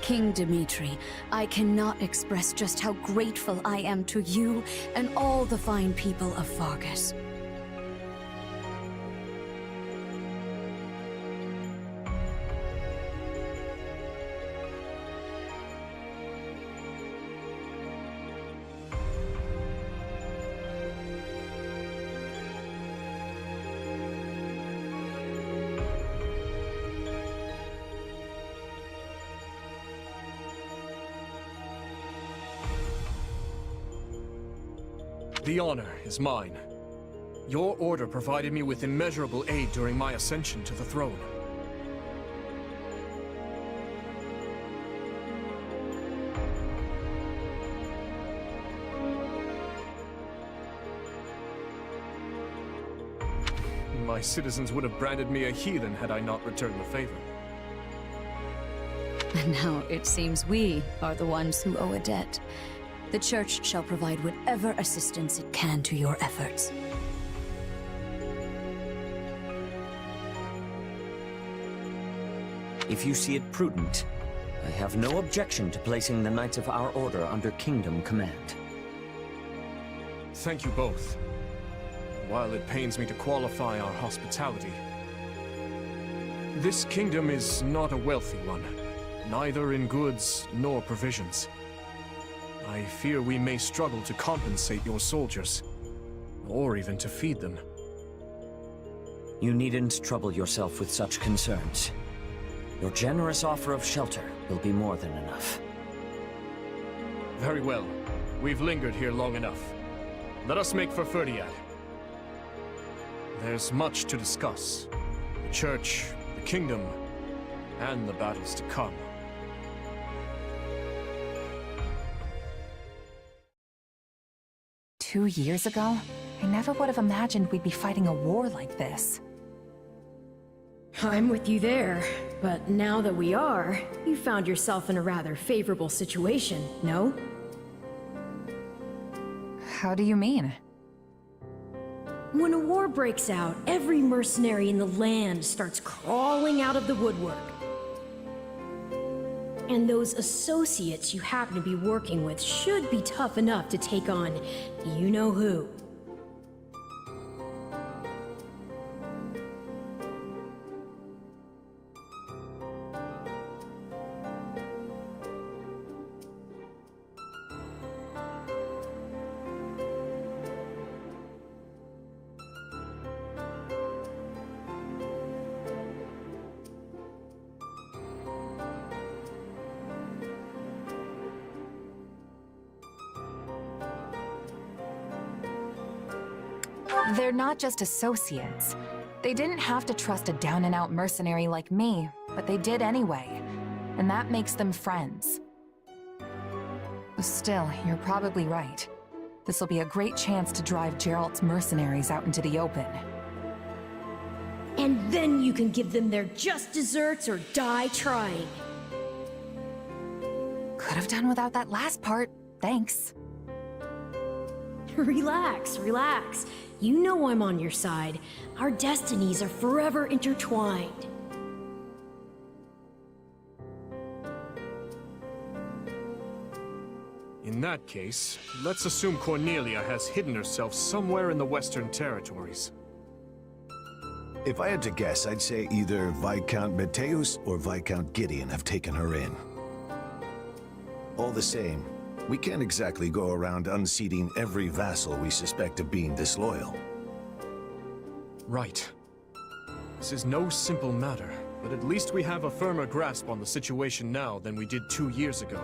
King Dimitri, I cannot express just how grateful I am to you and all the fine people of Fargus. The honor is mine. Your order provided me with immeasurable aid during my ascension to the throne. My citizens would have branded me a heathen had I not returned the favor. And now it seems we are the ones who owe a debt. The Church shall provide whatever assistance it can to your efforts. If you see it prudent, I have no objection to placing the Knights of our Order under Kingdom command. Thank you both. While it pains me to qualify our hospitality, this kingdom is not a wealthy one, neither in goods nor provisions. I fear we may struggle to compensate your soldiers, or even to feed them. You needn't trouble yourself with such concerns. Your generous offer of shelter will be more than enough. Very well. We've lingered here long enough. Let us make for Ferdiad. There's much to discuss. The Church, the Kingdom, and the battles to come. "2 years ago? I never would have imagined we'd be fighting a war like this." I'm with you there, but now that we are, you found yourself in a rather favorable situation, no? How do you mean? When a war breaks out, every mercenary in the land starts crawling out of the woodwork. And those associates you happen to be working with should be tough enough to take on you-know-who. They're not just associates. They didn't have to trust a down-and-out mercenary like me, but they did anyway. And that makes them friends. Still, you're probably right. This'll be a great chance to drive Geralt's mercenaries out into the open. And then you can give them their just desserts or die trying. Could have done without that last part. Thanks. Relax, relax. You know I'm on your side. Our destinies are forever intertwined. In that case, let's assume Cornelia has hidden herself somewhere in the Western Territories. If I had to guess, I'd say either Viscount Mateus or Viscount Gideon have taken her in. All the same, we can't exactly go around unseating every vassal we suspect of being disloyal. Right. This is no simple matter, but at least we have a firmer grasp on the situation now than we did 2 years ago.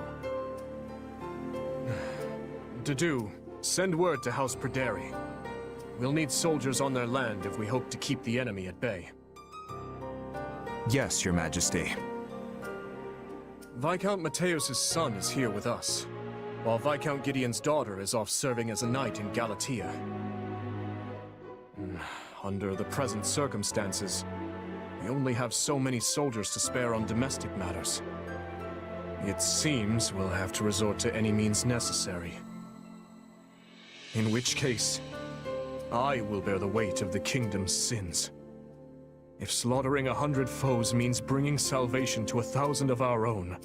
Dedu, send word to House Perderi. We'll need soldiers on their land if we hope to keep the enemy at bay. Yes, Your Majesty. Viscount Mateus' son is here with us, while Viscount Gideon's daughter is off serving as a knight in Galatia. Under the present circumstances, we only have so many soldiers to spare on domestic matters. It seems we'll have to resort to any means necessary. In which case, I will bear the weight of the kingdom's sins. If slaughtering 100 foes means bringing salvation to 1,000 of our own,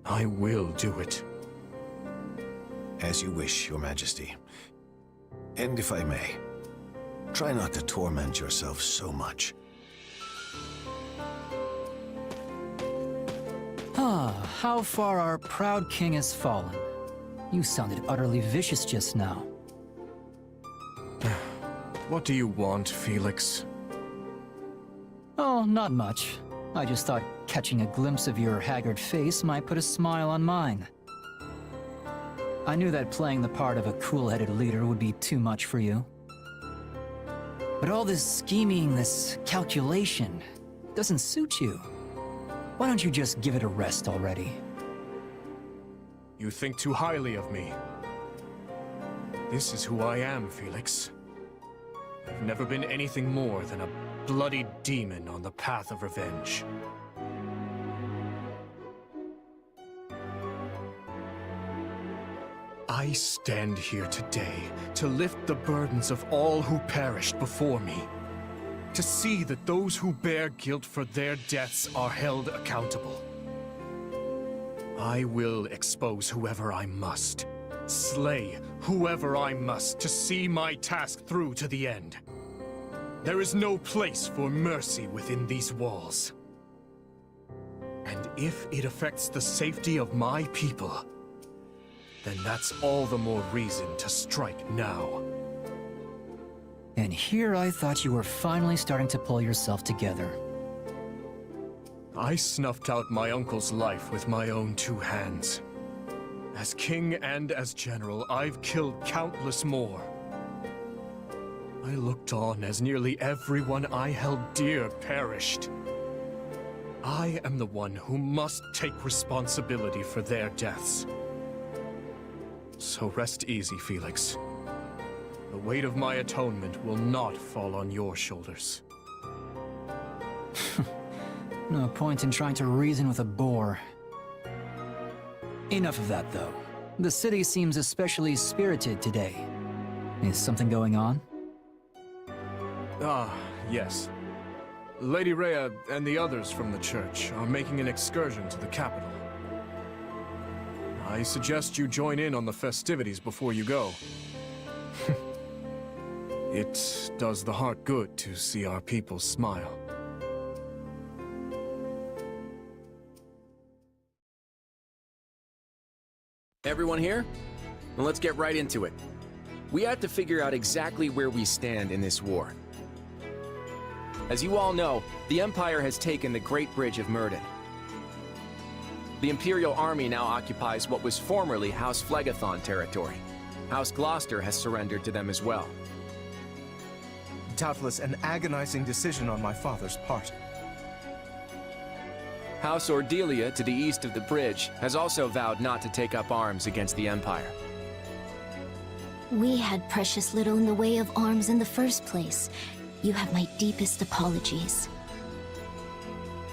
I will do it. As you wish, Your Majesty. And if I may, try not to torment yourself so much. How far our proud king has fallen. You sounded utterly vicious just now. What do you want, Felix? Oh, not much. I just thought catching a glimpse of your haggard face might put a smile on mine. I knew that playing the part of a cool-headed leader would be too much for you. But all this scheming, this calculation, doesn't suit you. Why don't you just give it a rest already? You think too highly of me. This is who I am, Felix. I've never been anything more than a bloody demon on the path of revenge. I stand here today to lift the burdens of all who perished before me. To see that those who bear guilt for their deaths are held accountable. I will expose whoever I must. Slay whoever I must to see my task through to the end. There is no place for mercy within these walls. And if it affects the safety of my people, then that's all the more reason to strike now. And here I thought you were finally starting to pull yourself together. I snuffed out my uncle's life with my own two hands. As king and as general, I've killed countless more. I looked on as nearly everyone I held dear perished. I am the one who must take responsibility for their deaths. So rest easy, Felix. The weight of my atonement will not fall on your shoulders. No point in trying to reason with a boar. Enough of that, though. The city seems especially spirited today. Is something going on? Ah, yes. Lady Rhea and the others from the church are making an excursion to the capital. I suggest you join in on the festivities before you go. It does the heart good to see our people smile. Everyone here? Well, let's get right into it. We have to figure out exactly where we stand in this war. As you all know, the Empire has taken the Great Bridge of Myrddin. The Imperial Army now occupies what was formerly House Phlegethon territory. House Gloucester has surrendered to them as well. Doubtless an agonizing decision on my father's part. House Ordelia, to the east of the bridge, has also vowed not to take up arms against the Empire. We had precious little in the way of arms in the first place. You have my deepest apologies.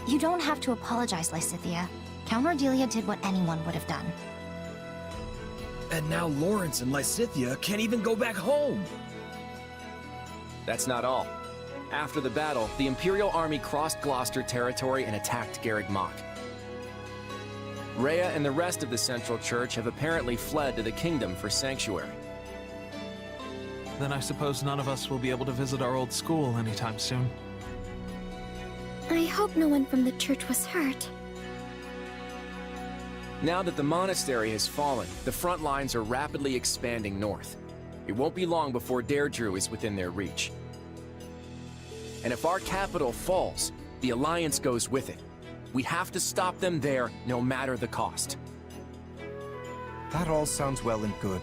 You don't have to apologize, Lysithea. Count Ordelia did what anyone would have done. And now Lawrence and Lysithea can't even go back home! That's not all. After the battle, the Imperial Army crossed Gloucester territory and attacked Garreg Mach. Rhea and the rest of the Central Church have apparently fled to the Kingdom for sanctuary. Then I suppose none of us will be able to visit our old school anytime soon. I hope no one from the church was hurt. Now that the monastery has fallen, the front lines are rapidly expanding north. It won't be long before Deirdre is within their reach. And if our capital falls, the Alliance goes with it. We have to stop them there, no matter the cost. That all sounds well and good,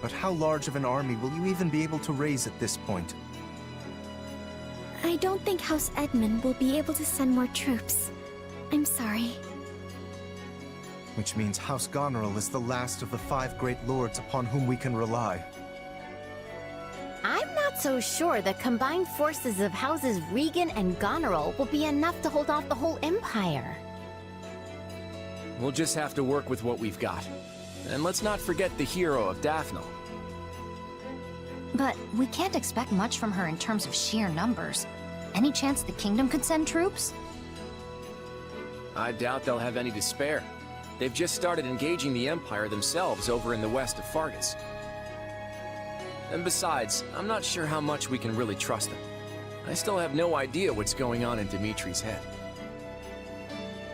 but how large of an army will you even be able to raise at this point? I don't think House Edmund will be able to send more troops. I'm sorry. Which means House Goneril is the last of the 5 great lords upon whom we can rely. I'm not so sure the combined forces of Houses Regan and Goneril will be enough to hold off the whole Empire. We'll just have to work with what we've got. And let's not forget the hero of Daphnel. But we can't expect much from her in terms of sheer numbers. Any chance the Kingdom could send troops? I doubt they'll have any to spare. They've just started engaging the Empire themselves over in the west of Fargus. And besides, I'm not sure how much we can really trust them. I still have no idea what's going on in Dimitri's head.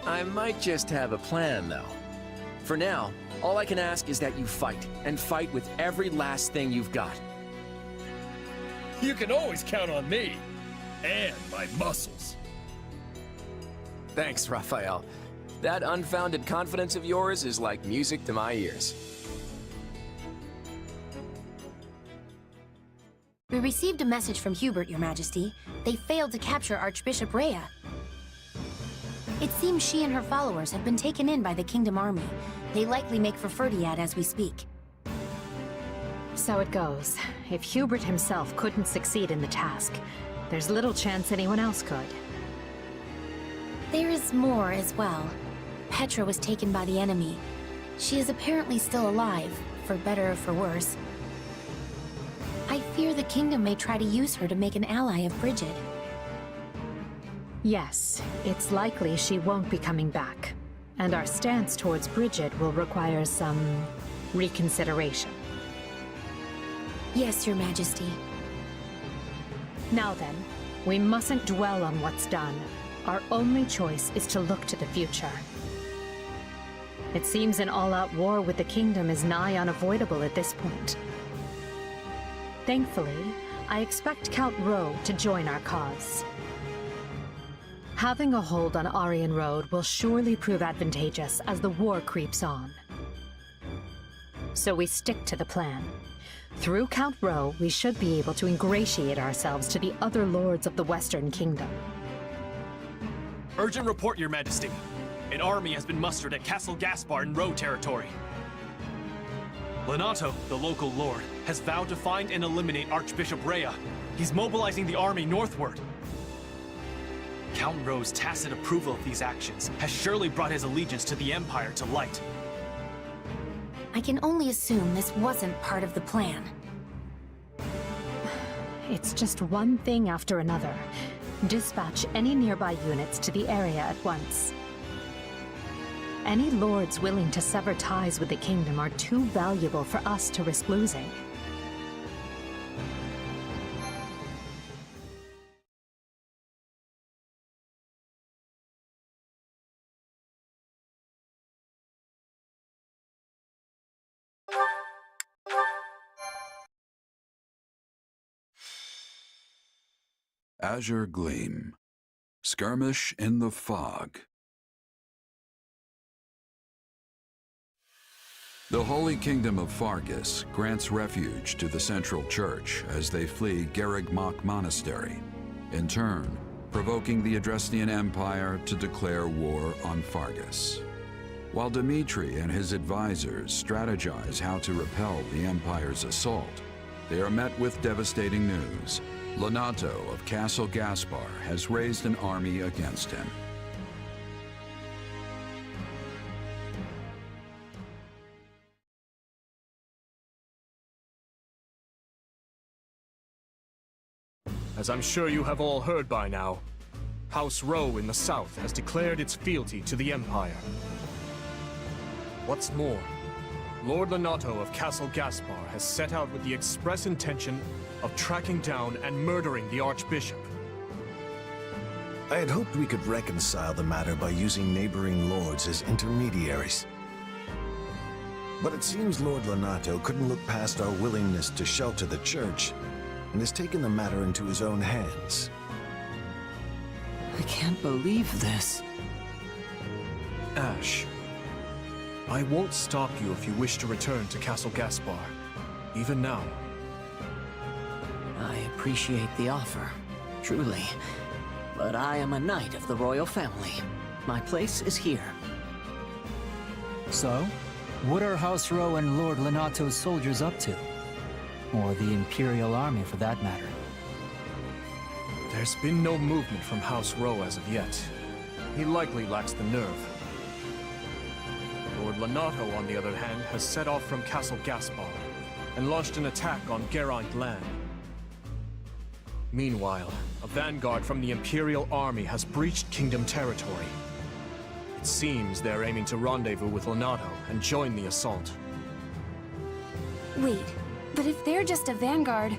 I might just have a plan, though. For now, all I can ask is that you fight, and fight with every last thing you've got. You can always count on me. And my muscles. Thanks, Raphael. That unfounded confidence of yours is like music to my ears. We received a message from Hubert, Your Majesty. They failed to capture Archbishop Rhea. It seems she and her followers have been taken in by the Kingdom Army. They likely make for Ferdiad as we speak. So it goes. If Hubert himself couldn't succeed in the task, there's little chance anyone else could. There is more as well. Petra was taken by the enemy. She is apparently still alive, for better or for worse. I fear the Kingdom may try to use her to make an ally of Brigid. Yes, it's likely she won't be coming back. And our stance towards Brigid will require some reconsideration. Yes, Your Majesty. Now then, we mustn't dwell on what's done. Our only choice is to look to the future. It seems an all-out war with the Kingdom is nigh unavoidable at this point. Thankfully, I expect Count Rowe to join our cause. Having a hold on Aryan Road will surely prove advantageous as the war creeps on. So we stick to the plan. Through Count Rowe, we should be able to ingratiate ourselves to the other lords of the Western Kingdom. Urgent report, Your Majesty. An army has been mustered at Castle Gaspar in Rowe territory. Lenato, the local lord, has vowed to find and eliminate Archbishop Rhea. He's mobilizing the army northward. Count Rowe's tacit approval of these actions has surely brought his allegiance to the Empire to light. I can only assume this wasn't part of the plan. It's just one thing after another. Dispatch any nearby units to the area at once. Any lords willing to sever ties with the Kingdom are too valuable for us to risk losing. Azure Gleam. Skirmish in the Fog. The Holy Kingdom of Fargus grants refuge to the Central Church as they flee Garrigmach Monastery, in turn provoking the Adrestian Empire to declare war on Fargus. While Dimitri and his advisors strategize how to repel the Empire's assault, they are met with devastating news. Lenato of Castle Gaspar has raised an army against him. As I'm sure you have all heard by now, House Rowe in the south has declared its fealty to the Empire. What's more, Lord Lenato of Castle Gaspar has set out with the express intention of tracking down and murdering the Archbishop. I had hoped we could reconcile the matter by using neighboring lords as intermediaries. But it seems Lord Lenato couldn't look past our willingness to shelter the church, and has taken the matter into his own hands. I can't believe this. Ash, I won't stop you if you wish to return to Castle Gaspar, even now. I appreciate the offer, truly. But I am a knight of the royal family. My place is here. So, what are House Rowe and Lord Lenato's soldiers up to? Or the Imperial Army, for that matter? There's been no movement from House Rowe as of yet. He likely lacks the nerve. Lord Lenato, on the other hand, has set off from Castle Gaspar and launched an attack on Geraint land. Meanwhile, a vanguard from the Imperial Army has breached Kingdom territory. It seems they're aiming to rendezvous with Lenato and join the assault. Wait, but if they're just a vanguard,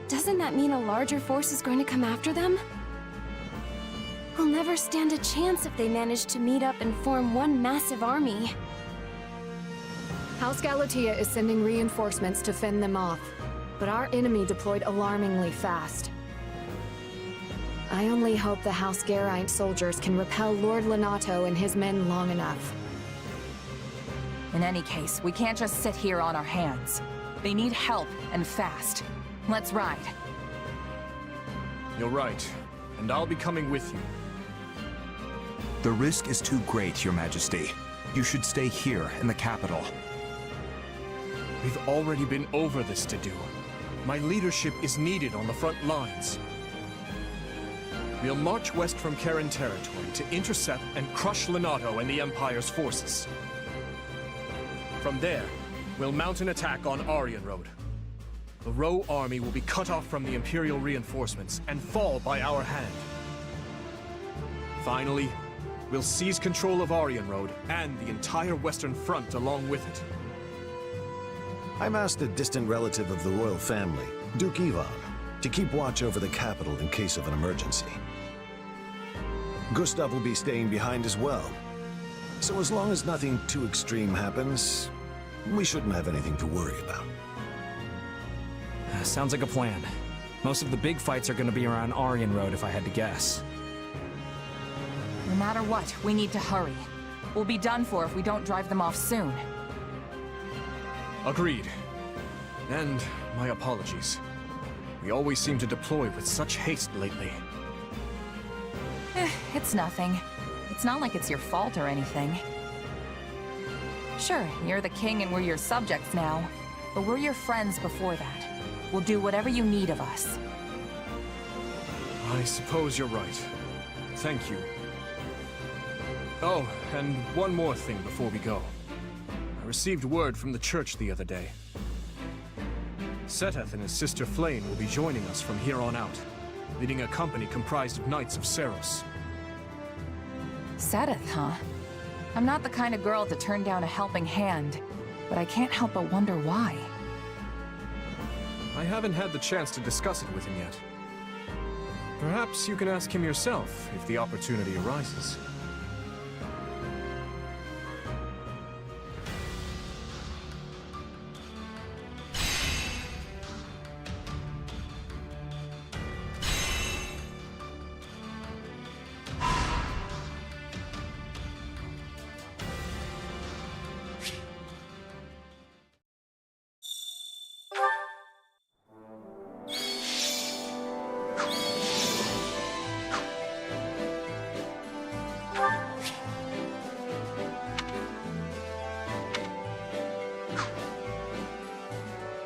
doesn't that mean a larger force is going to come after them? We'll never stand a chance if they manage to meet up and form one massive army. House Galatea is sending reinforcements to fend them off, but our enemy deployed alarmingly fast. I only hope the House Geraint soldiers can repel Lord Lenato and his men long enough. In any case, we can't just sit here on our hands. They need help, and fast. Let's ride. You're right, and I'll be coming with you. The risk is too great, Your Majesty. You should stay here in the capital. We've already been over this to do. My leadership is needed on the front lines. We'll march west from Karen territory to intercept and crush Lenato and the Empire's forces. From there, we'll mount an attack on Aryan Road. The Ro army will be cut off from the Imperial reinforcements and fall by our hand. Finally, we'll seize control of Aryan Road and the entire Western Front along with it. I'm asked a distant relative of the royal family, Duke Ivan, to keep watch over the capital in case of an emergency. Gustav will be staying behind as well. So as long as nothing too extreme happens, we shouldn't have anything to worry about. Sounds like a plan. Most of the big fights are gonna be around Aryan Road, if I had to guess. No matter what, we need to hurry. We'll be done for if we don't drive them off soon. Agreed. And my apologies. We always seem to deploy with such haste lately. It's nothing. It's not like it's your fault or anything. Sure, you're the king and we're your subjects now, but we're your friends before that. We'll do whatever you need of us. I suppose you're right. Thank you. Oh, and one more thing before we go. I received word from the church the other day. Seteth and his sister Flame will be joining us from here on out, leading a company comprised of Knights of Seros. Seteth, huh? I'm not the kind of girl to turn down a helping hand, but I can't help but wonder why. I haven't had the chance to discuss it with him yet. Perhaps you can ask him yourself if the opportunity arises.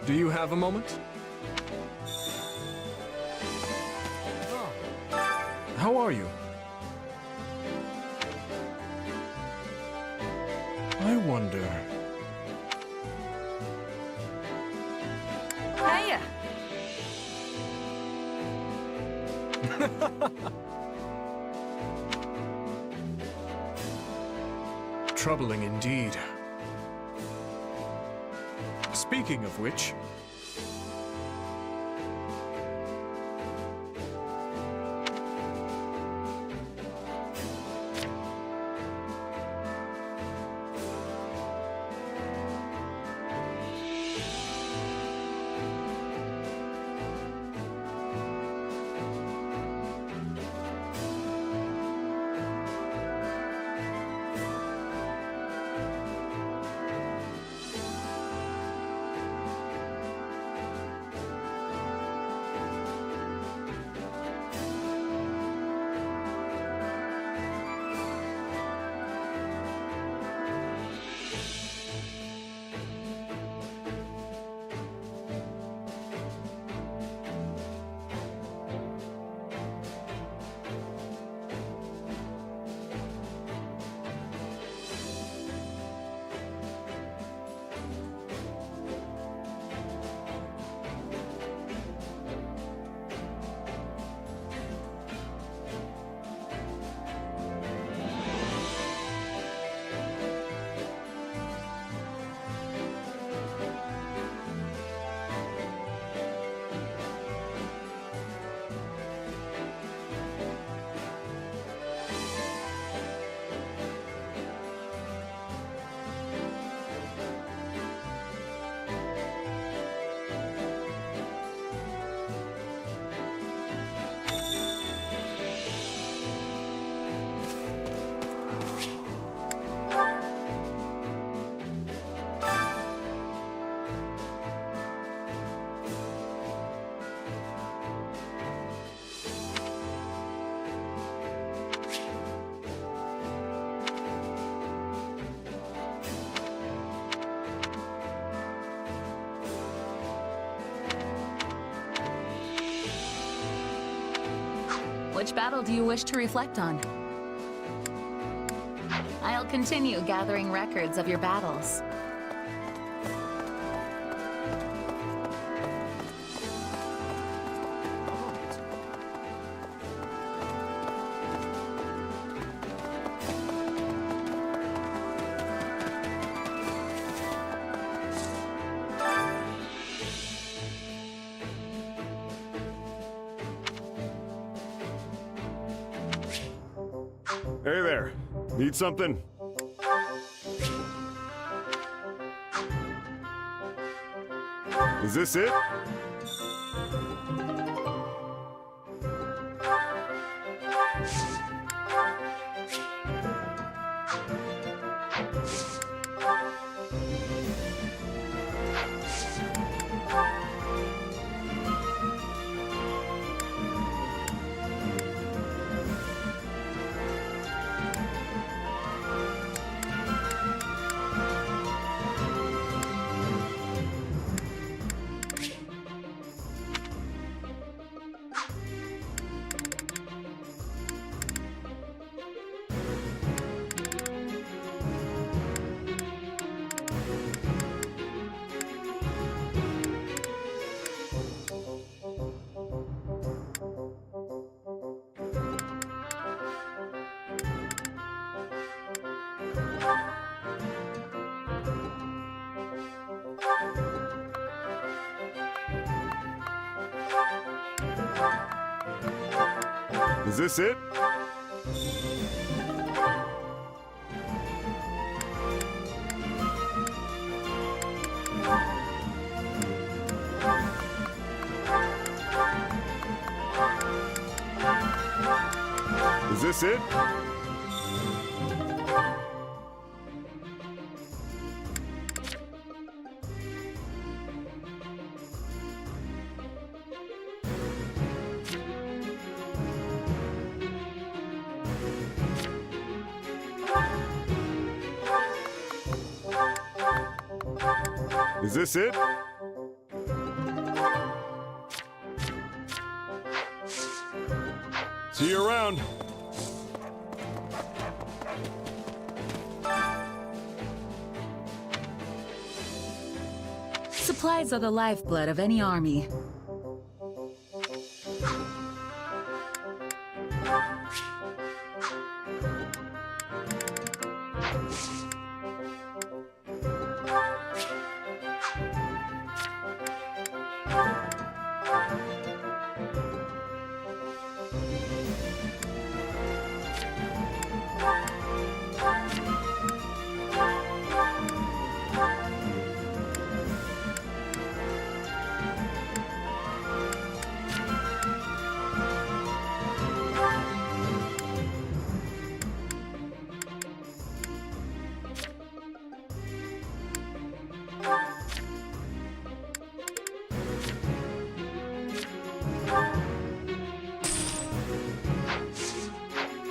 Do you have a moment? How are you? I wonder... Hiya! Troubling indeed. Speaking of which... Which battle do you wish to reflect on? I'll continue gathering records of your battles. Hey there. Need something? Is this it? Is this it? Is this it? Is this it? See you around. Supplies are the lifeblood of any army.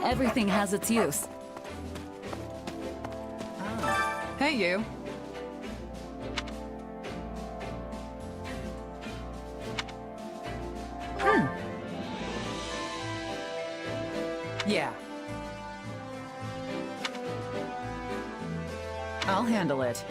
Everything has its use. Hey, you. Yeah. I'll handle it.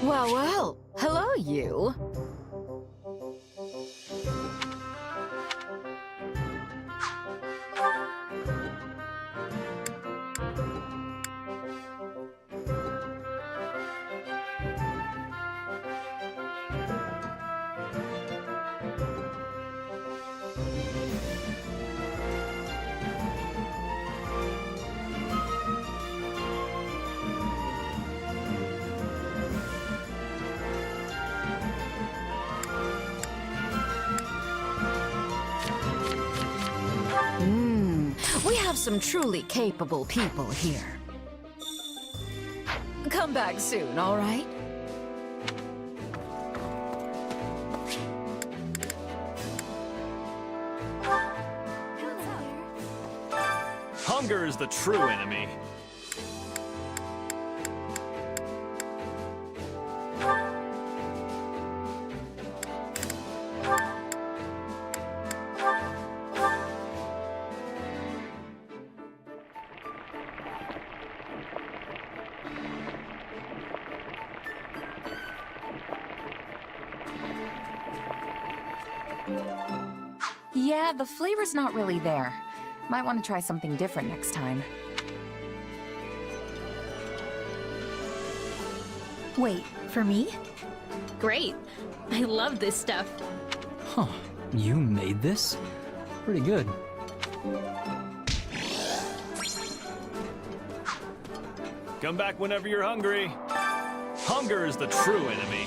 Well, well. Hello, you. We have some truly capable people here. Come back soon, all right? Hunger is the true enemy. Yeah, the flavor's not really there. Might want to try something different next time. Wait, for me? Great. I love this stuff. Huh. You made this? Pretty good. Come back whenever you're hungry. Hunger is the true enemy.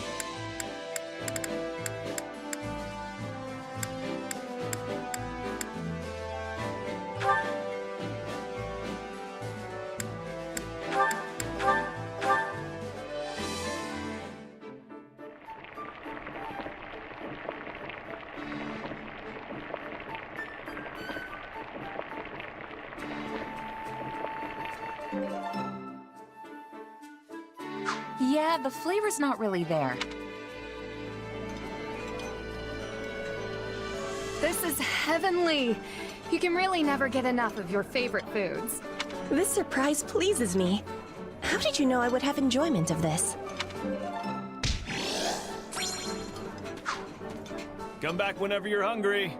Yeah, the flavor's not really there. This is heavenly! You can really never get enough of your favorite foods. This surprise pleases me. How did you know I would have enjoyment of this? Come back whenever you're hungry.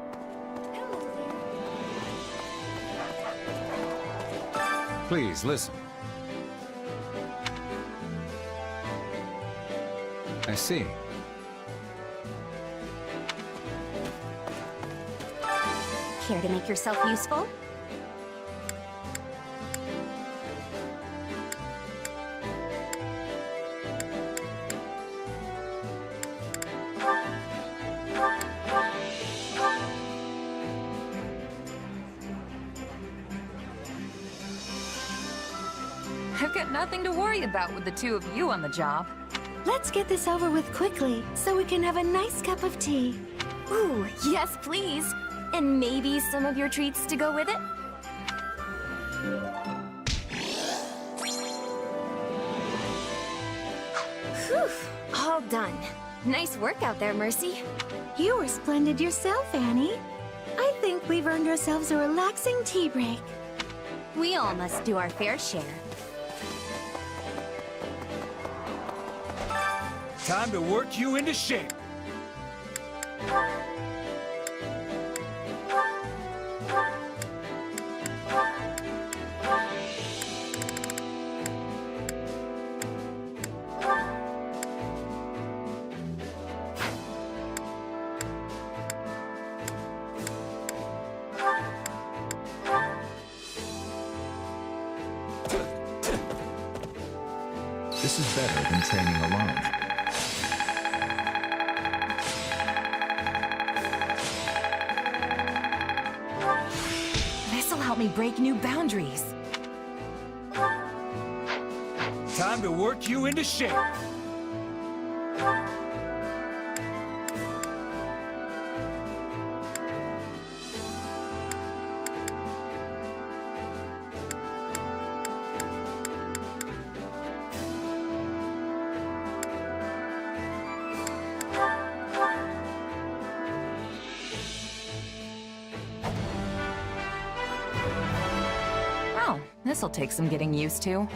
Please, listen. I see. Care to make yourself useful? I've got nothing to worry about with the two of you on the job. Let's get this over with quickly, so we can have a nice cup of tea. Ooh, yes please. And maybe some of your treats to go with it? Whew, all done. Nice work out there, Mercy. You were splendid yourself, Annie. I think we've earned ourselves a relaxing tea break. We all must do our fair share. Time to work you into shape. This is better than training alone. This'll help me break new boundaries. Time to work you into shape. Oh, this'll take some getting used to.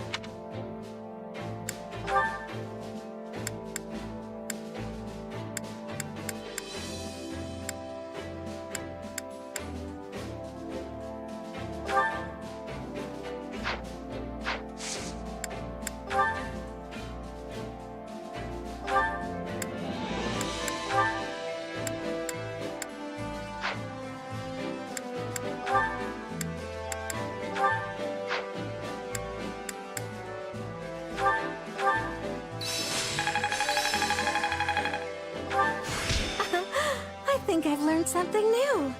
I think I've learned something new.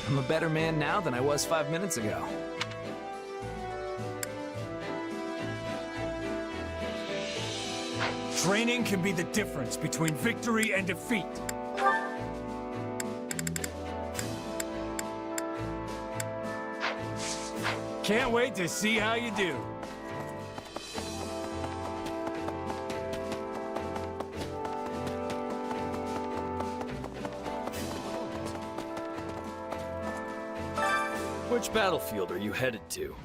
I'm a better man now than I was 5 minutes ago. Training can be the difference between victory and defeat. Can't wait to see how you do. Which battlefield are you headed to?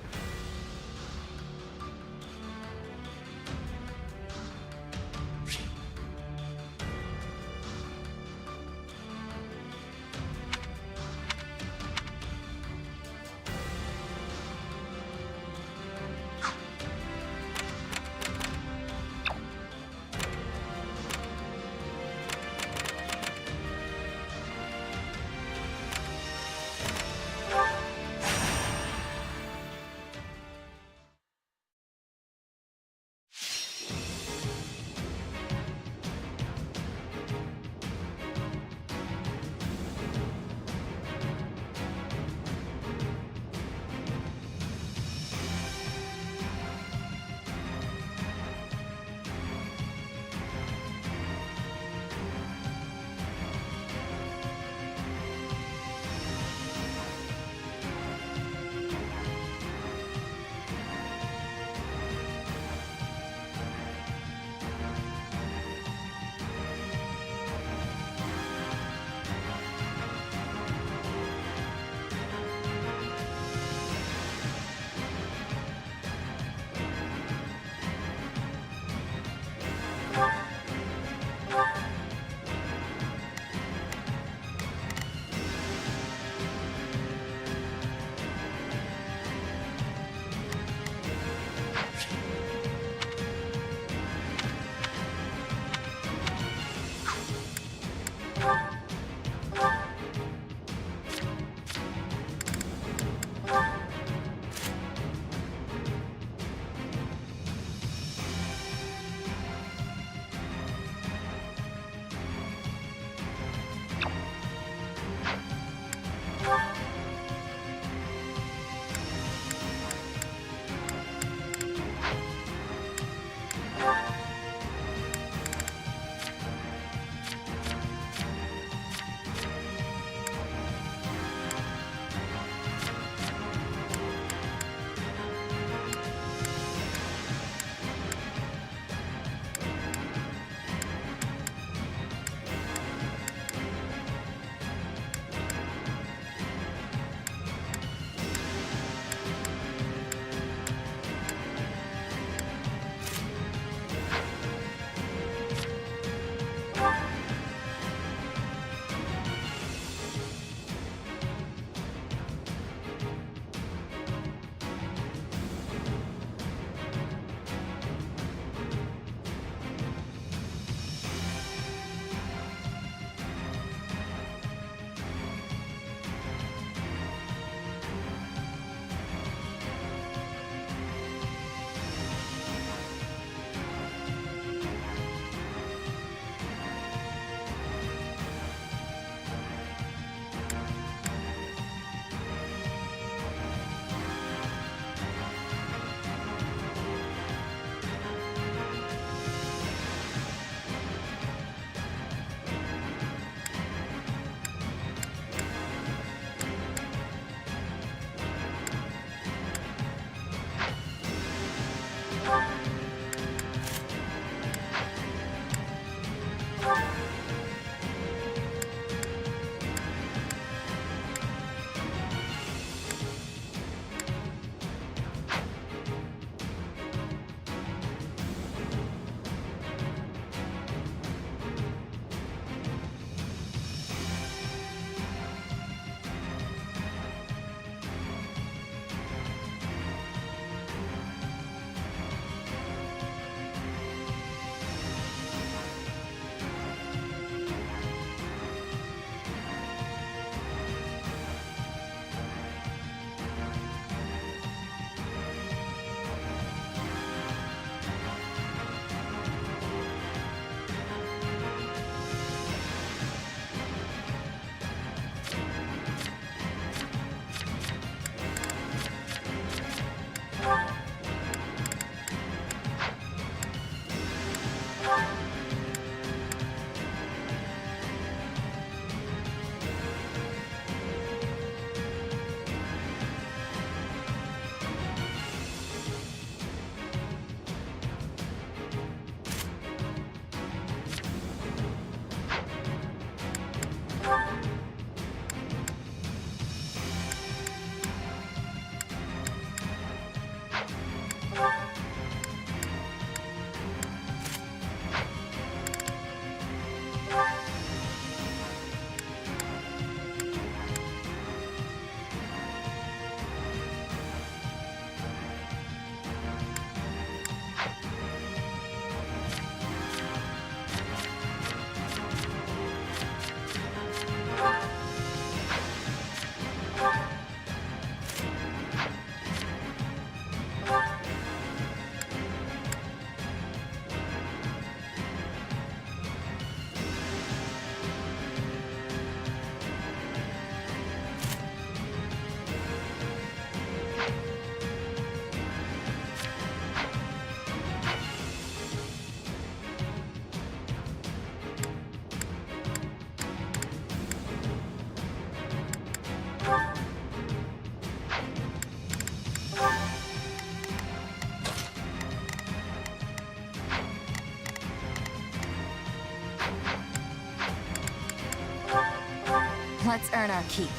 Let's earn our keep.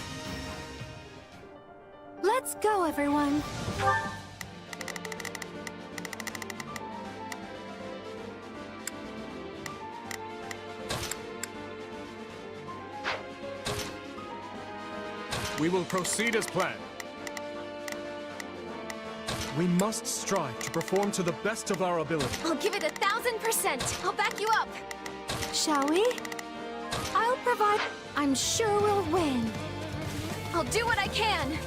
Let's go, everyone. We will proceed as planned. We must strive to perform to the best of our ability. I'll give it 1,000%. I'll back you up. Shall we? I'll provide. I'm sure we'll win. I'll do what I can.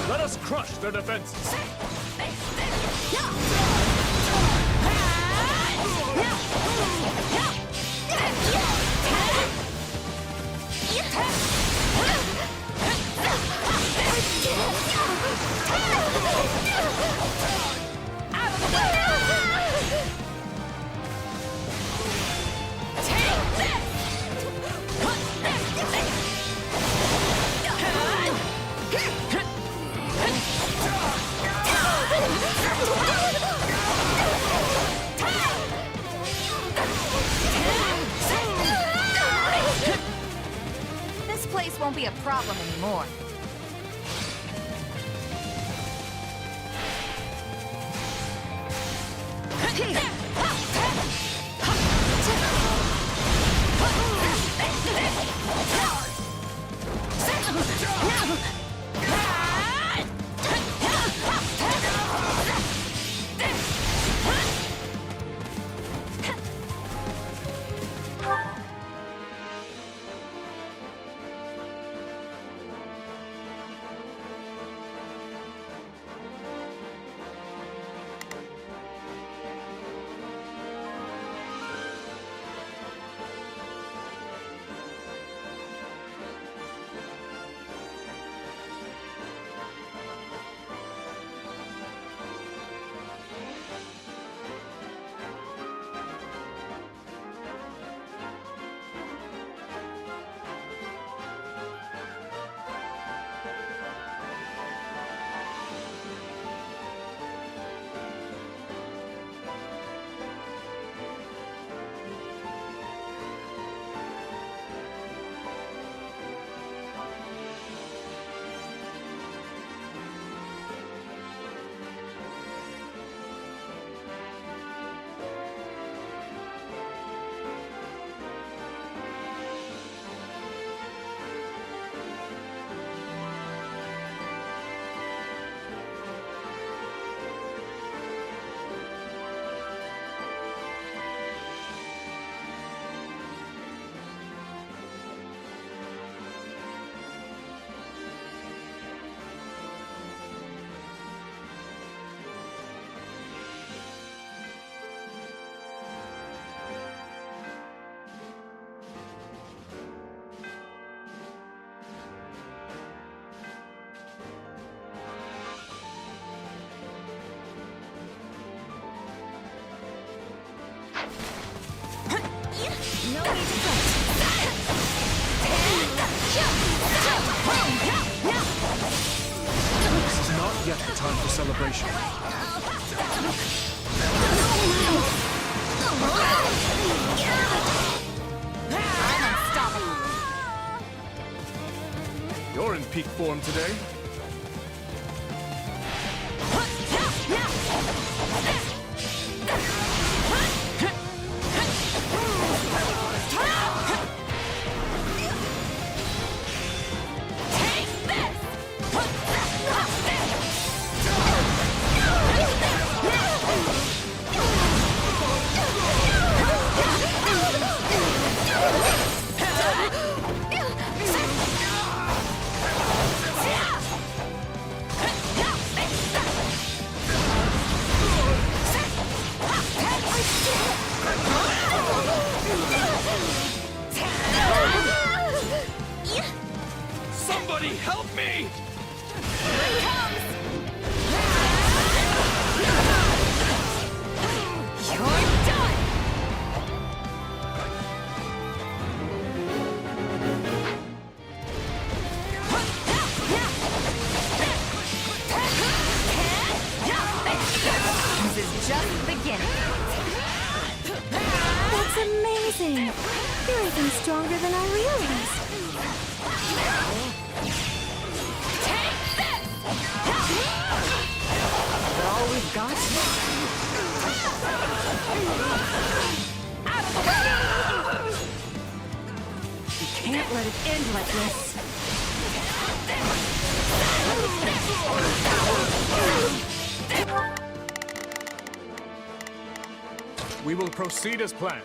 Let us crush their defenses. This place won't be a problem anymore. No need to fight. This is not yet the time for celebration. You're in peak form today. Somebody help me! You're You're even stronger than I realized. Take this! Is that all we've got? Out of the way! We can't let it end like this. We will proceed as planned.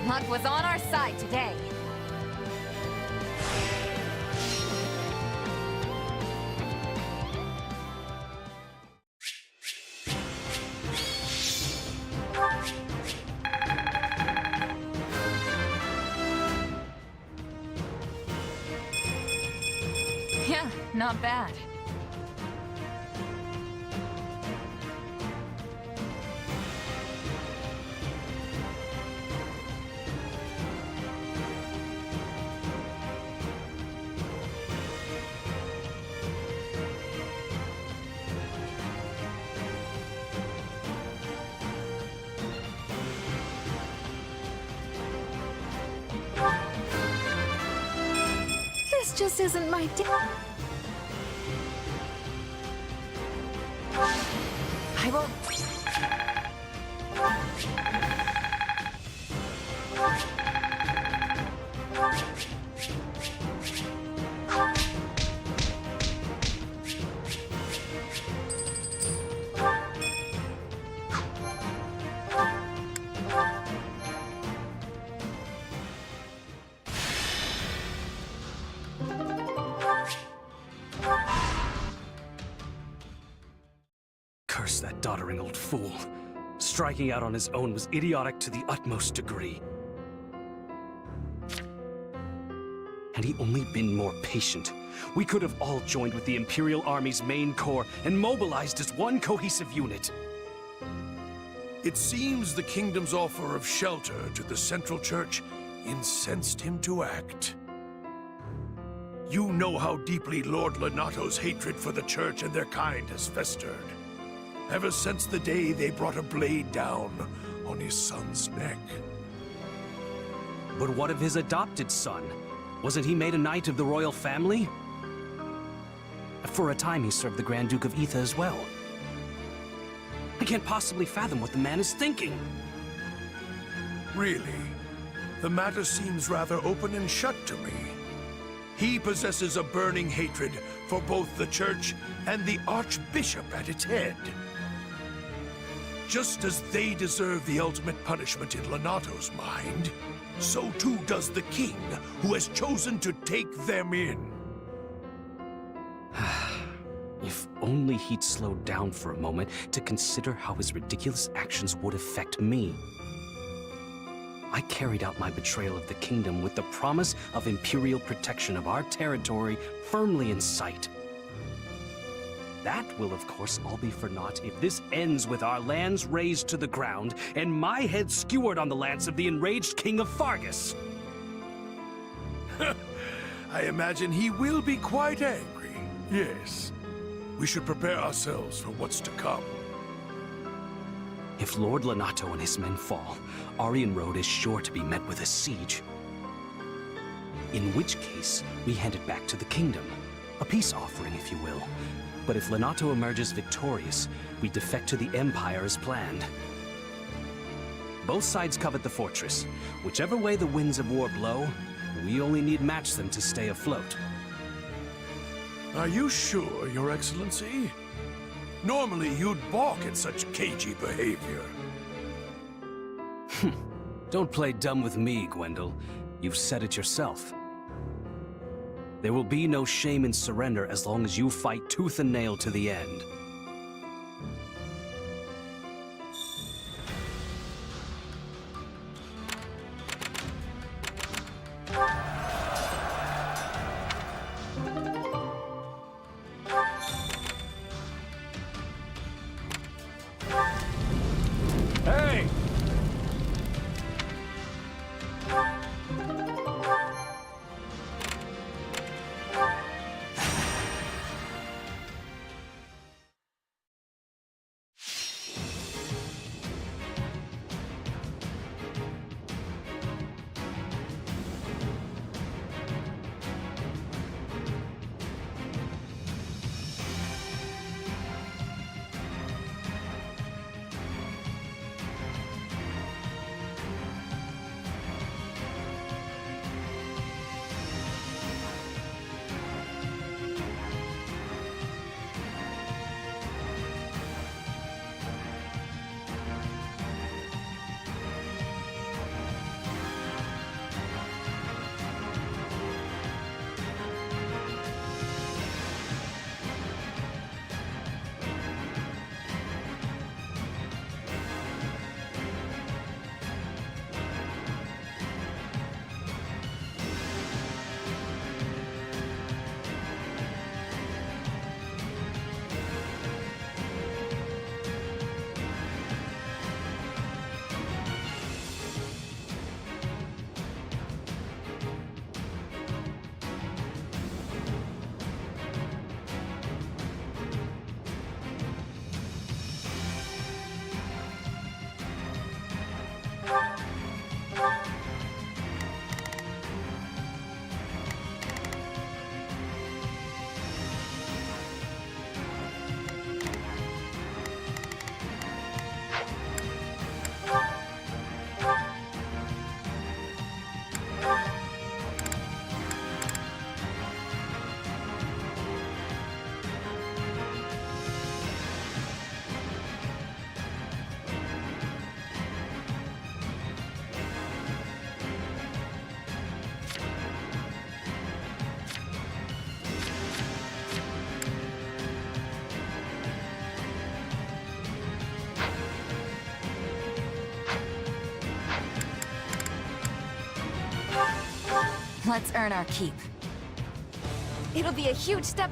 Luck was on our side today. Yeah, not bad. This just isn't my day. I will... Curse that doddering old fool. Striking out on his own was idiotic to the utmost degree. Had he only been more patient, we could have all joined with the Imperial Army's main corps and mobilized as one cohesive unit. It seems the kingdom's offer of shelter to the Central Church incensed him to act. You know how deeply Lord Lonato's hatred for the Church and their kind has festered. Ever since the day they brought a blade down on his son's neck. But what of his adopted son? Wasn't he made a knight of the royal family? For a time he served the Grand Duke of Etha as well. I can't possibly fathom what the man is thinking. Really? The matter seems rather open and shut to me. He possesses a burning hatred for both the Church and the Archbishop at its head. Just as they deserve the ultimate punishment in Lonato's mind, so too does the king, who has chosen to take them in. If only he'd slowed down for a moment to consider how his ridiculous actions would affect me. I carried out my betrayal of the kingdom with the promise of imperial protection of our territory firmly in sight. That will, of course, all be for naught if this ends with our lands razed to the ground and my head skewered on the lance of the enraged King of Fargus. I imagine he will be quite angry, yes. We should prepare ourselves for what's to come. If Lord Lonato and his men fall, Aryan Road is sure to be met with a siege. In which case, we hand it back to the kingdom. A peace offering, if you will. But if Lonato emerges victorious, we defect to the Empire as planned. Both sides covet the fortress. Whichever way the winds of war blow, we only need match them to stay afloat. Are you sure, Your Excellency? Normally you'd balk at such cagey behavior. Don't play dumb with me, Gwendol. You've said it yourself. There will be no shame in surrender as long as you fight tooth and nail to the end. Hey! Let's earn our keep. It'll be a huge step.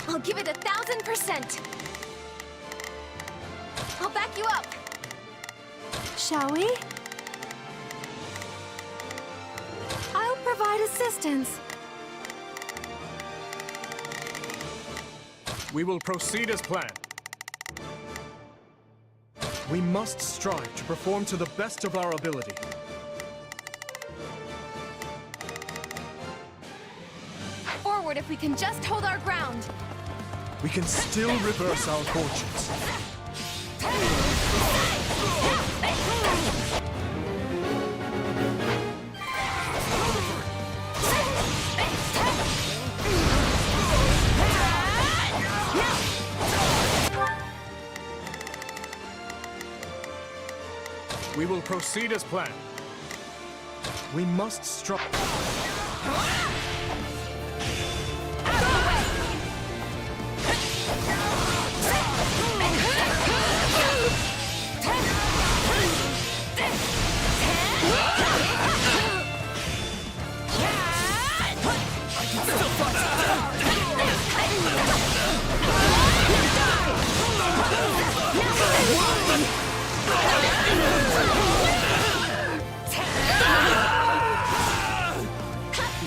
I'll give it 1,000%. I'll back you up. Shall we? I'll provide assistance. We will proceed as planned. We must strive to perform to the best of our ability. Forward if we can just hold our ground. We can still reverse our fortunes. We will proceed as planned. We must strive.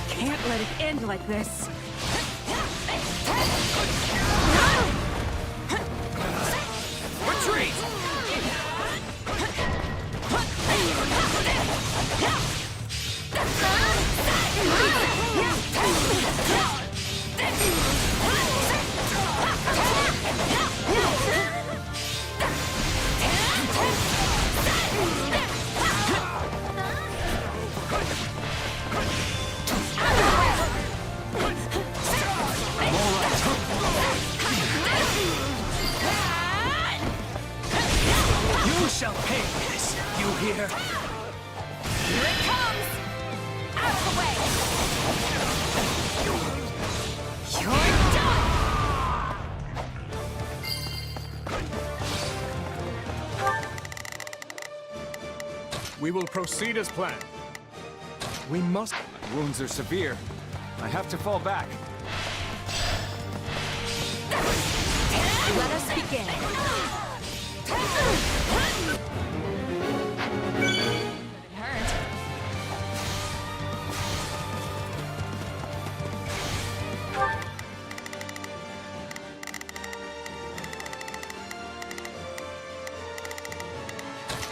Can't let it end like this. shall pay for this, you hear? Here it comes! Out of the way! You're done! We will proceed as planned. We must... Wounds are severe. I have to fall back. Let us begin. It hurt.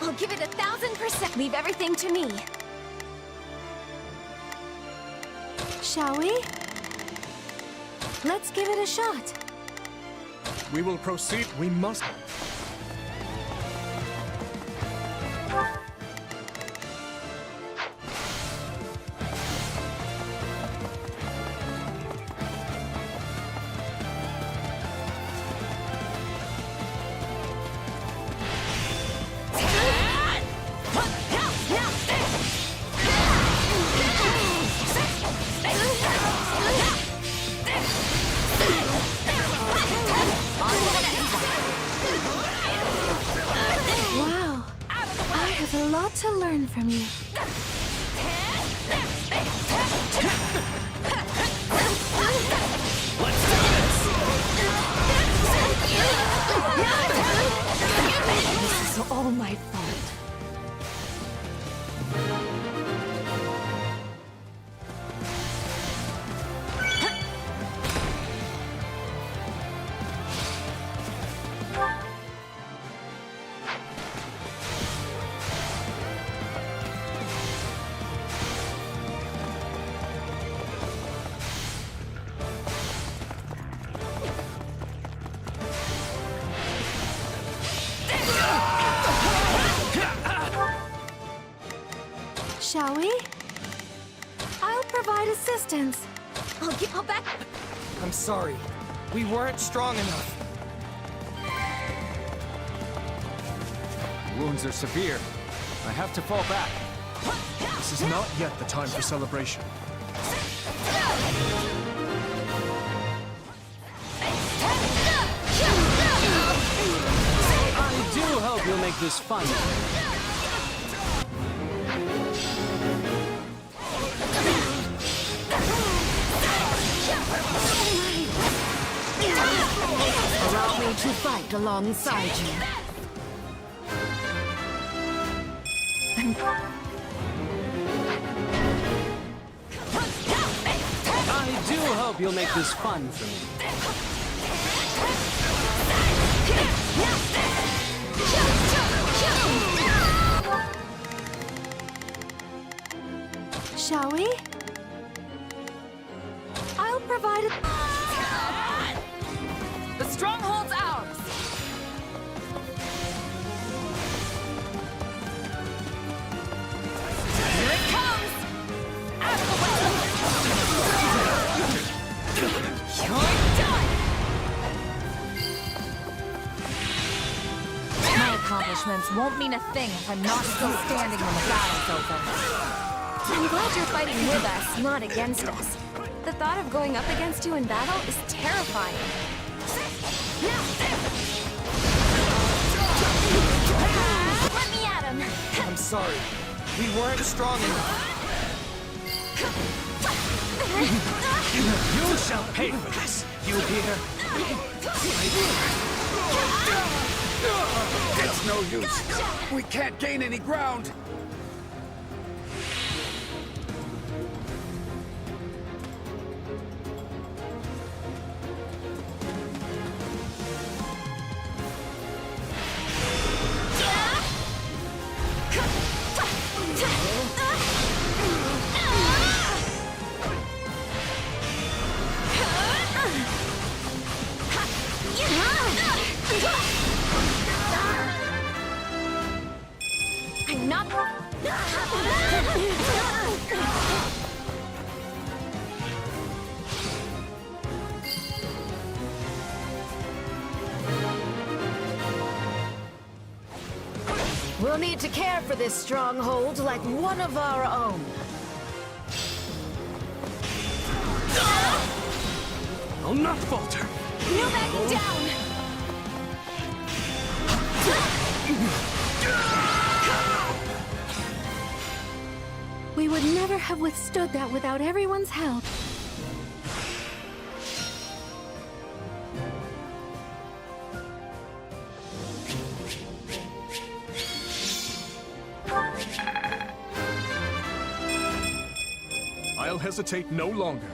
I'll give it 1,000%. Leave everything to me. Shall we? Let's give it a shot. We will proceed. We must... Wow. I have a lot to learn from you. This is all my fault. Shall we? I'll provide assistance. I'll back. I'm sorry. We weren't strong enough. Wounds are severe. I have to fall back. This is not yet the time for celebration. I do hope you'll make this fun. Allow me to fight alongside you. I do hope you'll make this fun for me. Shall we? I'll provide a... The stronghold's ours! Here it comes! Out of the way! You're done! My accomplishments won't mean a thing if I'm not still standing when the battle's over. I'm glad you're fighting with us, not against us. The thought of going up against you in battle is terrifying. Let me at him! I'm sorry. We weren't strong enough. You shall pay for this, you hear? It's no use. We can't gain any ground. I'm not... We'll need to care for this stronghold like one of our own. I'll not falter. No backing down! We would never have withstood that without everyone's help. I'll hesitate no longer.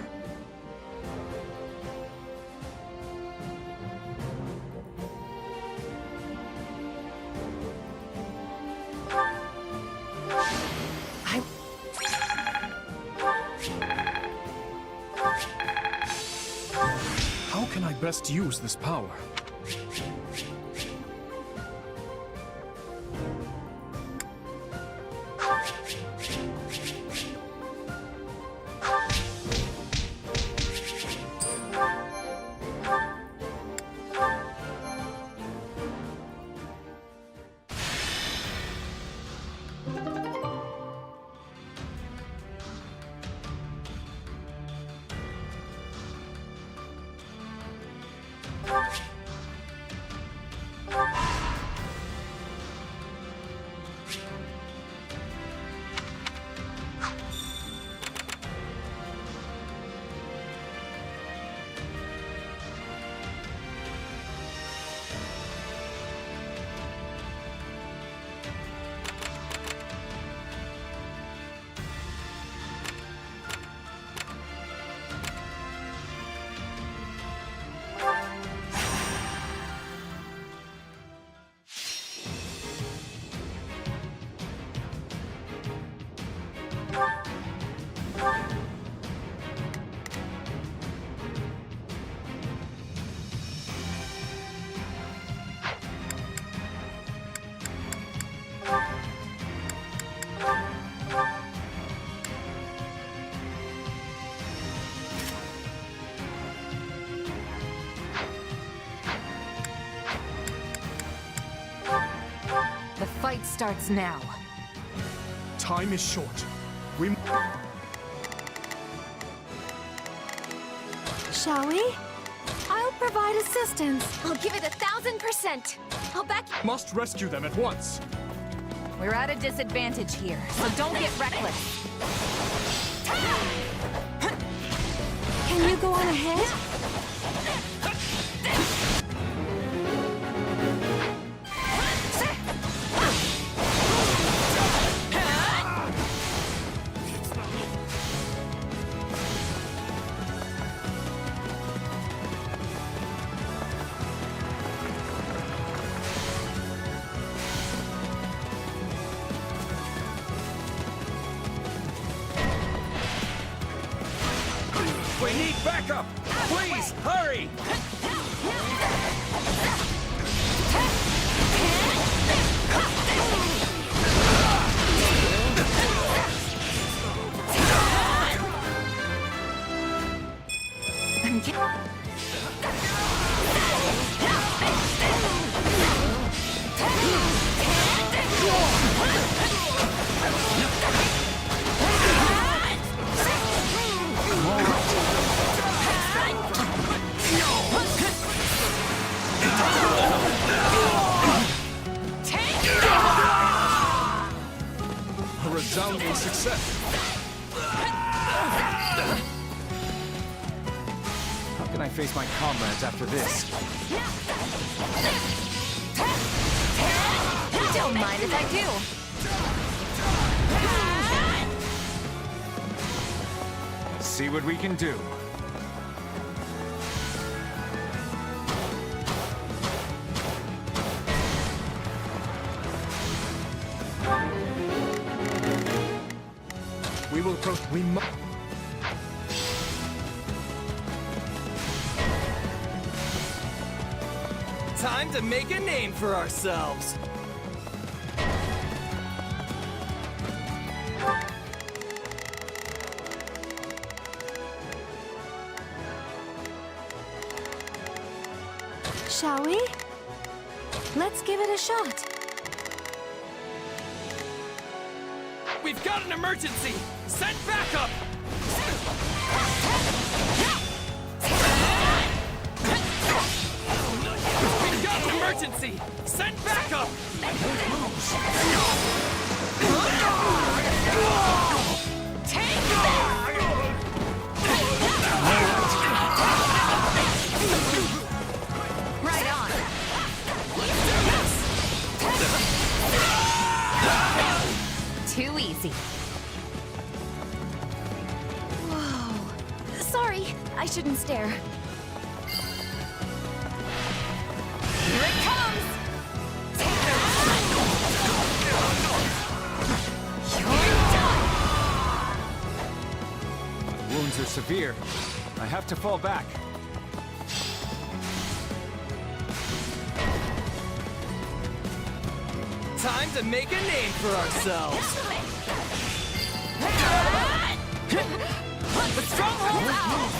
How can I best use this power? The fight starts now. Time is short. We... Shall we? I'll provide assistance. I'll give it 1,000%. I'll back you. must rescue them at once. We're at a disadvantage here, so don't get reckless. Can you go on ahead? We need backup! Please, hurry! A resounding success. How can I face my comrades after this? Don't mind if I do. See what we can do. We will we must... Time to make a name for ourselves. Shall we? Let's give it a shot. We've got an emergency! Send backup! We've got an emergency! Send backup! Right on. Too easy. Whoa. Sorry, I shouldn't stare. Here it comes! Wounds are severe. I have to fall back. Time to make a name for ourselves! The stronghold's out!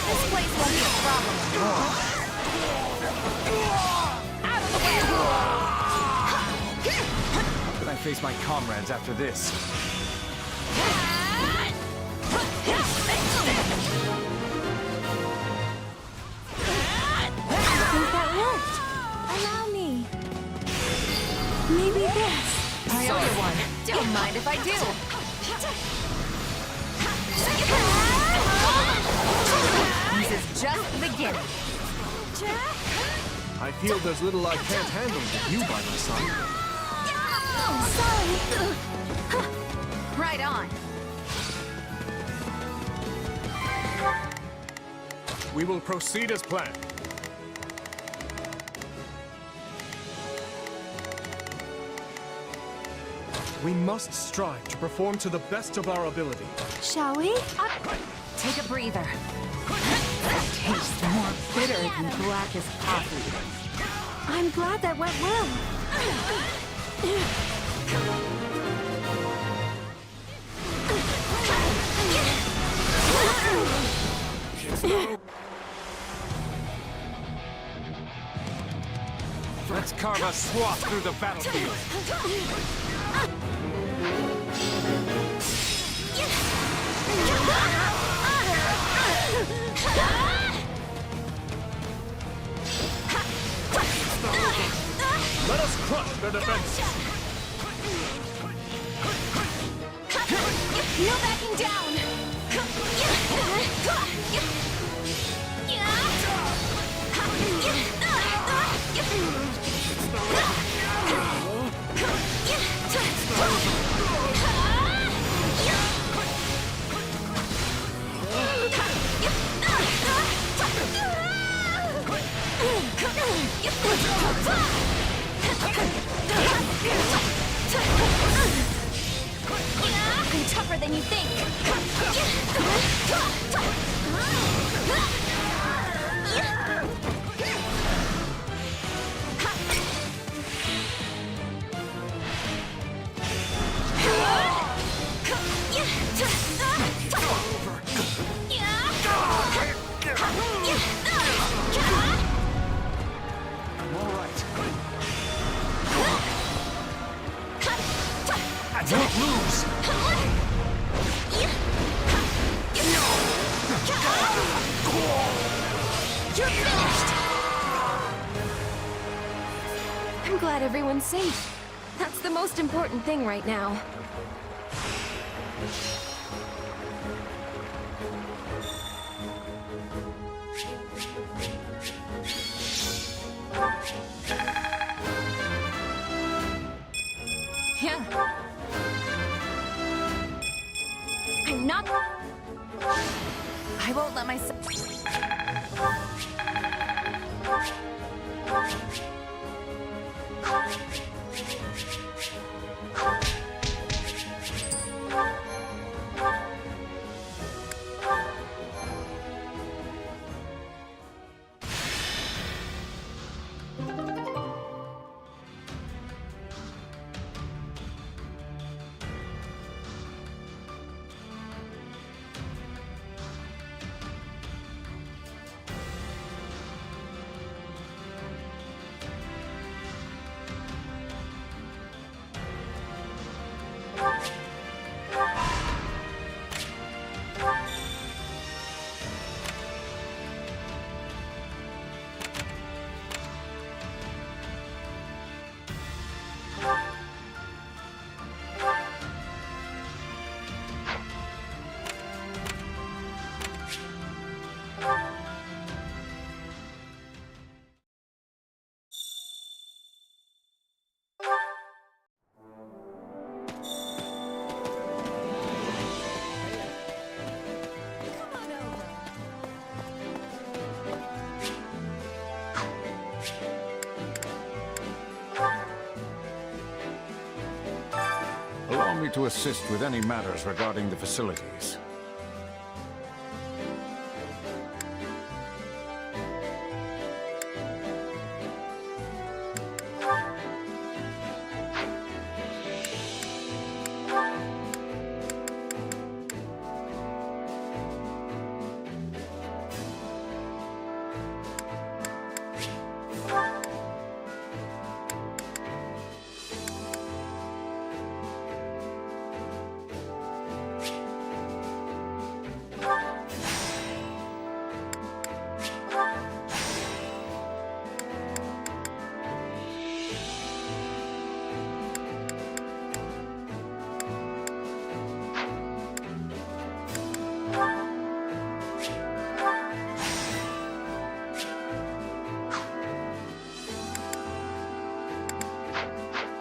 This place won't be a problem anymore. Out of the way! How can I face my comrades after this? Allow me. Maybe this. I owe you one. Don't mind if I do. This is just the beginning. I feel there's little I can't handle with you by my side. Sorry. Right on. We will proceed as planned. We must strive to perform to the best of our ability. Shall we? Take a breather. Tastes more bitter than black as coffee. I'm glad that went well. Let's carve a swath through the battlefield. Let us crush their defenses. No backing down. I'm tougher than you think. I'm all right. Don't lose! You're finished! I'm glad everyone's safe. That's the most important thing right now. Yeah. I'm not... I won't let myself... to assist with any matters regarding the facilities.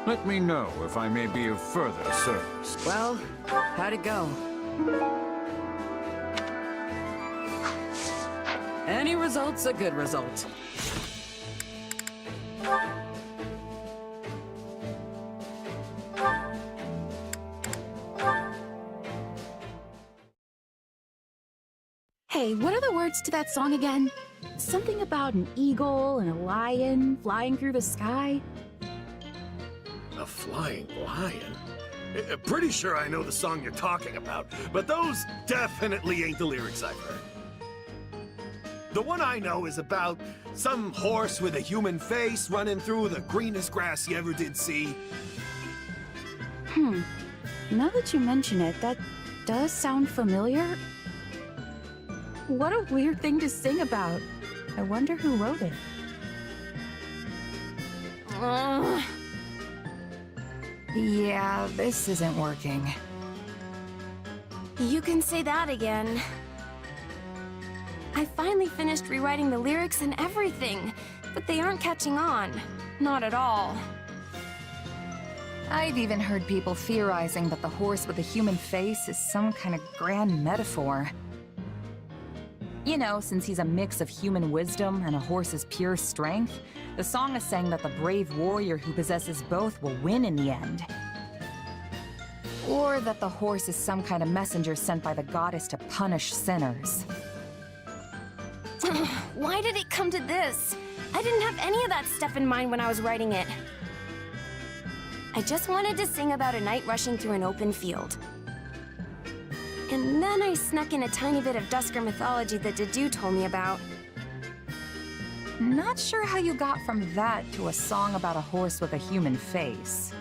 Let me know if I may be of further service. Well, how'd it go? Any result's a good result. Hey, what are the words to that song again? Something about an eagle and a lion flying through the sky? A flying lion? Pretty sure I know the song you're talking about, but those definitely ain't the lyrics I've heard. The one I know is about some horse with a human face running through the greenest grass you ever did see. Now that you mention it, that does sound familiar. What a weird thing to sing about. I wonder who wrote it. Yeah, this isn't working. You can say that again. I finally finished rewriting the lyrics and everything, but they aren't catching on. Not at all. I've even heard people theorizing that the horse with a human face is some kind of grand metaphor. You know, since he's a mix of human wisdom and a horse's pure strength, the song is saying that the brave warrior who possesses both will win in the end. Or that the horse is some kind of messenger sent by the goddess to punish sinners. Why did it come to this? I didn't have any of that stuff in mind when I was writing it. I just wanted to sing about a knight rushing through an open field. And then I snuck in a tiny bit of Dusker mythology that Dedu told me about. Not sure how you got from that to a song about a horse with a human face.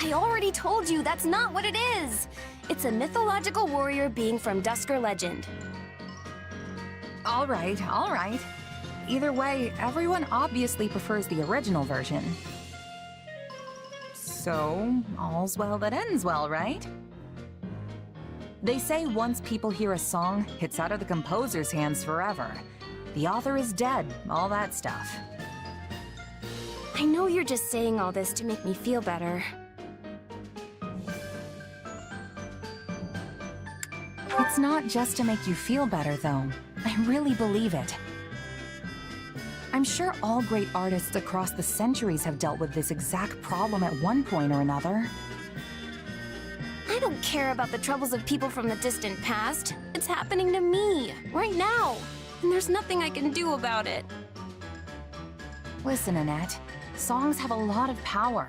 I already told you that's not what it is! It's a mythological warrior being from Dusker legend. All right, all right. Either way, everyone obviously prefers the original version. So, all's well that ends well, right? They say once people hear a song, it's out of the composer's hands forever. The author is dead, all that stuff. I know you're just saying all this to make me feel better. It's not just to make you feel better, though. I really believe it. I'm sure all great artists across the centuries have dealt with this exact problem at one point or another. I don't care about the troubles of people from the distant past. It's happening to me, right now. And there's nothing I can do about it. Listen, Annette. Songs have a lot of power.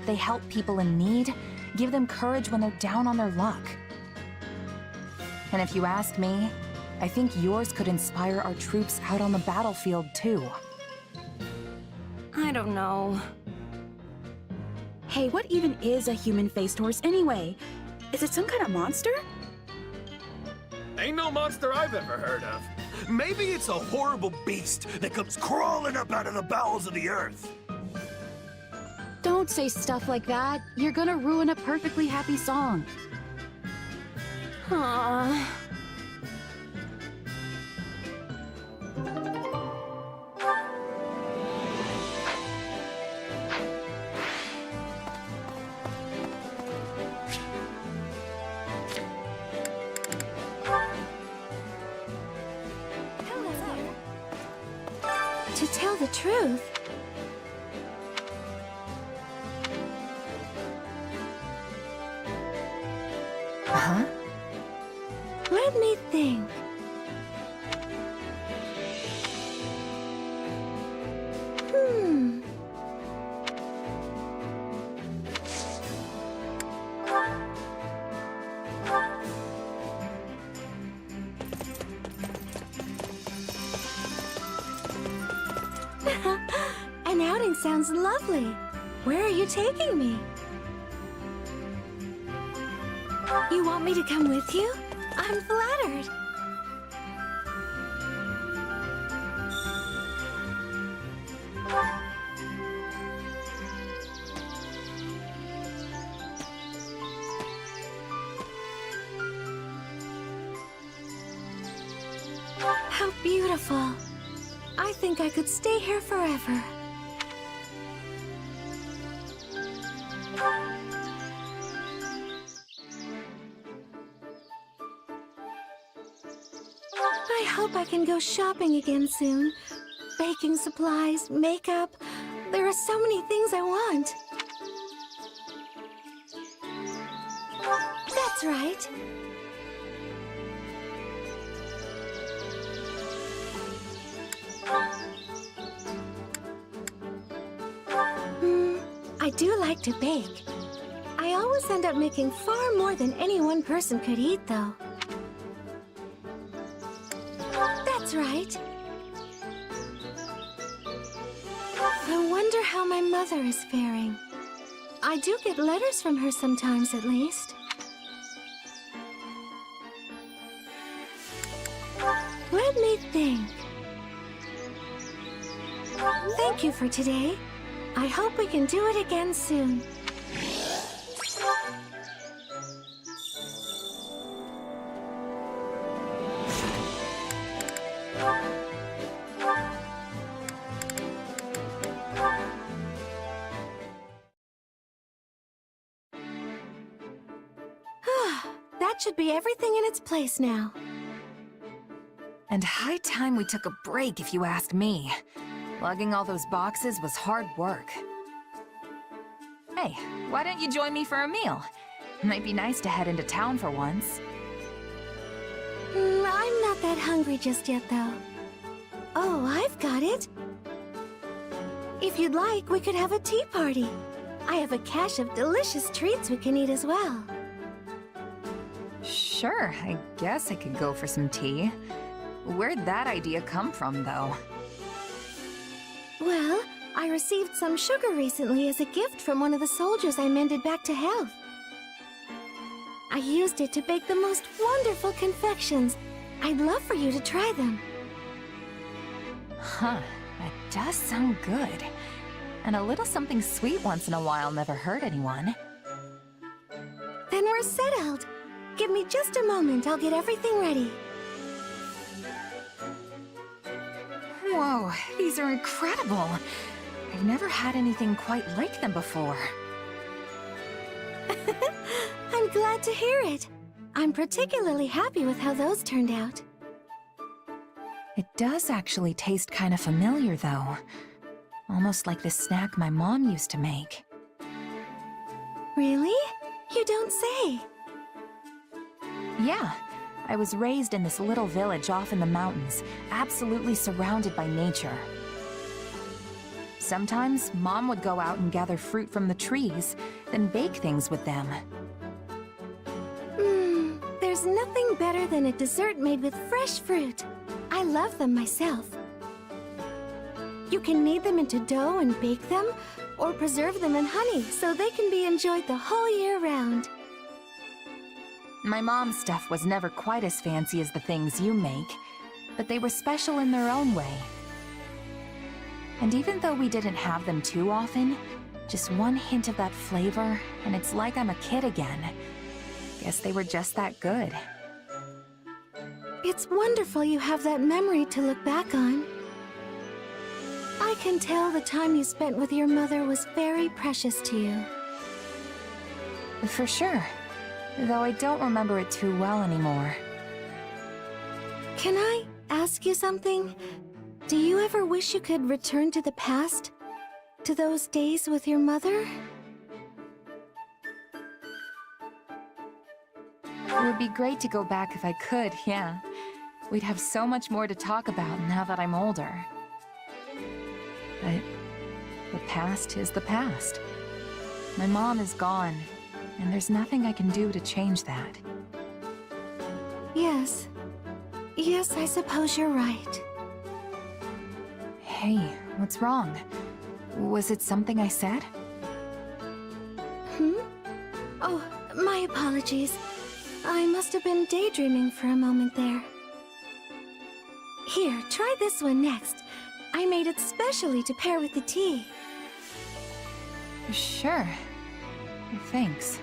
They help people in need, give them courage when they're down on their luck. And if you ask me, I think yours could inspire our troops out on the battlefield, too. I don't know. Hey, what even is a human-faced horse anyway? Is it some kind of monster? Ain't no monster I've ever heard of. Maybe it's a horrible beast that comes crawling up out of the bowels of the earth. Don't say stuff like that. You're gonna ruin a perfectly happy song. Aww. To tell the truth, Huh? Let me think. Hmm. An outing sounds lovely. Where are you taking me? You want me to come with you? I'm flattered. How beautiful. I think I could stay here forever. I hope I can go shopping again soon. Baking supplies, makeup. There are so many things I want. That's right. I do like to bake. I always end up making far more than any one person could eat, though. That's right. I wonder how my mother is faring. I do get letters from her sometimes, at least. Let me think. Thank you for today. I hope we can do it again soon. That should be everything in its place now. And high time we took a break, if you ask me. Lugging all those boxes was hard work. Hey, why don't you join me for a meal? Might be nice to head into town for once. I'm not that hungry just yet, though. Oh, I've got it. If you'd like, we could have a tea party. I have a cache of delicious treats we can eat as well. Sure, I guess I could go for some tea. Where'd that idea come from, though? Well, I received some sugar recently as a gift from one of the soldiers I mended back to health. I used it to bake the most wonderful confections. I'd love for you to try them. Huh, that does sound good. And a little something sweet once in a while never hurt anyone. Then we're settled. Give me just a moment, I'll get everything ready. Whoa, these are incredible. I've never had anything quite like them before. I'm glad to hear it. I'm particularly happy with how those turned out. It does actually taste kind of familiar, though. Almost like the snack my mom used to make. Really? You don't say. Yeah. I was raised in this little village off in the mountains, absolutely surrounded by nature. Sometimes, Mom would go out and gather fruit from the trees, then bake things with them. There's nothing better than a dessert made with fresh fruit. I love them myself. You can knead them into dough and bake them, or preserve them in honey so they can be enjoyed the whole year round. My mom's stuff was never quite as fancy as the things you make, but they were special in their own way. And even though we didn't have them too often, just one hint of that flavor, and it's like I'm a kid again. Guess they were just that good. It's wonderful you have that memory to look back on. I can tell the time you spent with your mother was very precious to you. For sure. Though I don't remember it too well anymore. Can I ask you something? Do you ever wish you could return to the past? To those days with your mother? would be great to go back if I could, yeah. We'd have so much more to talk about now that I'm older. But the past is the past. My mom is gone, and there's nothing I can do to change that. Yes. Yes, I suppose you're right. Hey, what's wrong? Was it something I said? Oh, my apologies. I must have been daydreaming for a moment there. Here, try this one next. I made it specially to pair with the tea. Sure. Thanks.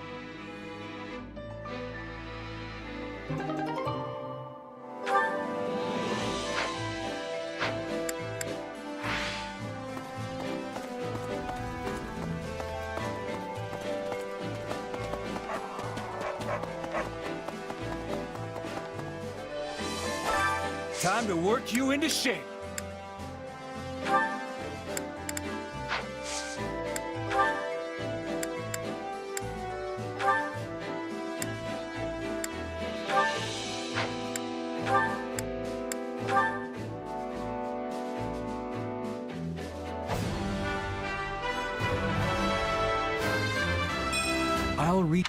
Time to work you into shape. I'll read.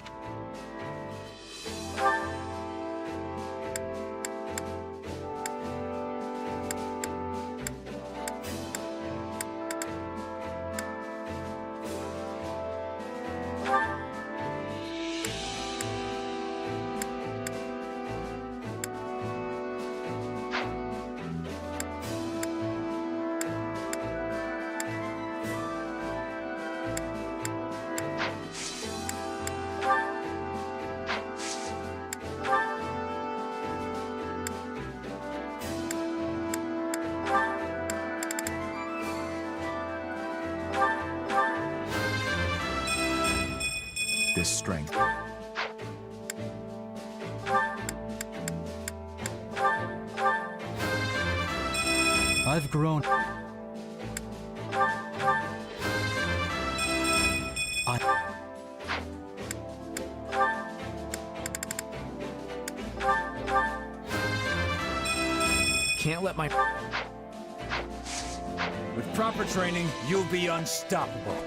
This strength. I've grown. Can't let my... With proper training, you'll be unstoppable.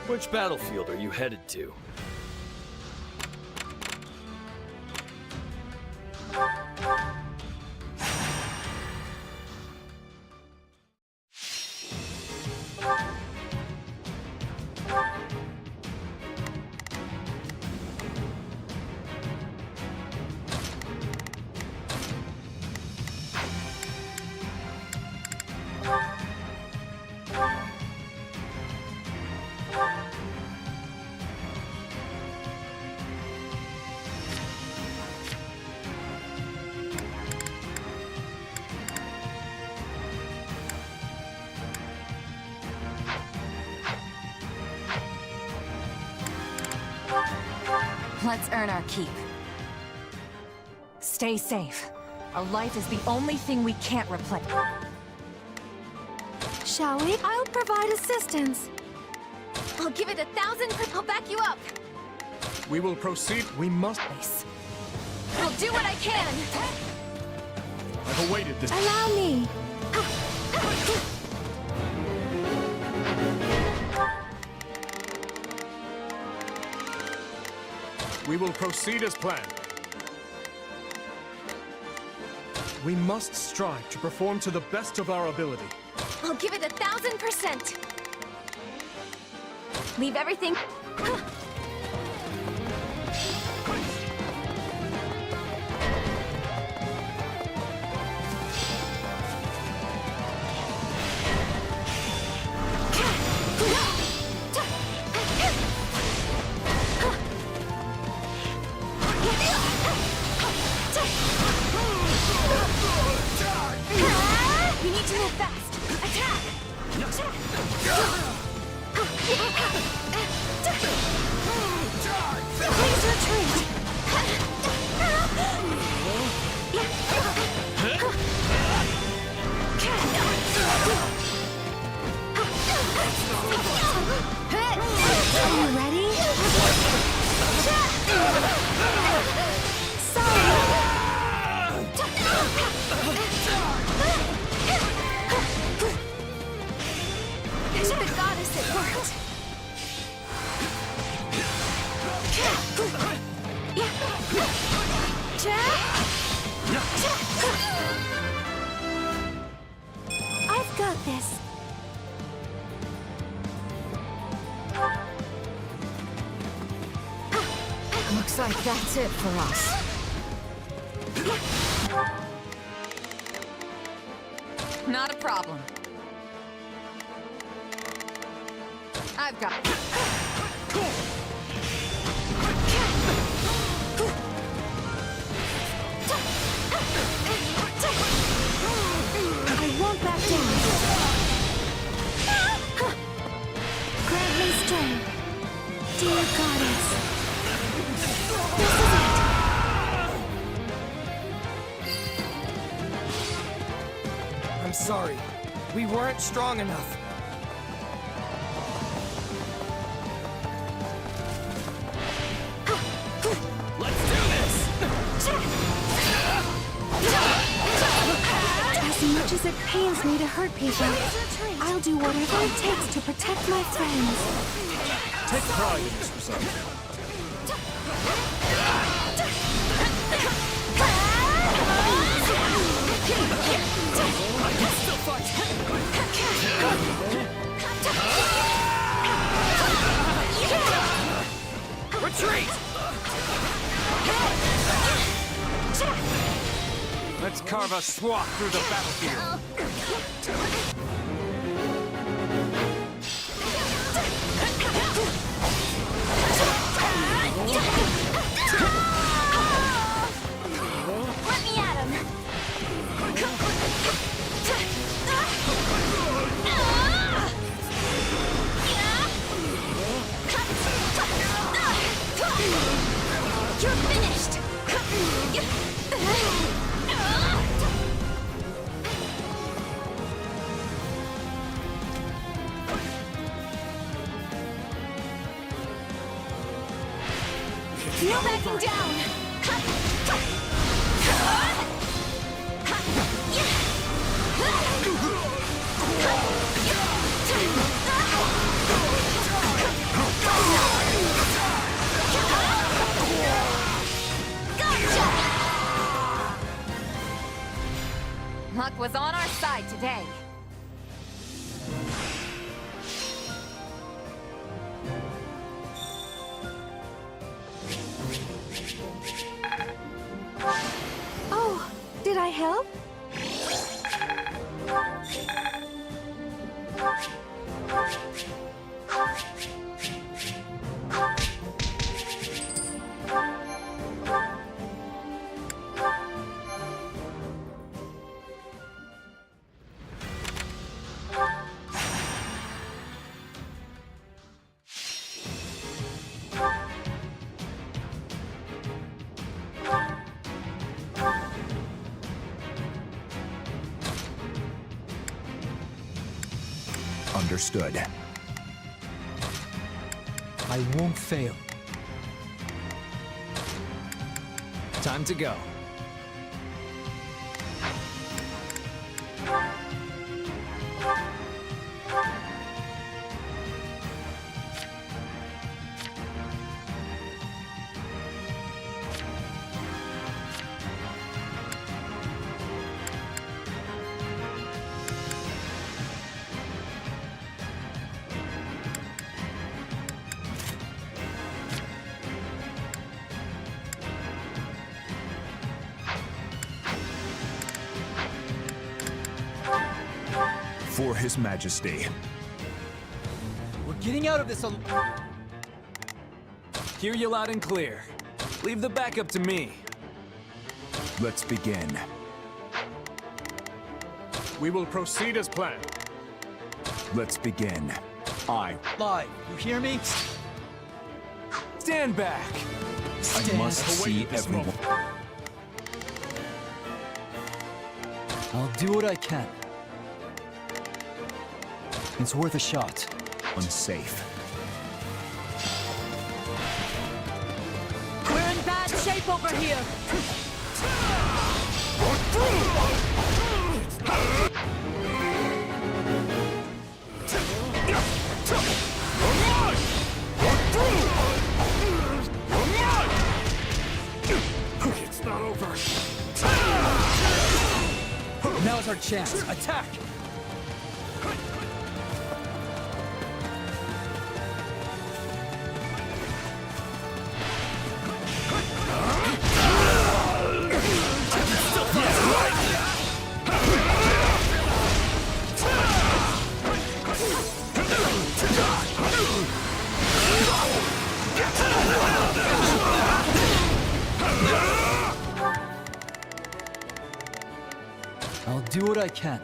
Which battlefield are you headed to? Let's earn our keep. Stay safe. A life is the only thing we can't replace. Shall we? I'll provide assistance. I'll give it 1,000. I'll back you up. We will proceed. We must... I'll do what I can. I've awaited this... Allow me. We will proceed as planned. We must strive to perform to the best of our ability. I'll give it 1,000%. Leave everything. You need to move fast. Attack! Please I've got this. Looks like that's it for us. Not a problem. I've got... I won't back down. Grant me strength, dear goddess. This is it. I'm sorry. We weren't strong enough. Let's do this! As much as it pains me to hurt people, I'll do whatever it takes to protect my friends. Take pride in this result. I can still fight! Retreat! Let's carve a swath through the battlefield. Let me at him. You're finished. No backing down. Luck was on our side today. Oh, did I help? Understood. I won't fail. Time to go. For His Majesty. We're getting out of this Hear you loud and clear. Leave the backup to me. Let's begin. We will proceed as planned. Let's begin. Live. You hear me? Stand back. I must see everyone. I'll do what I can. It's worth a shot. Unsafe. We're in bad shape over here. It's not not over. Now's our chance. Attack! I'll do what I can.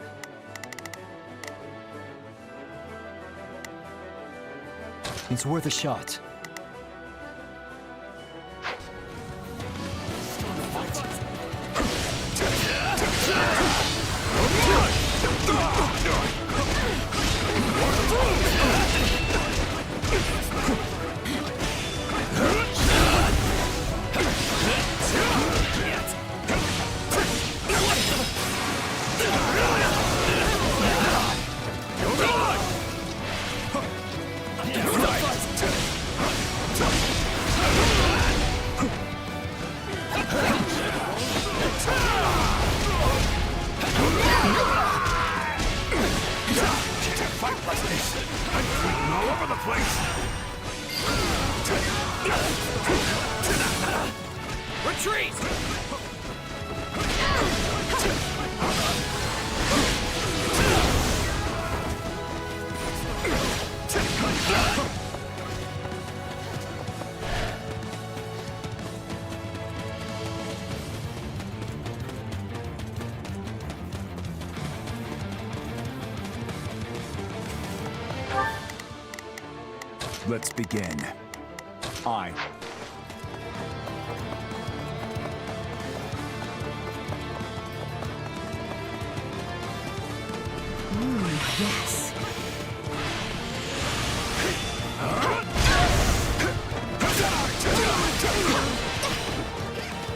It's worth a shot. Let's begin. I. Yes.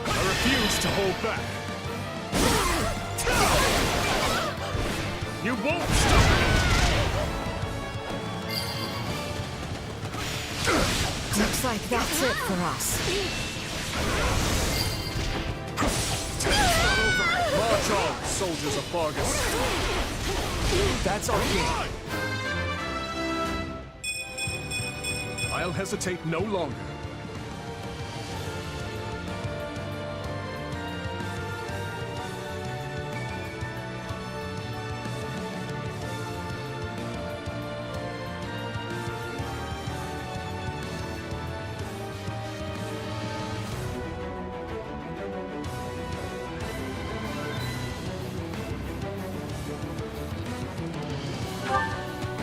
I refuse to hold back. You won't stop me! Looks like that's it for us. March on, soldiers of Vargas. That's our game. I'll hesitate no longer.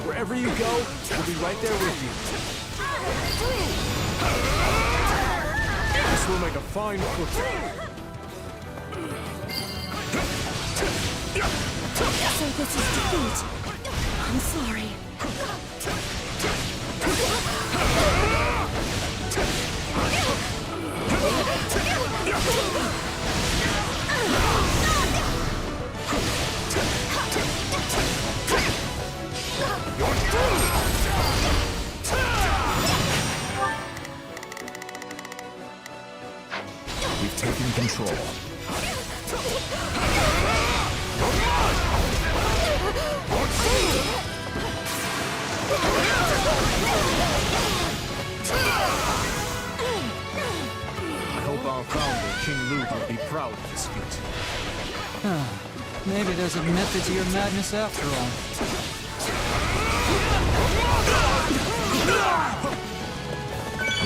Wherever you go, we'll be right there with you. This will make a fine foot. So this is defeat. I'm sorry. We've taken control. I hope our founder, King Luke, will be proud of this feat. Maybe there's a method to your madness after all.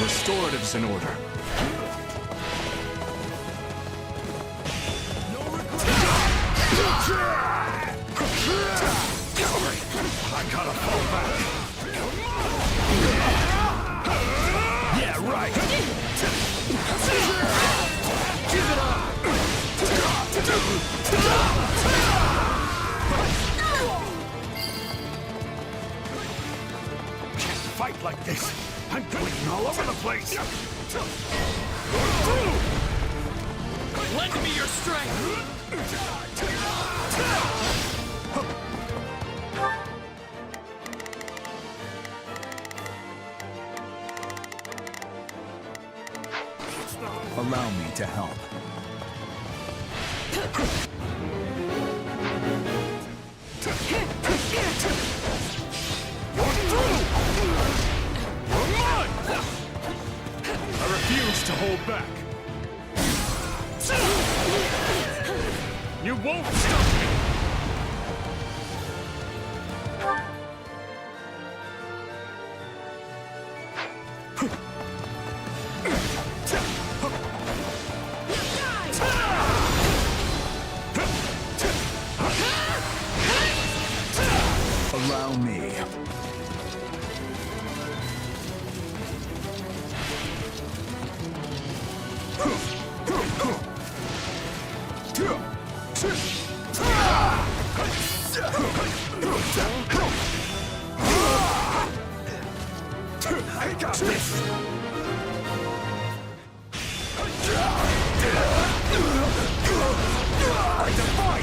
Restorative's in order. I gotta fall back. Yeah, right. Give it up. Can't fight like this. I'm bleeding all over the place. Lend me your strength. Allow me to help. I refuse to hold back. You won't stop me! Allow me. I got this! I defy!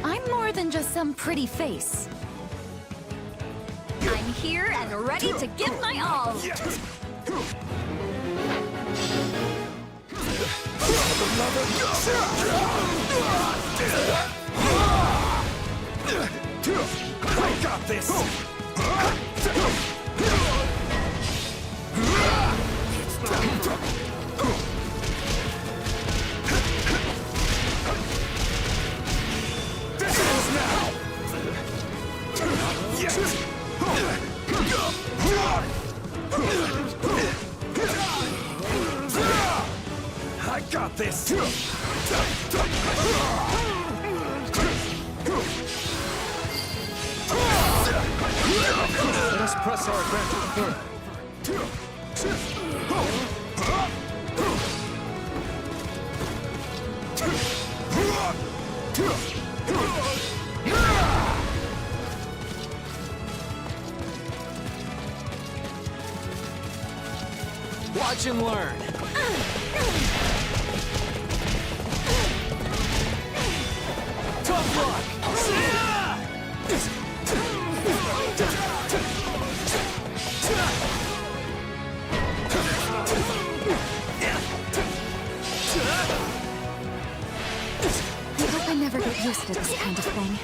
I'm more than just some pretty face. I'm here and ready to give my all. I got this! This is now! Yes! I got this! Let us press our advantage Watch and learn. Tough luck. I hope I never get used to this kind of thing.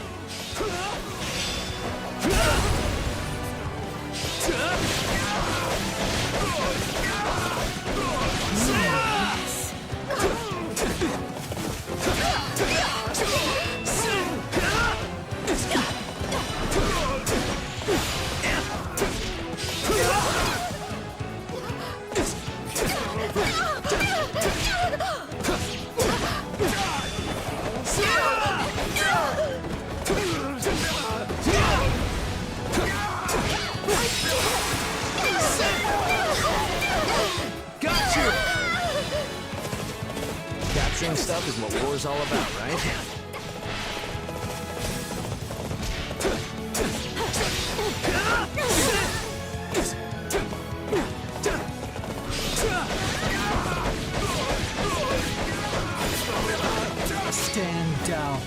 Got you! Capturing stuff is what war's all about, right? Stand down.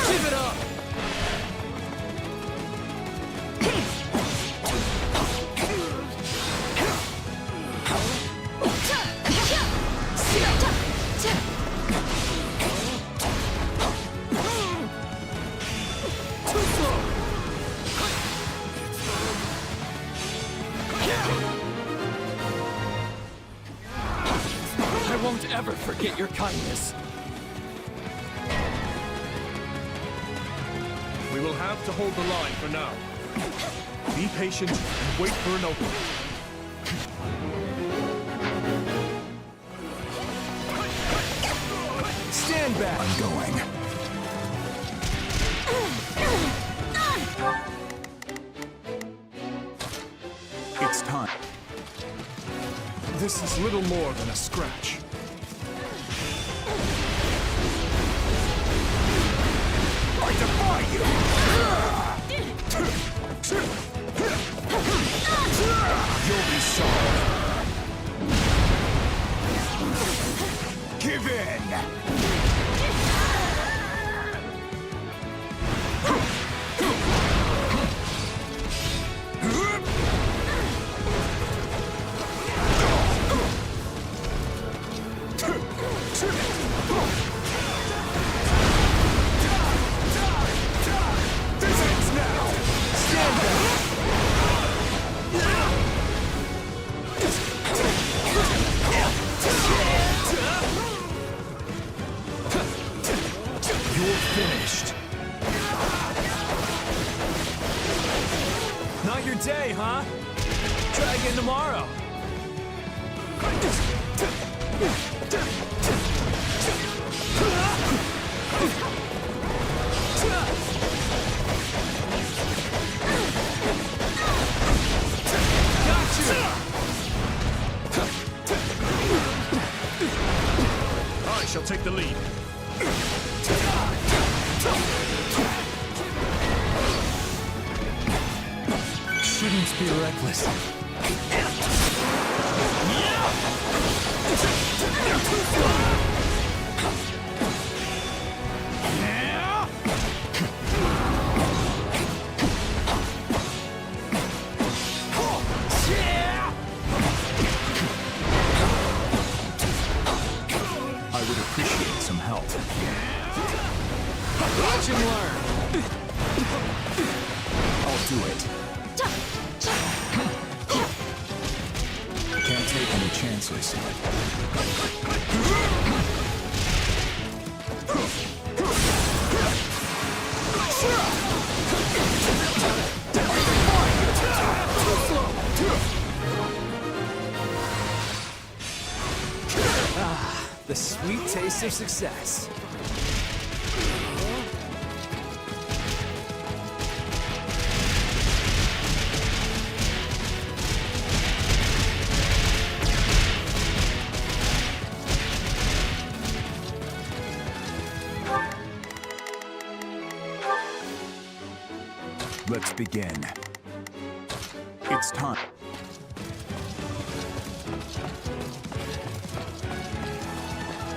Give it up! I won't ever forget your kindness. We will have to hold the line for now. Be patient and wait for an opening. Stand back! I'm going. It's time. This is little more than a scratch. I defy you! You'll be huh? Try again tomorrow. I shall take the lead. Shouldn't be reckless. I would appreciate some help. Watch and learn. I'll do it. Can't take any chances. The sweet taste of success. Let's begin. It's time.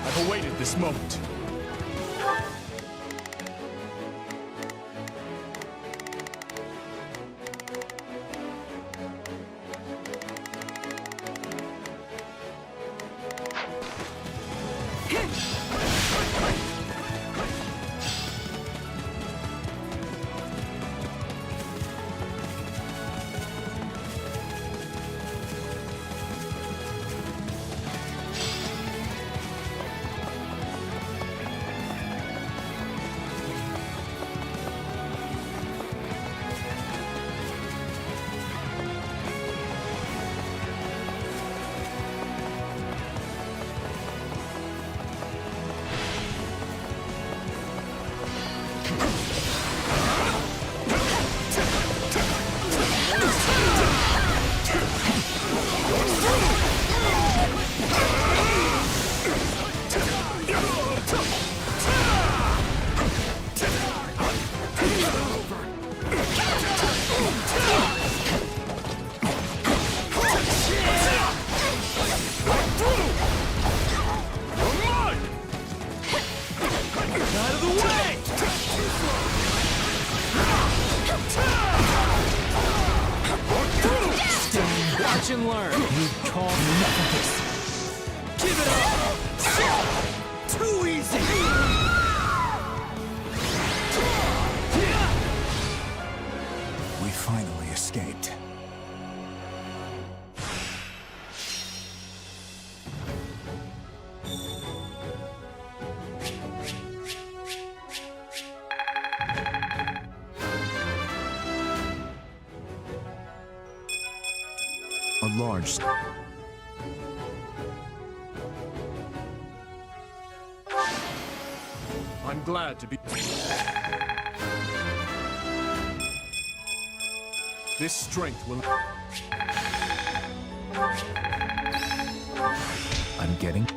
I've awaited this moment. Watch and learn. You call nothing this. Give it up. Too easy. We finally escaped. A large... I'm glad to be... This strength will... I'm getting...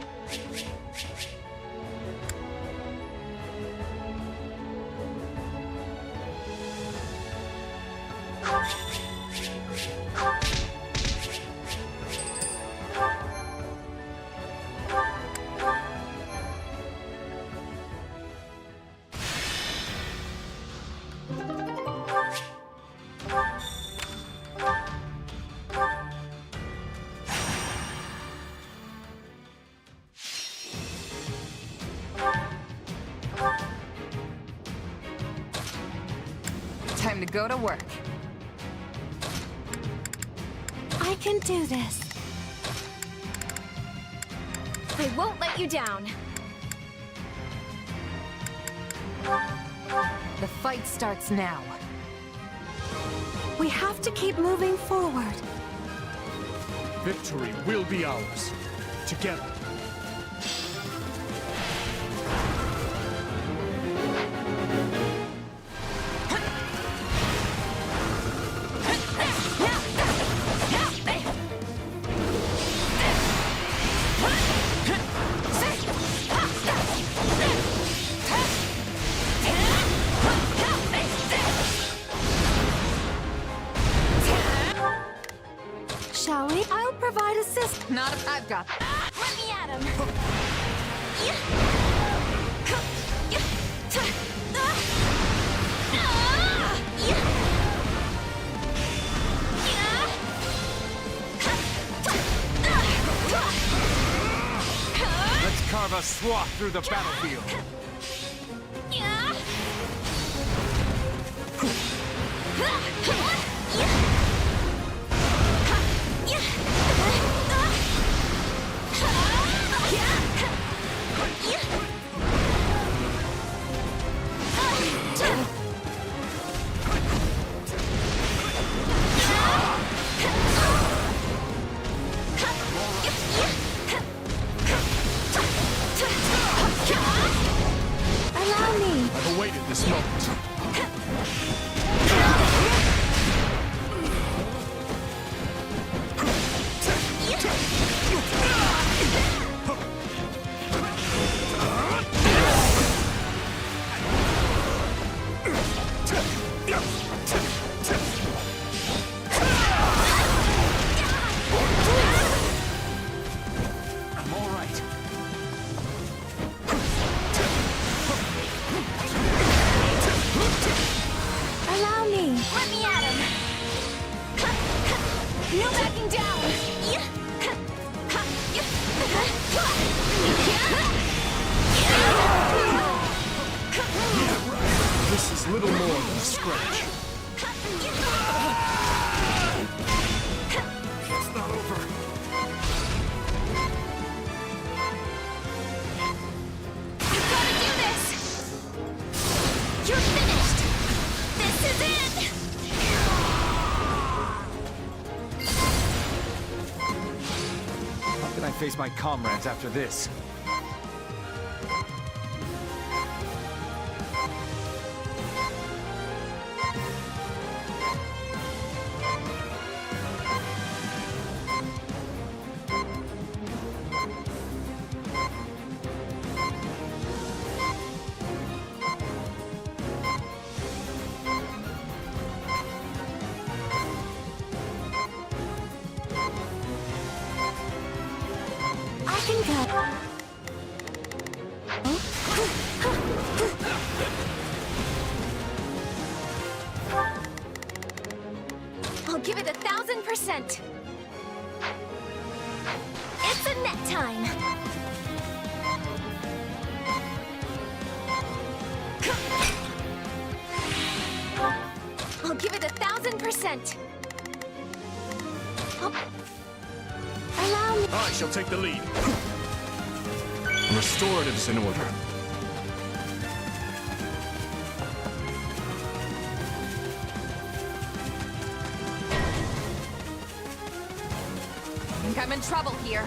Time to go to work. I can do this. I won't let you down. The fight starts now. We have to keep moving forward. Victory will be ours. Together. Shall we? I'll provide assist. Not if I've got. Let me at him. Let's carve a swath through the battlefield. Allow me. I've awaited this moment. I'm all right. Allow me. Let me at him. No backing down. This is little more than a scratch. It's not over. You've got to do this. You're finished. This is it. How can I face my comrades after this? I can cut. I'll give it 1,000%. It's a net time. I'll give it 1,000%. Allow me. I shall take the lead. Restoratives in order. I think I'm in trouble here.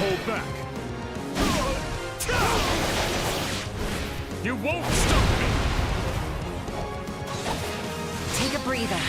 hold back. You won't stop me! Take a breather.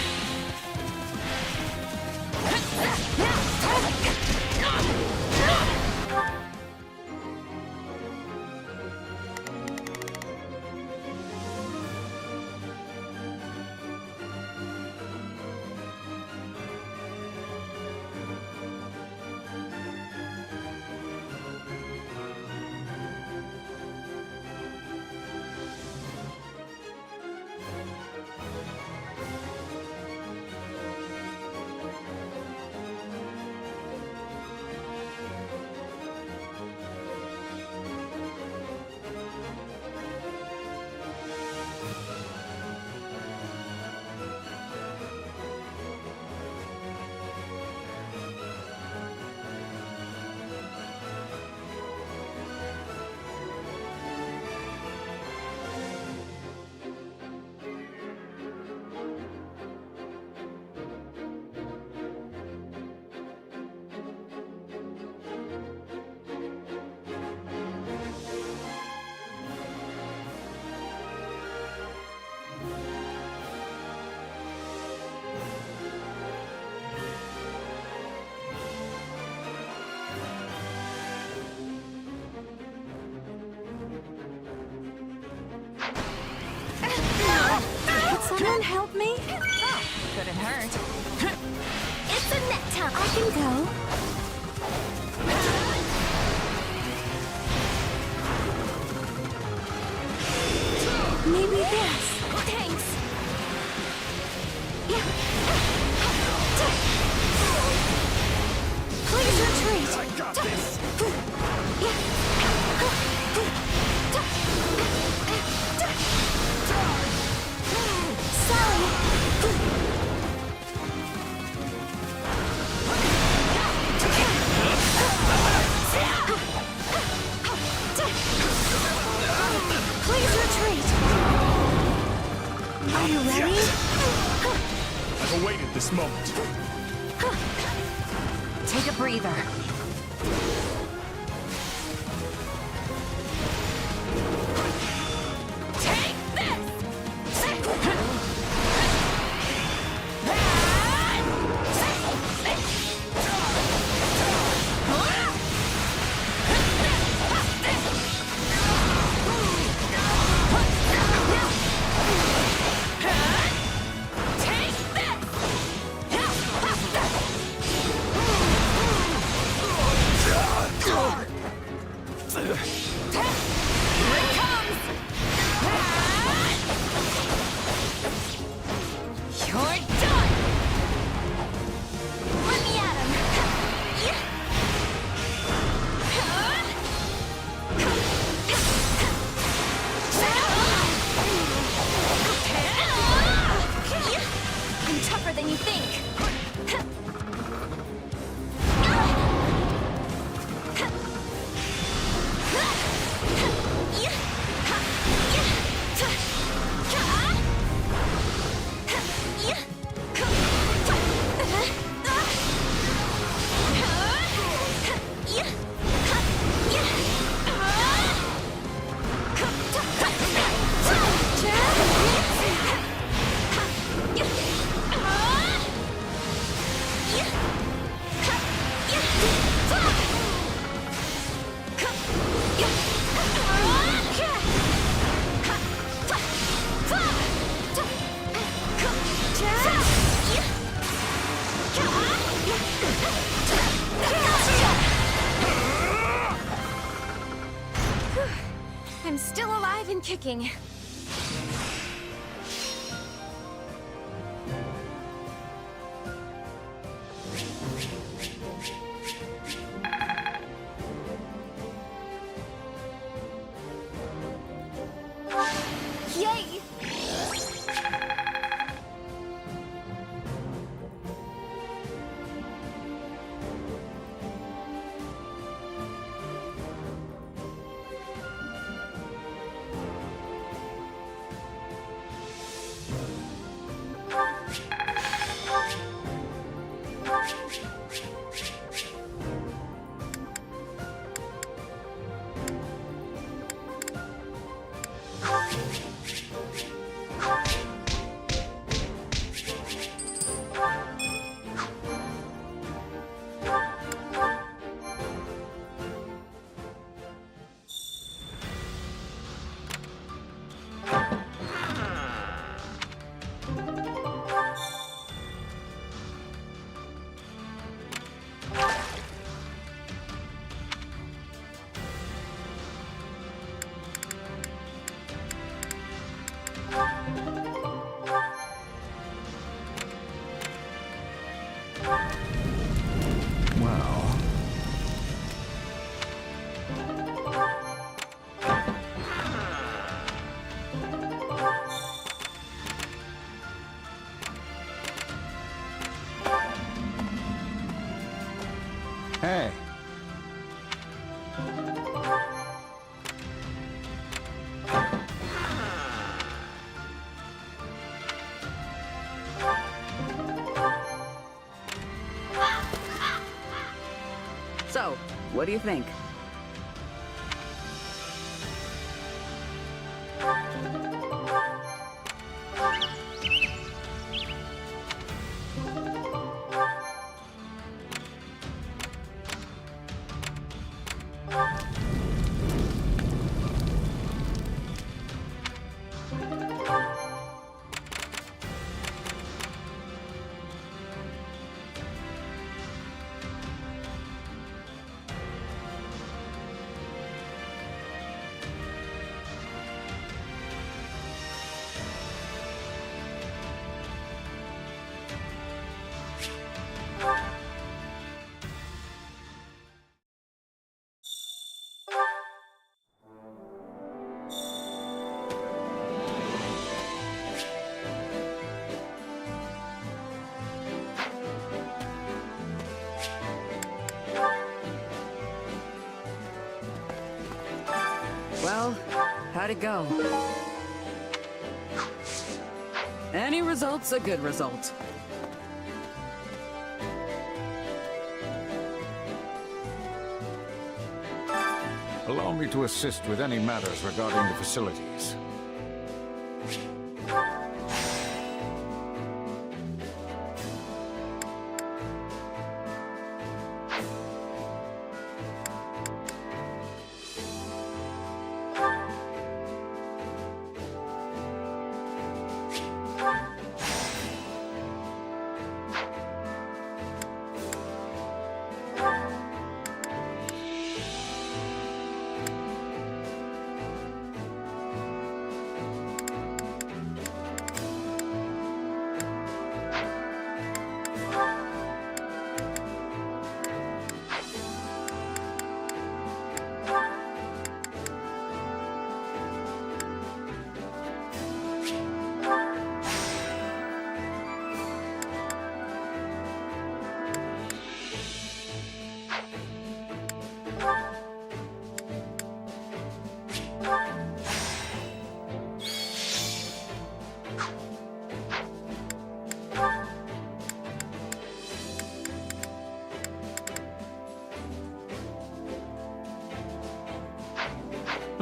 Someone help me? Oh, couldn't hurt. It's a net time. I can go. Maybe this. Thanks. Please retreat. I got this. Please retreat! Are you ready? I've awaited this moment. Take a breather. Take this! Than you think. I'm still alive and kicking. Yay! Well, hey. So, what do you think? Well, how'd it go? Any result's a good result. Allow me to assist with any matters regarding the facilities.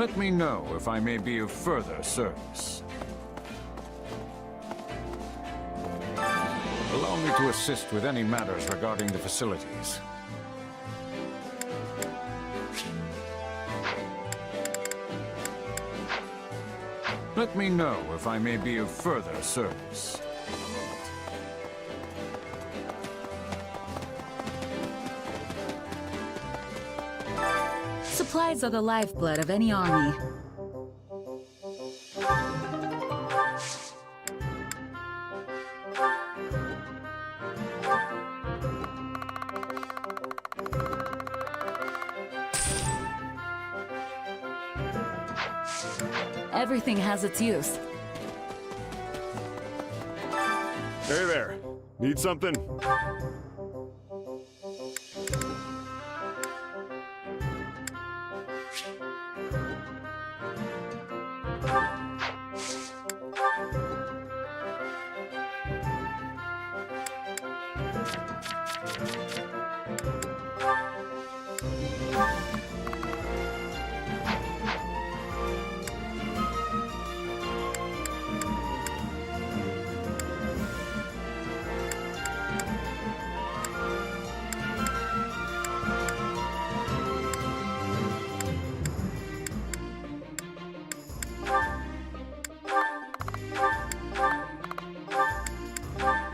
Let me know if I may be of further service. Allow me to assist with any matters regarding the facilities. Let me know if I may be of further service. Supplies are the lifeblood of any army. Everything has its use. Hey there. Need something?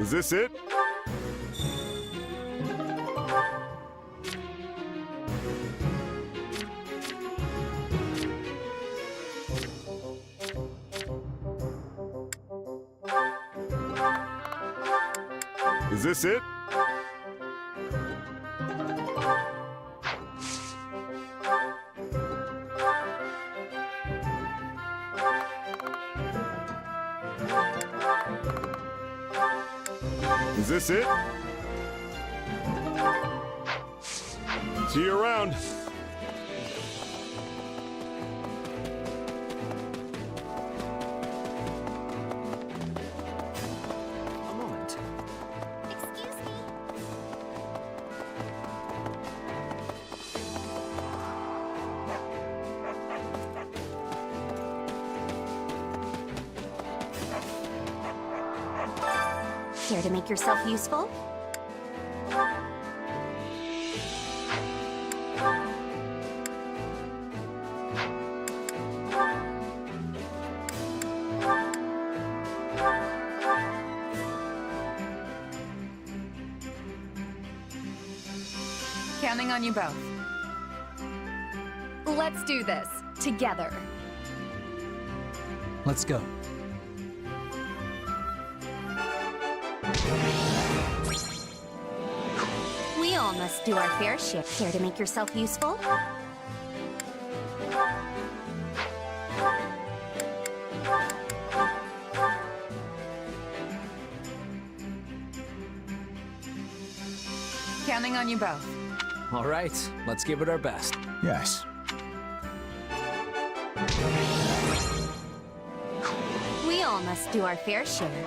Is this it? Is this it? Is this it? See you around. A moment. Excuse me. Care to make yourself useful? Counting on you both. Let's do this together. Let's go. We all must do our fair share. Care to make yourself useful? Counting on you both. All right, let's give it our best. Yes. We all must do our fair share.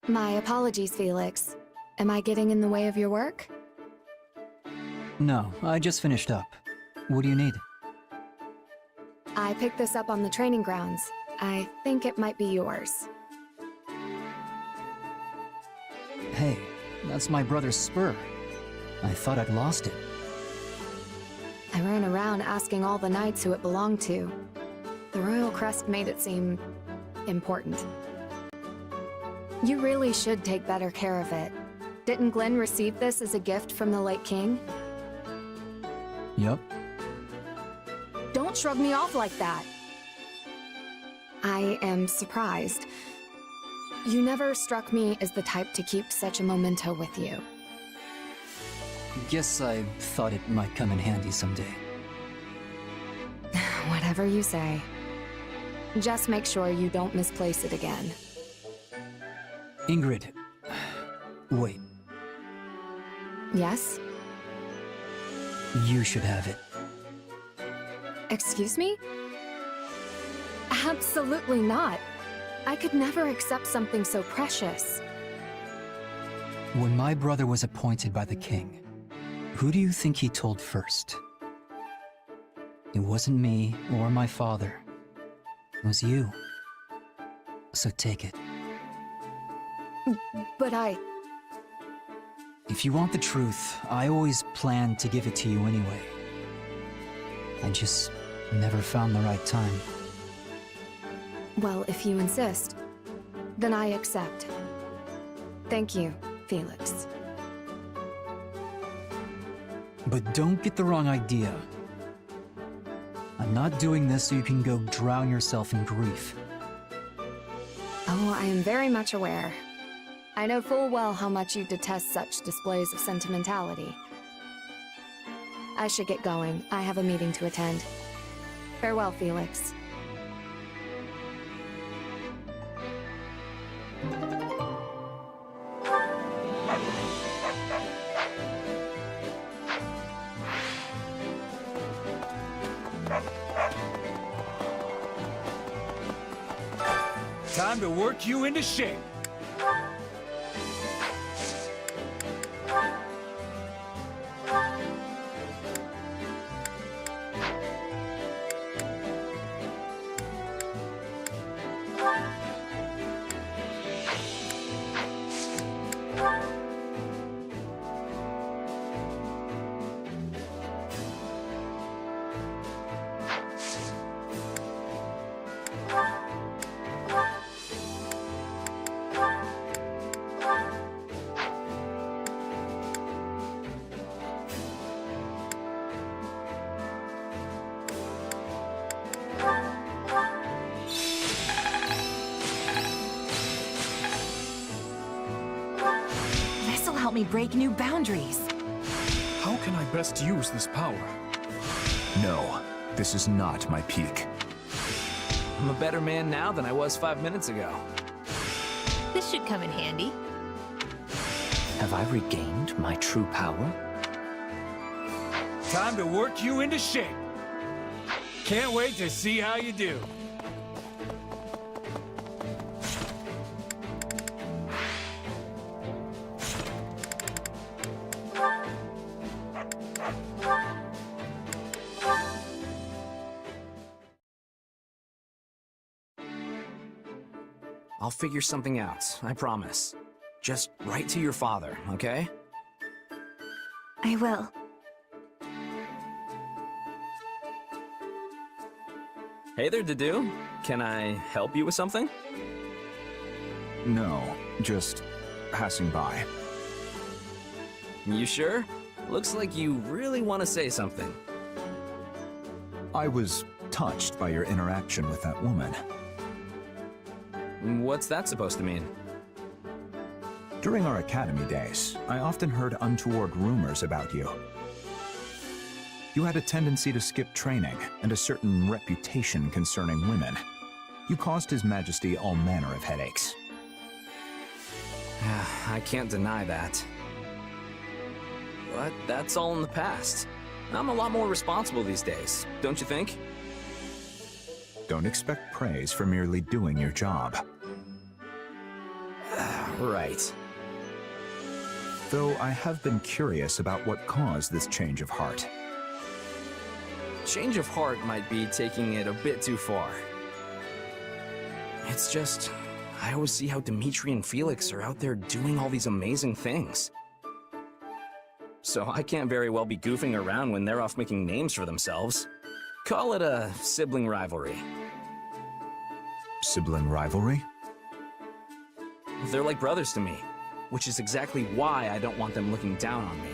My apologies, Felix. Am I getting in the way of your work? No, I just finished up. What do you need? I picked this up on the training grounds. I think it might be yours. Hey, that's my brother's spur. I thought I'd lost it. I ran around asking all the knights who it belonged to. The royal crest made it seem important. You really should take better care of it. Didn't Glenn receive this as a gift from the late king? Yup. Don't shrug me off like that. I am surprised. You never struck me as the type to keep such a memento with you. Guess I thought it might come in handy someday. Whatever you say. Just make sure you don't misplace it again. Ingrid. Wait, Yes? you should have it. Excuse me? Absolutely not. I could never accept something so precious. When my brother was appointed by the king, who do you think he told first? It wasn't me or my father. It was you. So take it. But If you want the truth, I always planned to give it to you anyway. I just never found the right time. Well, if you insist, then I accept. Thank you, Felix. But don't get the wrong idea. I'm not doing this so you can go drown yourself in grief. Oh, I am very much aware. I know full well how much you detest such displays of sentimentality. I should get going. I have a meeting to attend. Farewell, Felix. Time to work you into shape. me break new boundaries. How can I best use this power? No, this is not my peak. I'm a better man now than I was 5 minutes ago. This should come in handy. Have I regained my true power? Time to work you into shape. Can't wait to see how you do. I'll figure something out, I promise. Just write to your father, okay? I will. Hey there, Dedue. Can I help you with something? No, just passing by. You sure? Looks like you really want to say something. I was touched by your interaction with that woman. What's that supposed to mean? During our academy days, I often heard untoward rumors about you. You had a tendency to skip training and a certain reputation concerning women. You caused His Majesty all manner of headaches. I can't deny that. But that's all in the past. I'm a lot more responsible these days, don't you think? Don't expect praise for merely doing your job. Right. Though I have been curious about what caused this change of heart. Change of heart might be taking it a bit too far. It's just, I always see how Dimitri and Felix are out there doing all these amazing things. So I can't very well be goofing around when they're off making names for themselves. Call it a sibling rivalry. Sibling rivalry? They're like brothers to me, which is exactly why I don't want them looking down on me.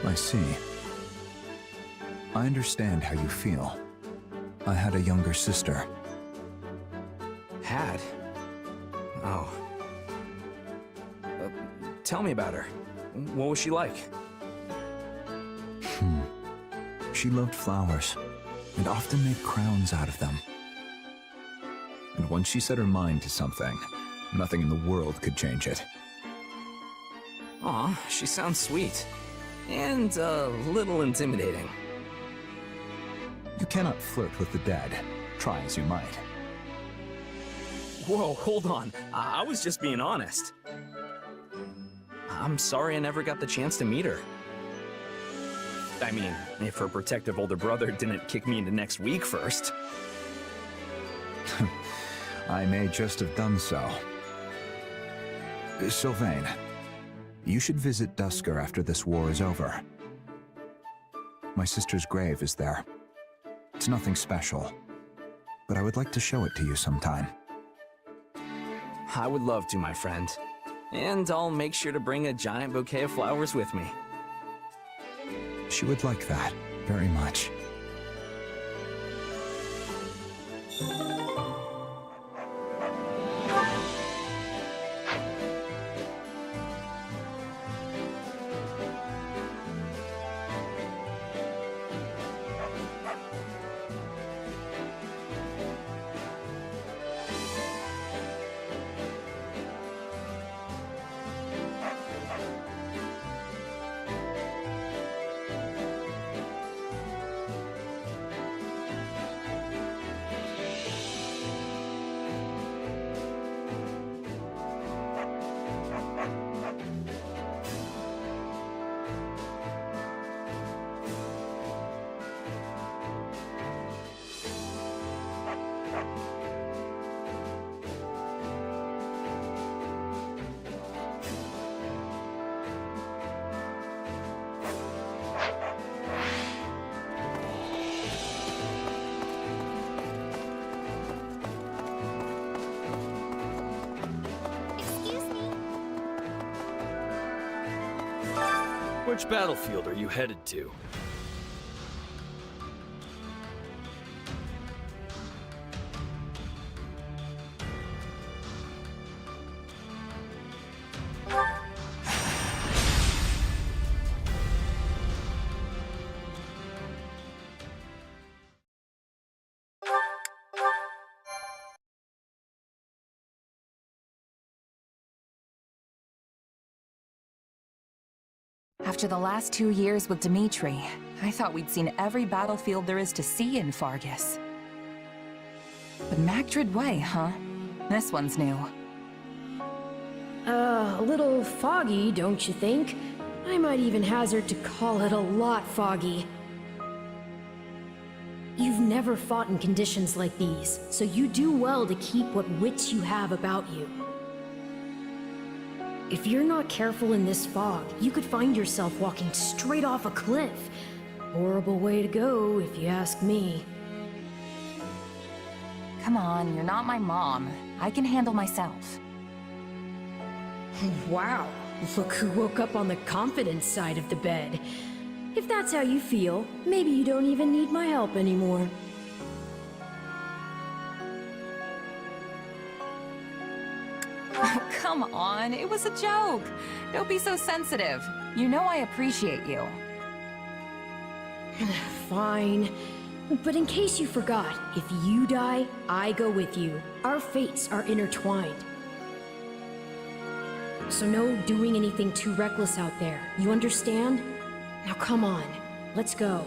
I see. I understand how you feel. I had a younger sister. Had? Oh. Tell me about her. What was she like? She loved flowers, and often made crowns out of them. And once she set her mind to something, nothing in the world could change it. Aw, she sounds sweet. And a little intimidating. You cannot flirt with the dead, try as you might. Whoa, hold on. I was just being honest. I'm sorry I never got the chance to meet her. I mean, if her protective older brother didn't kick me into next week first. I may just have done so. Sylvain, you should visit Dusker after this war is over. My sister's grave is there. It's nothing special, but I would like to show it to you sometime. I would love to, my friend. And I'll make sure to bring a giant bouquet of flowers with me. She would like that very much. Which battlefield are you headed to? After the last 2 years with Dimitri, I thought we'd seen every battlefield there is to see in Fargus. But Macdrid Way, huh? This one's new. A little foggy, don't you think? I might even hazard to call it a lot foggy. You've never fought in conditions like these, so you do well to keep what wits you have about you. If you're not careful in this fog, you could find yourself walking straight off a cliff. Horrible way to go, if you ask me. Come on, you're not my mom. I can handle myself. Wow, look who woke up on the confidence side of the bed. If that's how you feel, maybe you don't even need my help anymore. Oh, come on, it was a joke. Don't be so sensitive. You know I appreciate you. Fine. But in case you forgot, if you die, I go with you. Our fates are intertwined. So no doing anything too reckless out there. You understand? Now come on, let's go.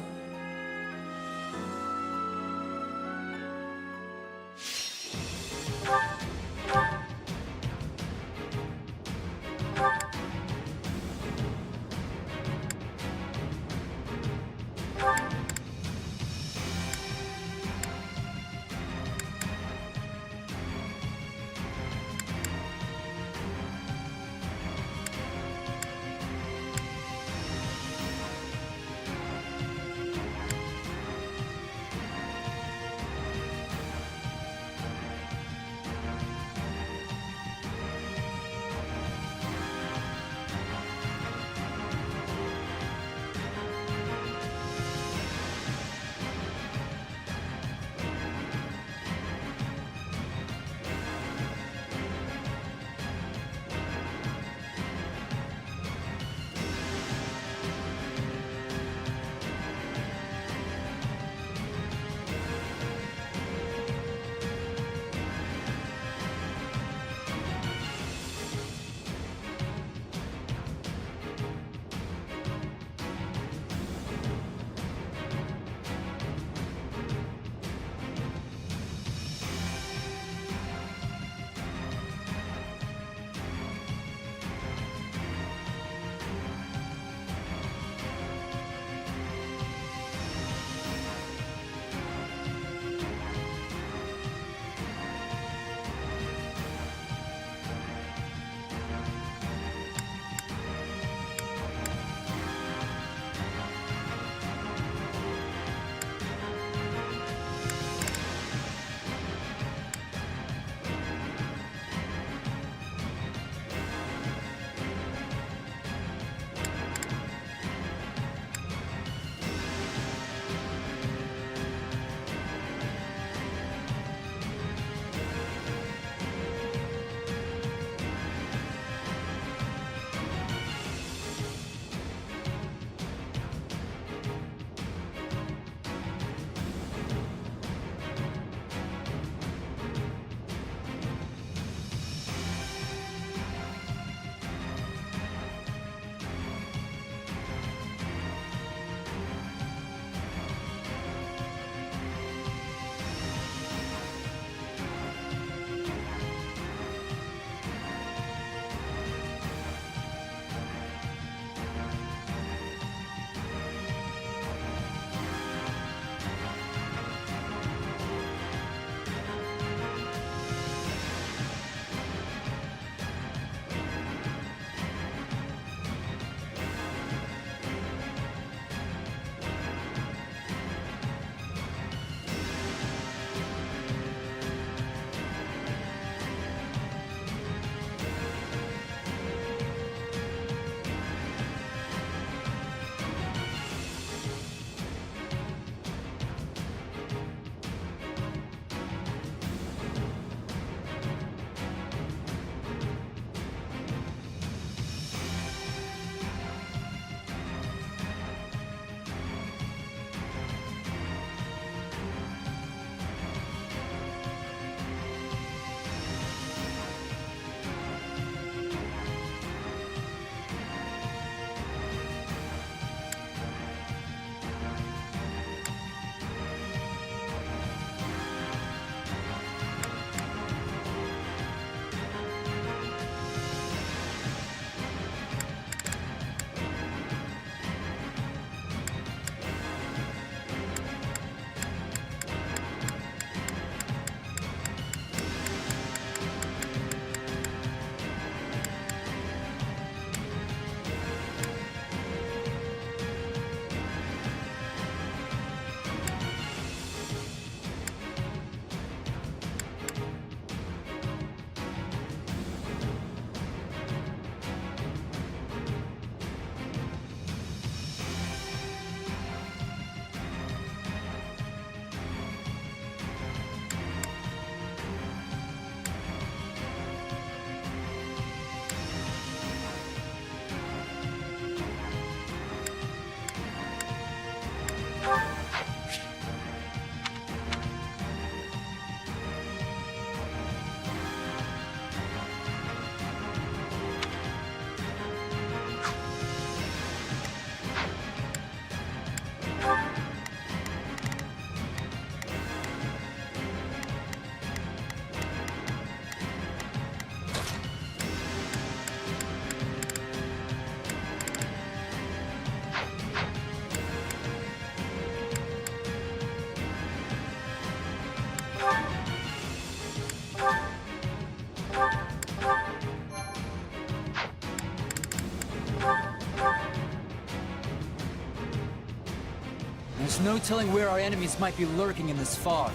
no telling where our enemies might be lurking in this fog.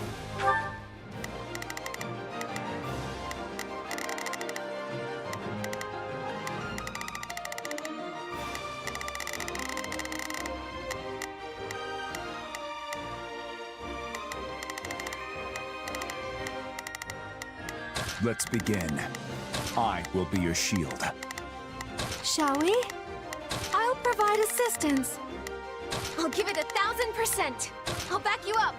Let's begin. I will be your shield. Shall we? I'll provide assistance. I'll give it 1,000%. I'll back you up.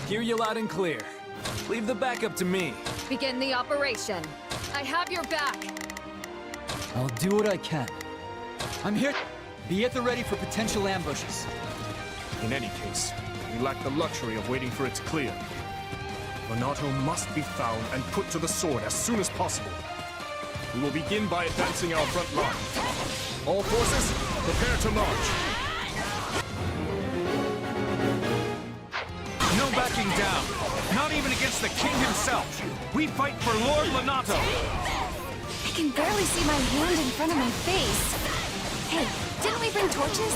Hear you loud and clear. Leave the backup to me. Begin the operation. I have your back. I'll do what I can. I'm here. Be at the ready for potential ambushes. In any case, we lack the luxury of waiting for it to clear. Lonato must be found and put to the sword as soon as possible. We will begin by advancing our front line. All forces, prepare to march. No backing down. Not even against the king himself. We fight for Lord Lonato. I can barely see my hand in front of my face. Hey, didn't we bring torches?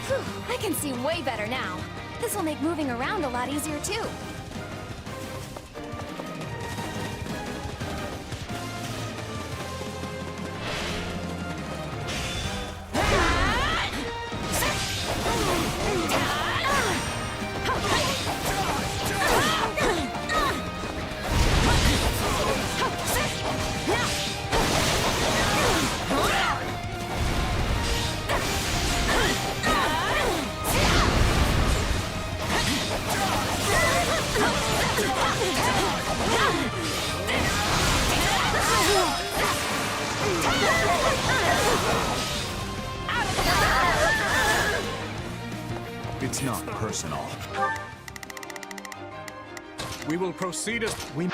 Phew, I can see way better now. This will make moving around a lot easier too. It's not personal. We will proceed as we...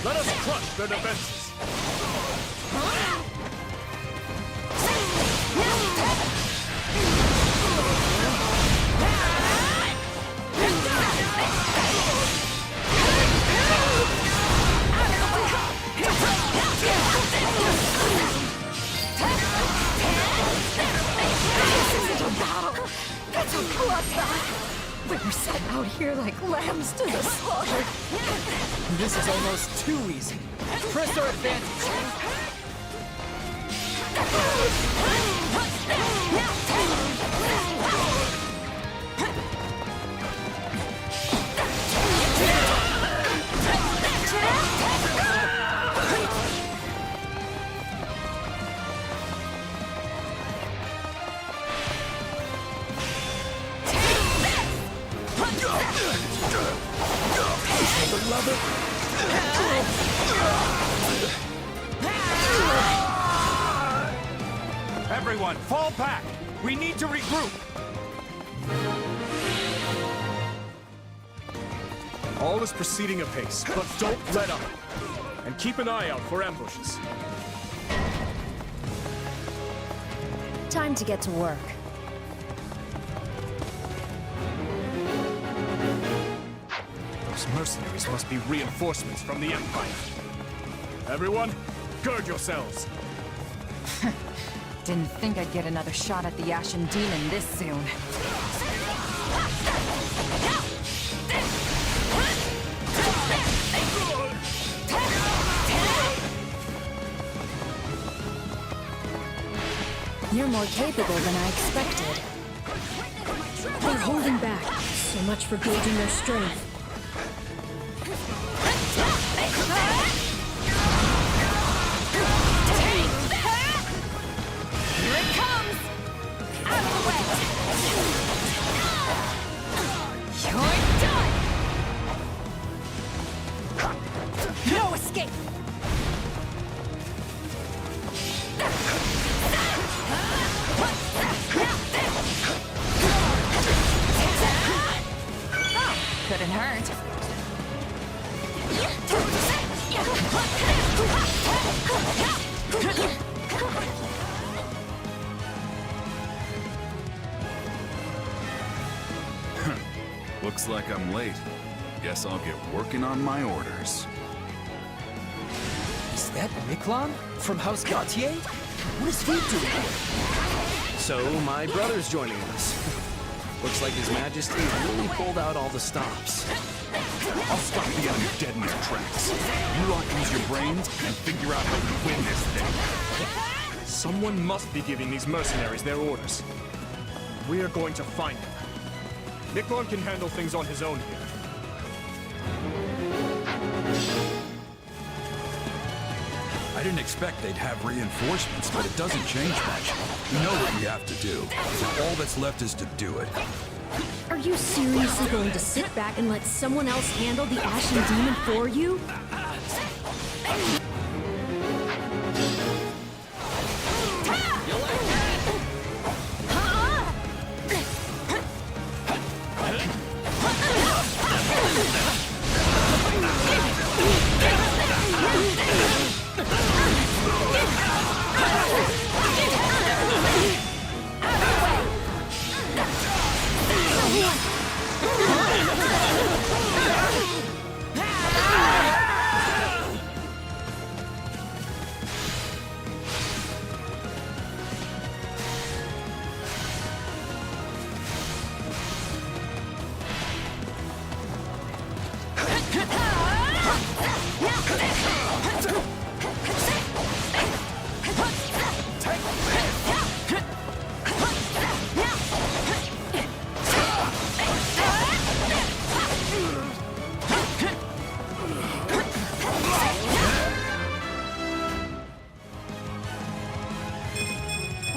Let us crush their defenses. It's a bloodbath! We're set out here like lambs to the slaughter. This is almost too easy. Press our advantage. Everyone, fall back! We need to regroup! All is proceeding apace, but don't let up. And keep an eye out for ambushes. Time to get to work. Those mercenaries must be reinforcements from the Empire. Everyone, gird yourselves. Didn't think I'd get another shot at the Ashen Demon this soon. You're more capable than I expected. They're holding back. So much for gauging their strength. Here it comes! Out of the way! You're done! No escape! it! Looks like I'm late. Guess I'll get working on my orders. Is that Miklon from House Gautier? What is he doing here? So, my brother's joining us. Looks like His Majesty really pulled out all the stops. I'll stop you on your dead in your tracks. You lot use your brains and figure out how to win this thing. Someone must be giving these mercenaries their orders. We're going to find him. Miklon can handle things on his own here. I didn't expect they'd have reinforcements, but it doesn't change much. We know what we have to do. Now all that's left is to do it. Are you seriously going to sit back and let someone else handle the Ashen Demon for you?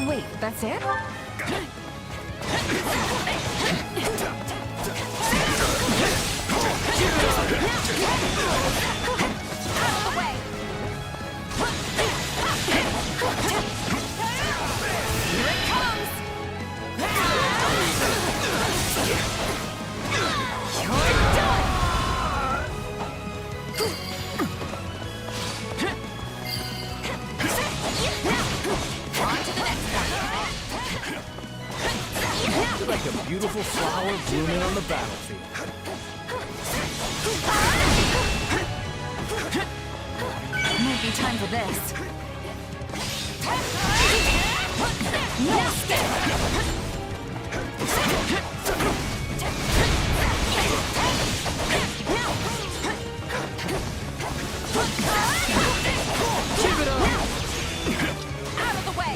Wait, that's it? You're like a beautiful flower blooming on the battlefield. Might be time for this. Keep it up! Out of the way!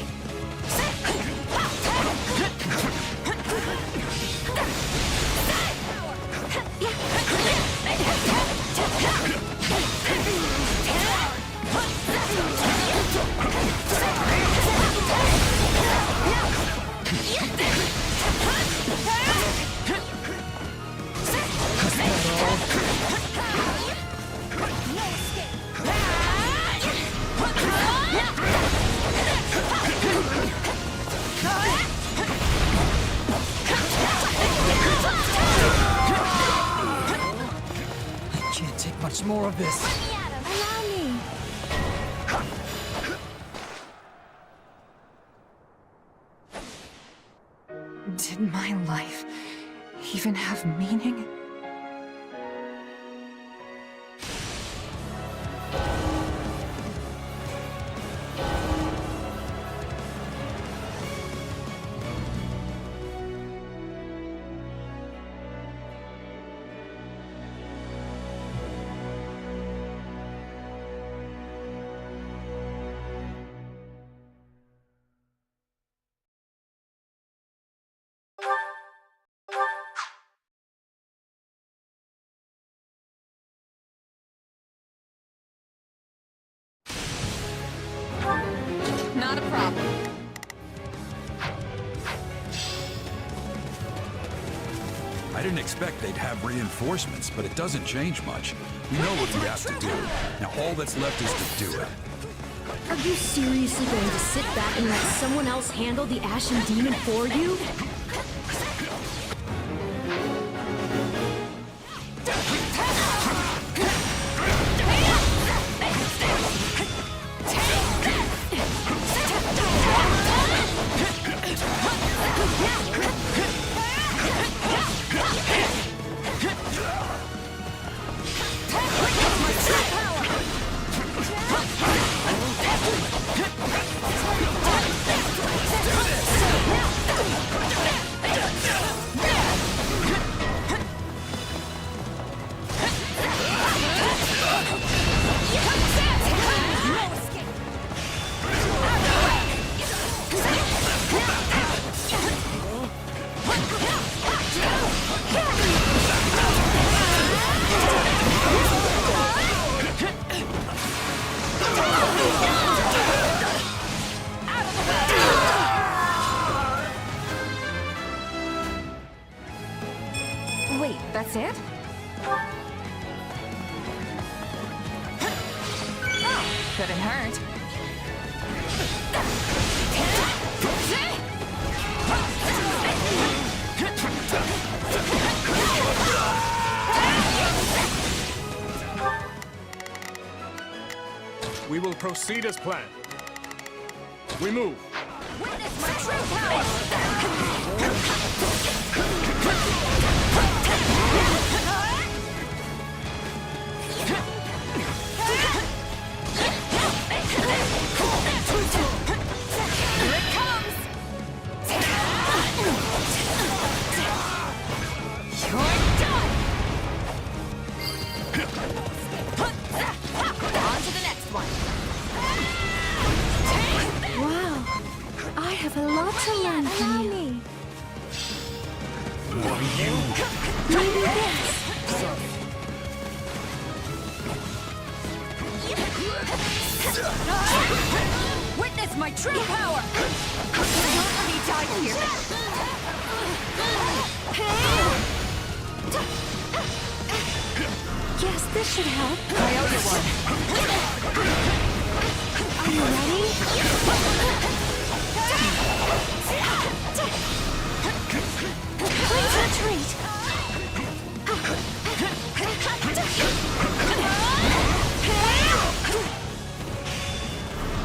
I can't take much more of this. Allow me. Did my life even have meaning? Not a problem. I didn't expect they'd have reinforcements, but it doesn't change much. We know what we have to do. Now all that's left is to do it. Are you seriously going to sit back and let someone else handle the Ashen Demon for you? couldn't hurt. We will proceed as planned. We move. Witness my true power! Here it comes! You're done! On to the next one! Wow. I have a lot to learn from you. Maybe this. Witness my true power! Don't let me die here! Yes, this should help. I owe you one. Are you ready? Please retreat.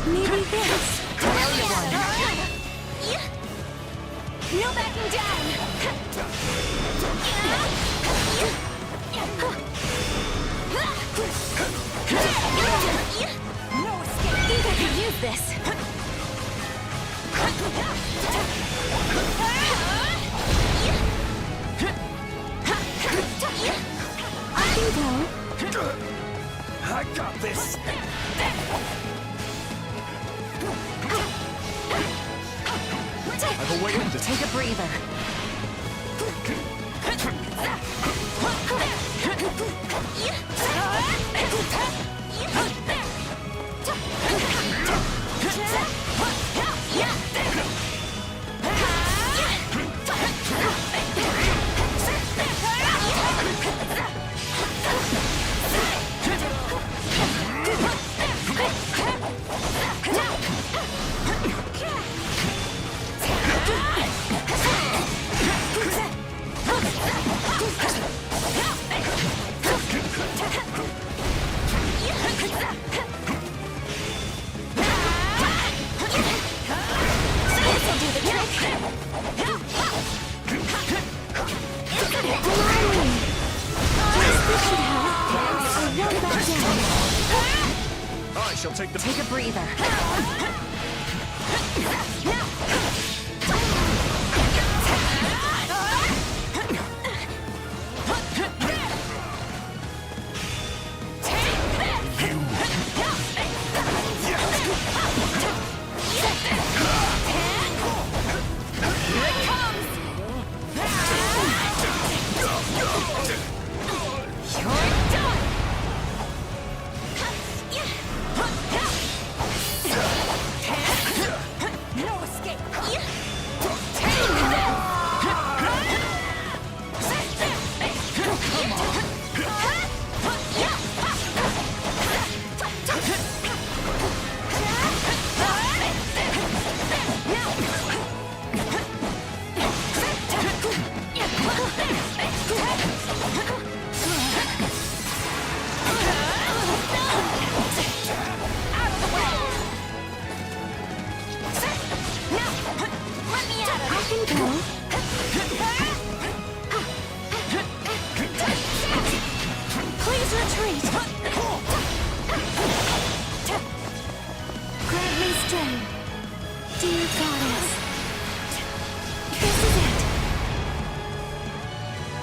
Maybe this. I owe you one. No backing down! No escape! I think I could use this! I can go. I got this! I've awakened it. Take a breather. I shall take the... Take a breather.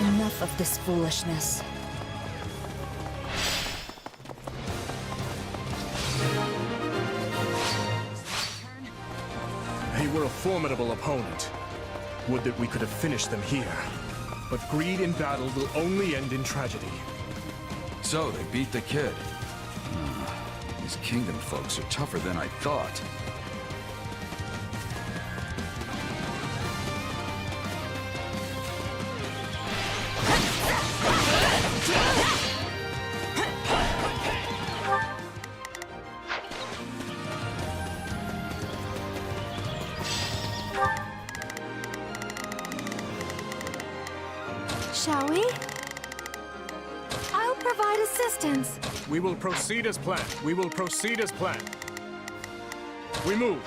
Enough of this foolishness. They were a formidable opponent. Would that we could have finished them here. But greed in battle will only end in tragedy. So, they beat the kid. These kingdom folks are tougher than I thought. provide assistance. We will proceed as planned. We will proceed as planned. We move.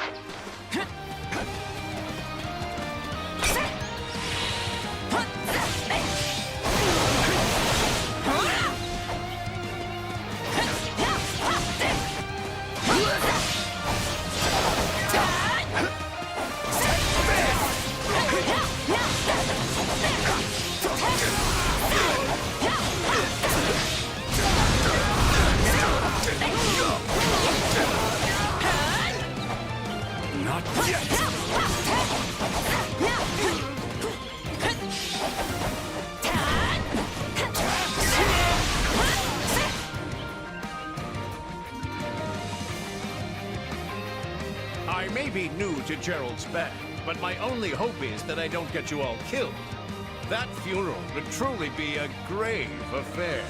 Not yet! I may be new to Gerald's band, but my only hope is that I don't get you all killed. That funeral would truly be a grave affair.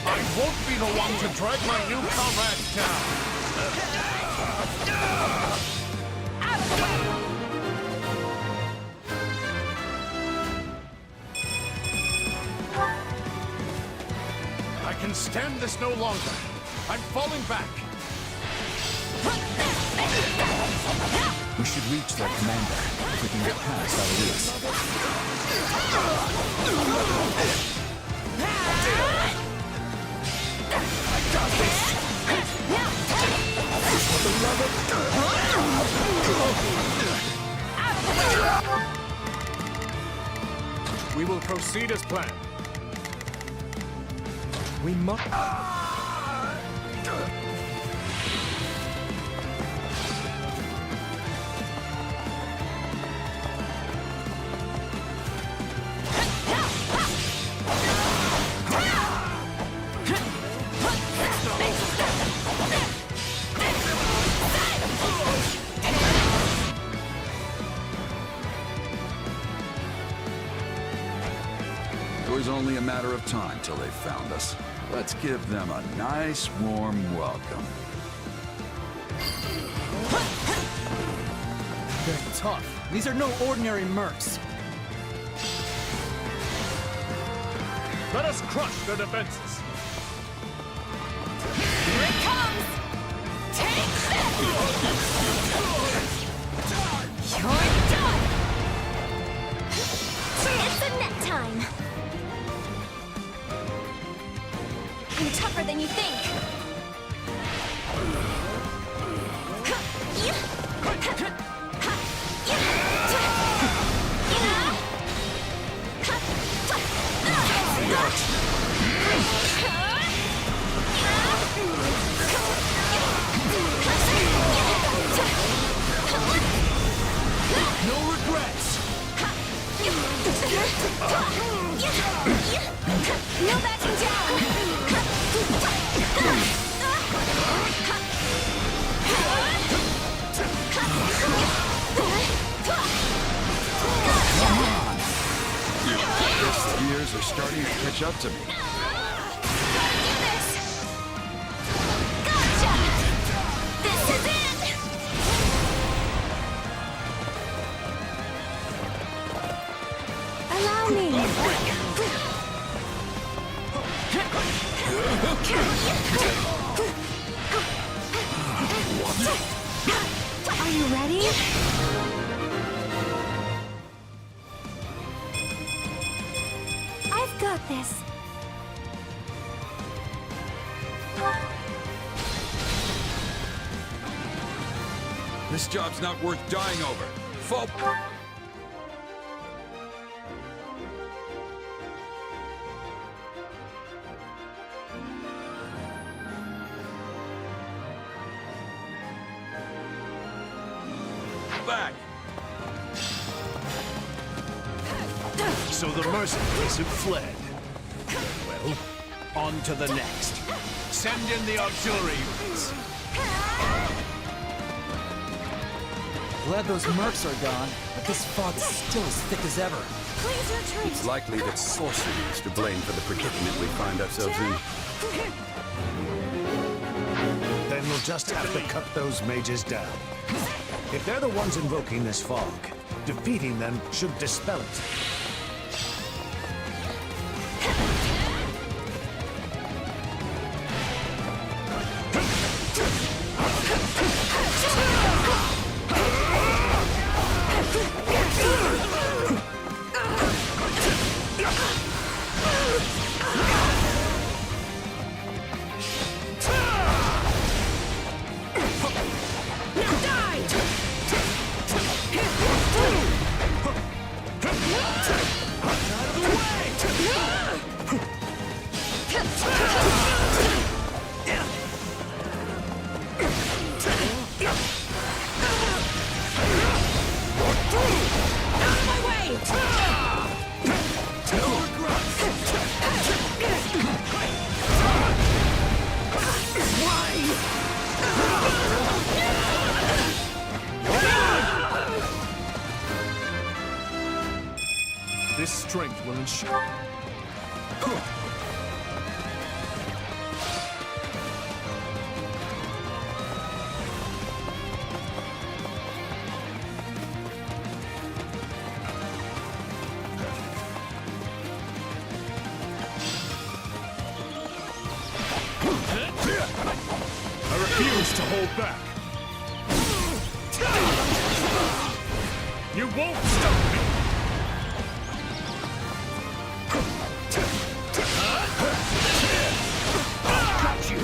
I won't be the one to drag my new comrades down. I can stand this no longer. I'm falling back. We should reach their commander if we can get past Eloise. I got this! We will proceed as planned. We must... It was only a matter of time till they found us. Let's give them a nice, warm welcome. They're tough. These are no ordinary mercs. Let us crush their defenses. Here it comes! Take this! You're done! It's a net time! I'm tougher than you think! others are starting to catch up to me. Allow me. Are you ready? I've got this. This job's not worth dying over. Fall. Back. So the mercenaries have fled. Well, on to the next. Send in the auxiliary units. Glad those mercs are gone, but this fog is still as thick as ever. Please retreat. It's likely that sorcery is to blame for the predicament we find ourselves in. Then we'll just have to cut those mages down. If they're the ones invoking this fog, defeating them should dispel it. This strength will ensure... I refuse to hold back. You won't stop me! Got you!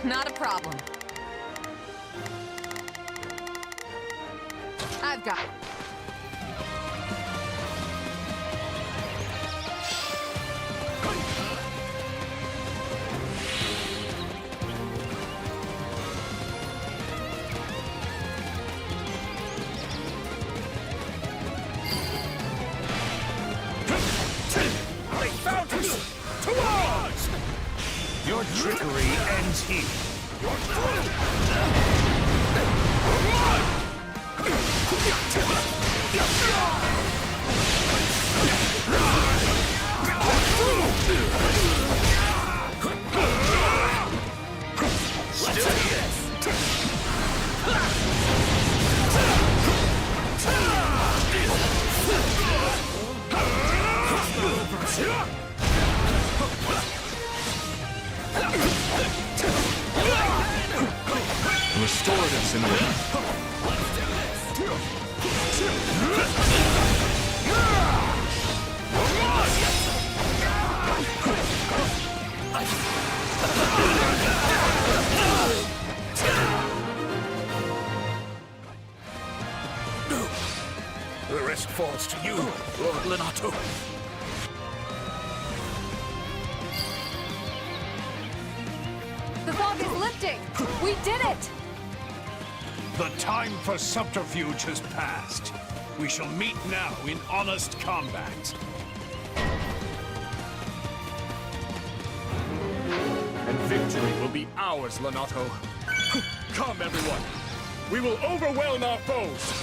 Not a problem. I've got it. They found you! Towards! Your trickery ends here. Restoratives in order. The rest falls to you, Lord Lenato. interrupting! We did it! The time for subterfuge has passed. We shall meet now in honest combat. And victory will be ours, Lonato. Come, everyone! We will overwhelm our foes!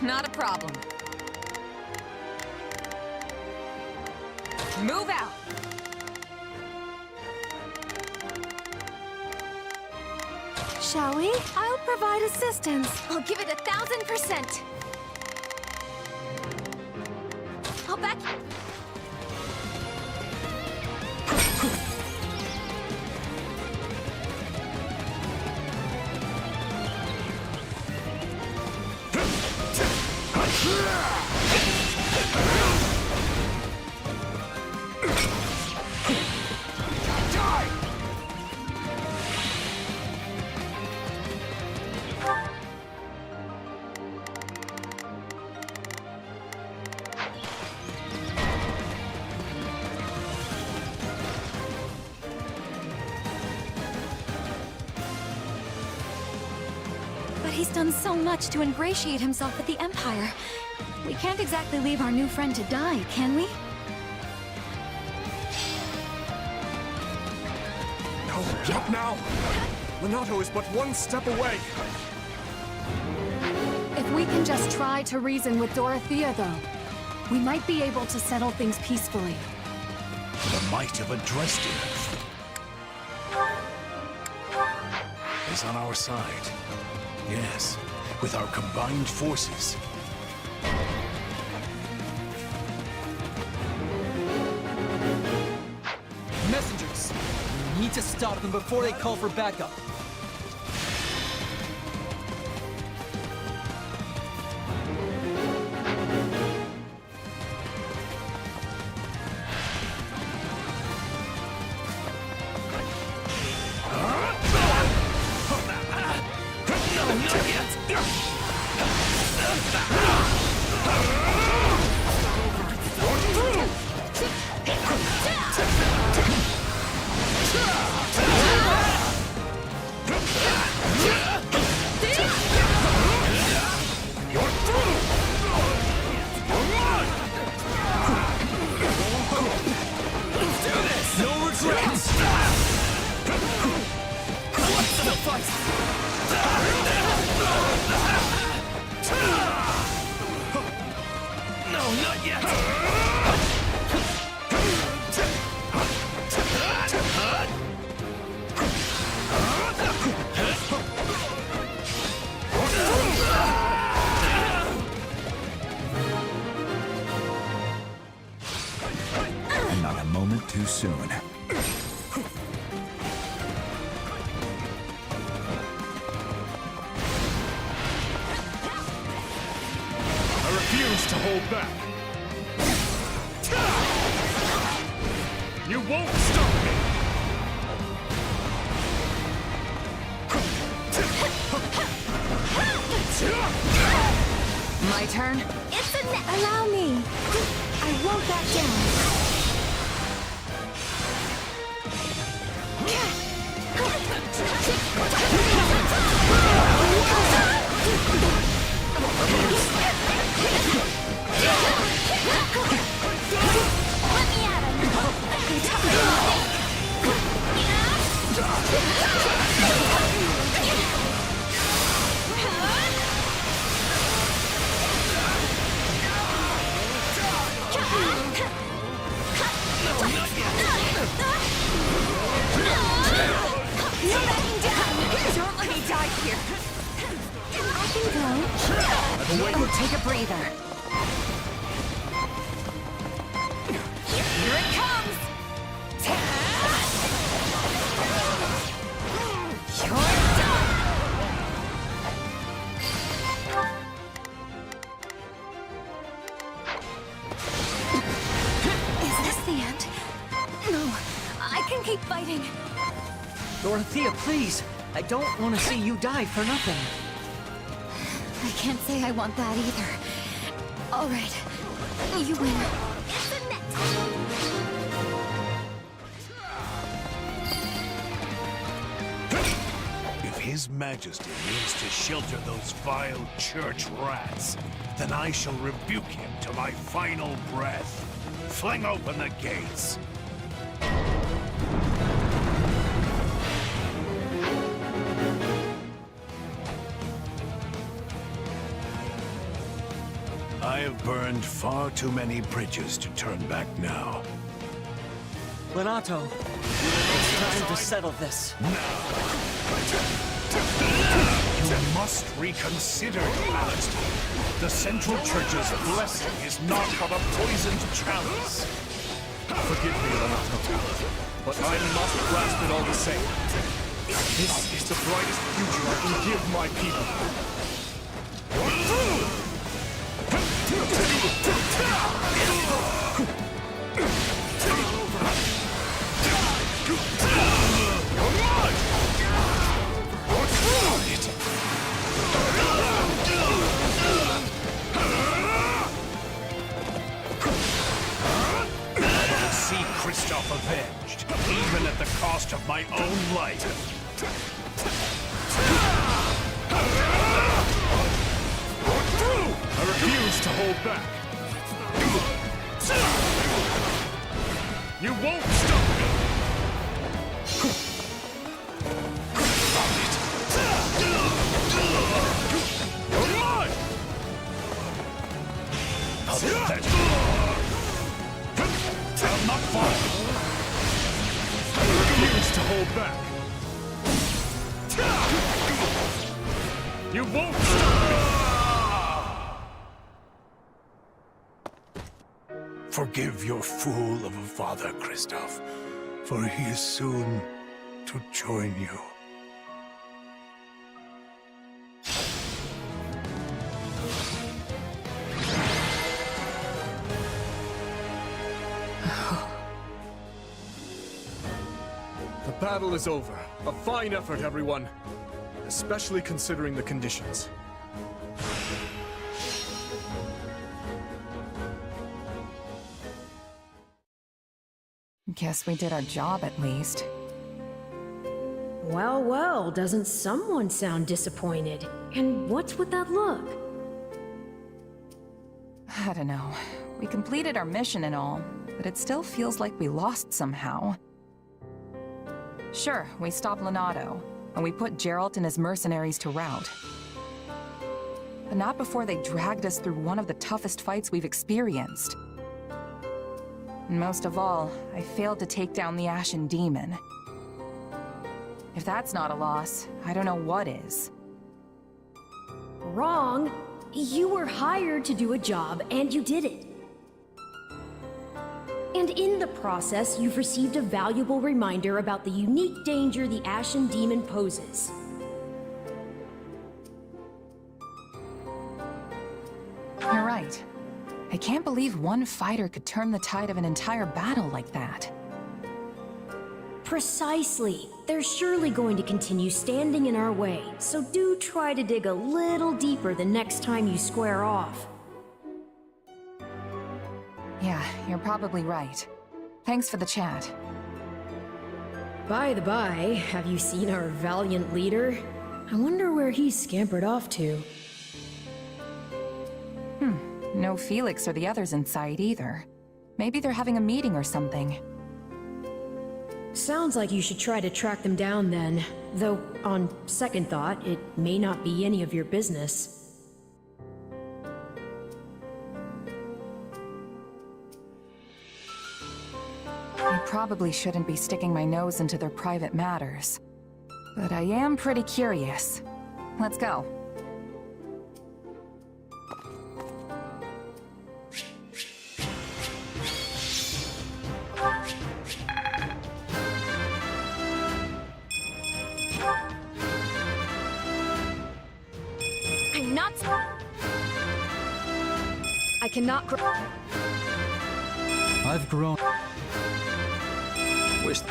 Not a problem. Move out! Shall we? I'll provide assistance. I'll give it 1,000%. I'll back you. But he's done so much to ingratiate himself with the Empire. We can't exactly leave our new friend to die, can we? No, not now! Lonato is but one step away! If we can just try to reason with Dorothea, though, we might be able to settle things peacefully. The might of a Dresden is on our side. Yes, with our combined forces. Messengers! We need to stop them before they call for backup. And not a moment too soon. I refuse to hold back. You won't stop me! My turn? It's a allow me. I won't back down. Don't let me die here. I can go. Oh, take a breather. Here it comes! You're done! the end. No, I can keep fighting. Dorothea, please! I don't want to see you die for nothing. I can't say I want that either. All right, you win. If His Majesty means to shelter those vile church rats, then I shall rebuke him to my final breath. Fling open the gates. I have burned far too many bridges to turn back now. Lenato, it's time to settle this. You must reconsider, Your Majesty. The Central Church's blessing is not but a poisoned chalice. Forgive me, Renato, but I must grasp it all the same. This is the brightest future I can give my people. Christoph avenged, even at the cost of my own life. I refuse to hold back. You won't stop me! You're mine! Pathetic! I'll not fall! I refuse to hold back. You won't stop me! Forgive your fool of a father, Christoph, for he is soon to join you. The battle is over. A fine effort, everyone. Especially considering the conditions. Guess we did our job at least. Well, well, doesn't someone sound disappointed? And what's with that look? I don't know. We completed our mission and all, but it still feels like we lost somehow. Sure, we stopped Lenato, and we put Geralt and his mercenaries to rout. But not before they dragged us through one of the toughest fights we've experienced. And most of all, I failed to take down the Ashen Demon. If that's not a loss, I don't know what is. Wrong. You were hired to do a job, and you did it. And in the process, you've received a valuable reminder about the unique danger the Ashen Demon poses. You're right. I can't believe one fighter could turn the tide of an entire battle like that. Precisely. They're surely going to continue standing in our way, so do try to dig a little deeper the next time you square off. Yeah, you're probably right. Thanks for the chat. By the by, have you seen our valiant leader? I wonder where he's scampered off to. No Felix or the others in sight either. Maybe they're having a meeting or something. Sounds like you should try to track them down then. Though, on second thought, it may not be any of your business. I probably shouldn't be sticking my nose into their private matters. But I am pretty curious. Let's go. I'm not... I cannot grow... I've grown... wish...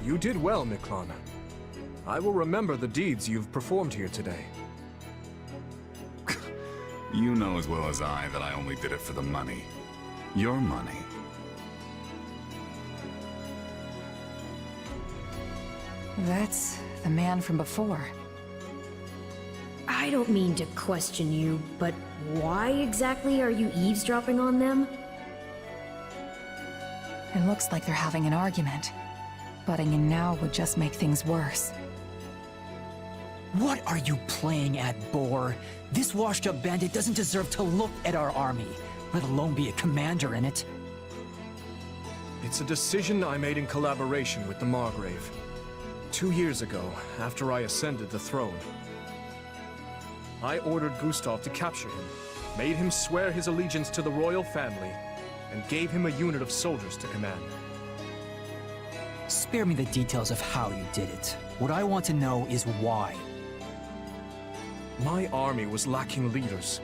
You did well, Miklan. I will remember the deeds you've performed here today. You know as well as I that I only did it for the money. Your money. That's the man from before. I don't mean to question you, but why exactly are you eavesdropping on them? It looks like they're having an argument. Butting in now would just make things worse. What are you playing at, Boar? This washed-up bandit doesn't deserve to look at our army, let alone be a commander in it. It's a decision I made in collaboration with the Margrave. 2 years ago, after I ascended the throne, I ordered Gustav to capture him, made him swear his allegiance to the royal family, and gave him a unit of soldiers to command. Spare me the details of how you did it. What I want to know is why. My army was lacking leaders.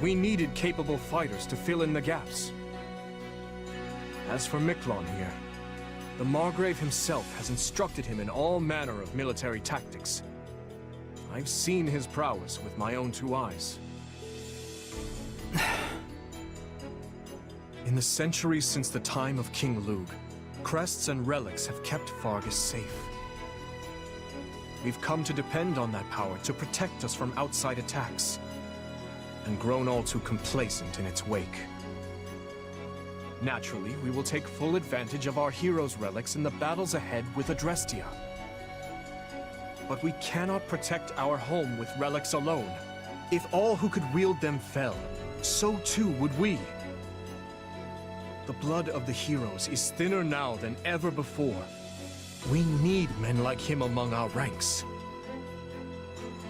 We needed capable fighters to fill in the gaps. As for Miklan here, the Margrave himself has instructed him in all manner of military tactics. I've seen his prowess with my own 2 eyes. In the centuries since the time of King Lug, crests and relics have kept Fargus safe. We've come to depend on that power to protect us from outside attacks, and grown all too complacent in its wake. Naturally, we will take full advantage of our heroes' relics in the battles ahead with Adrestia. But we cannot protect our home with relics alone. If all who could wield them fell, so too would we. The blood of the heroes is thinner now than ever before. We need men like him among our ranks.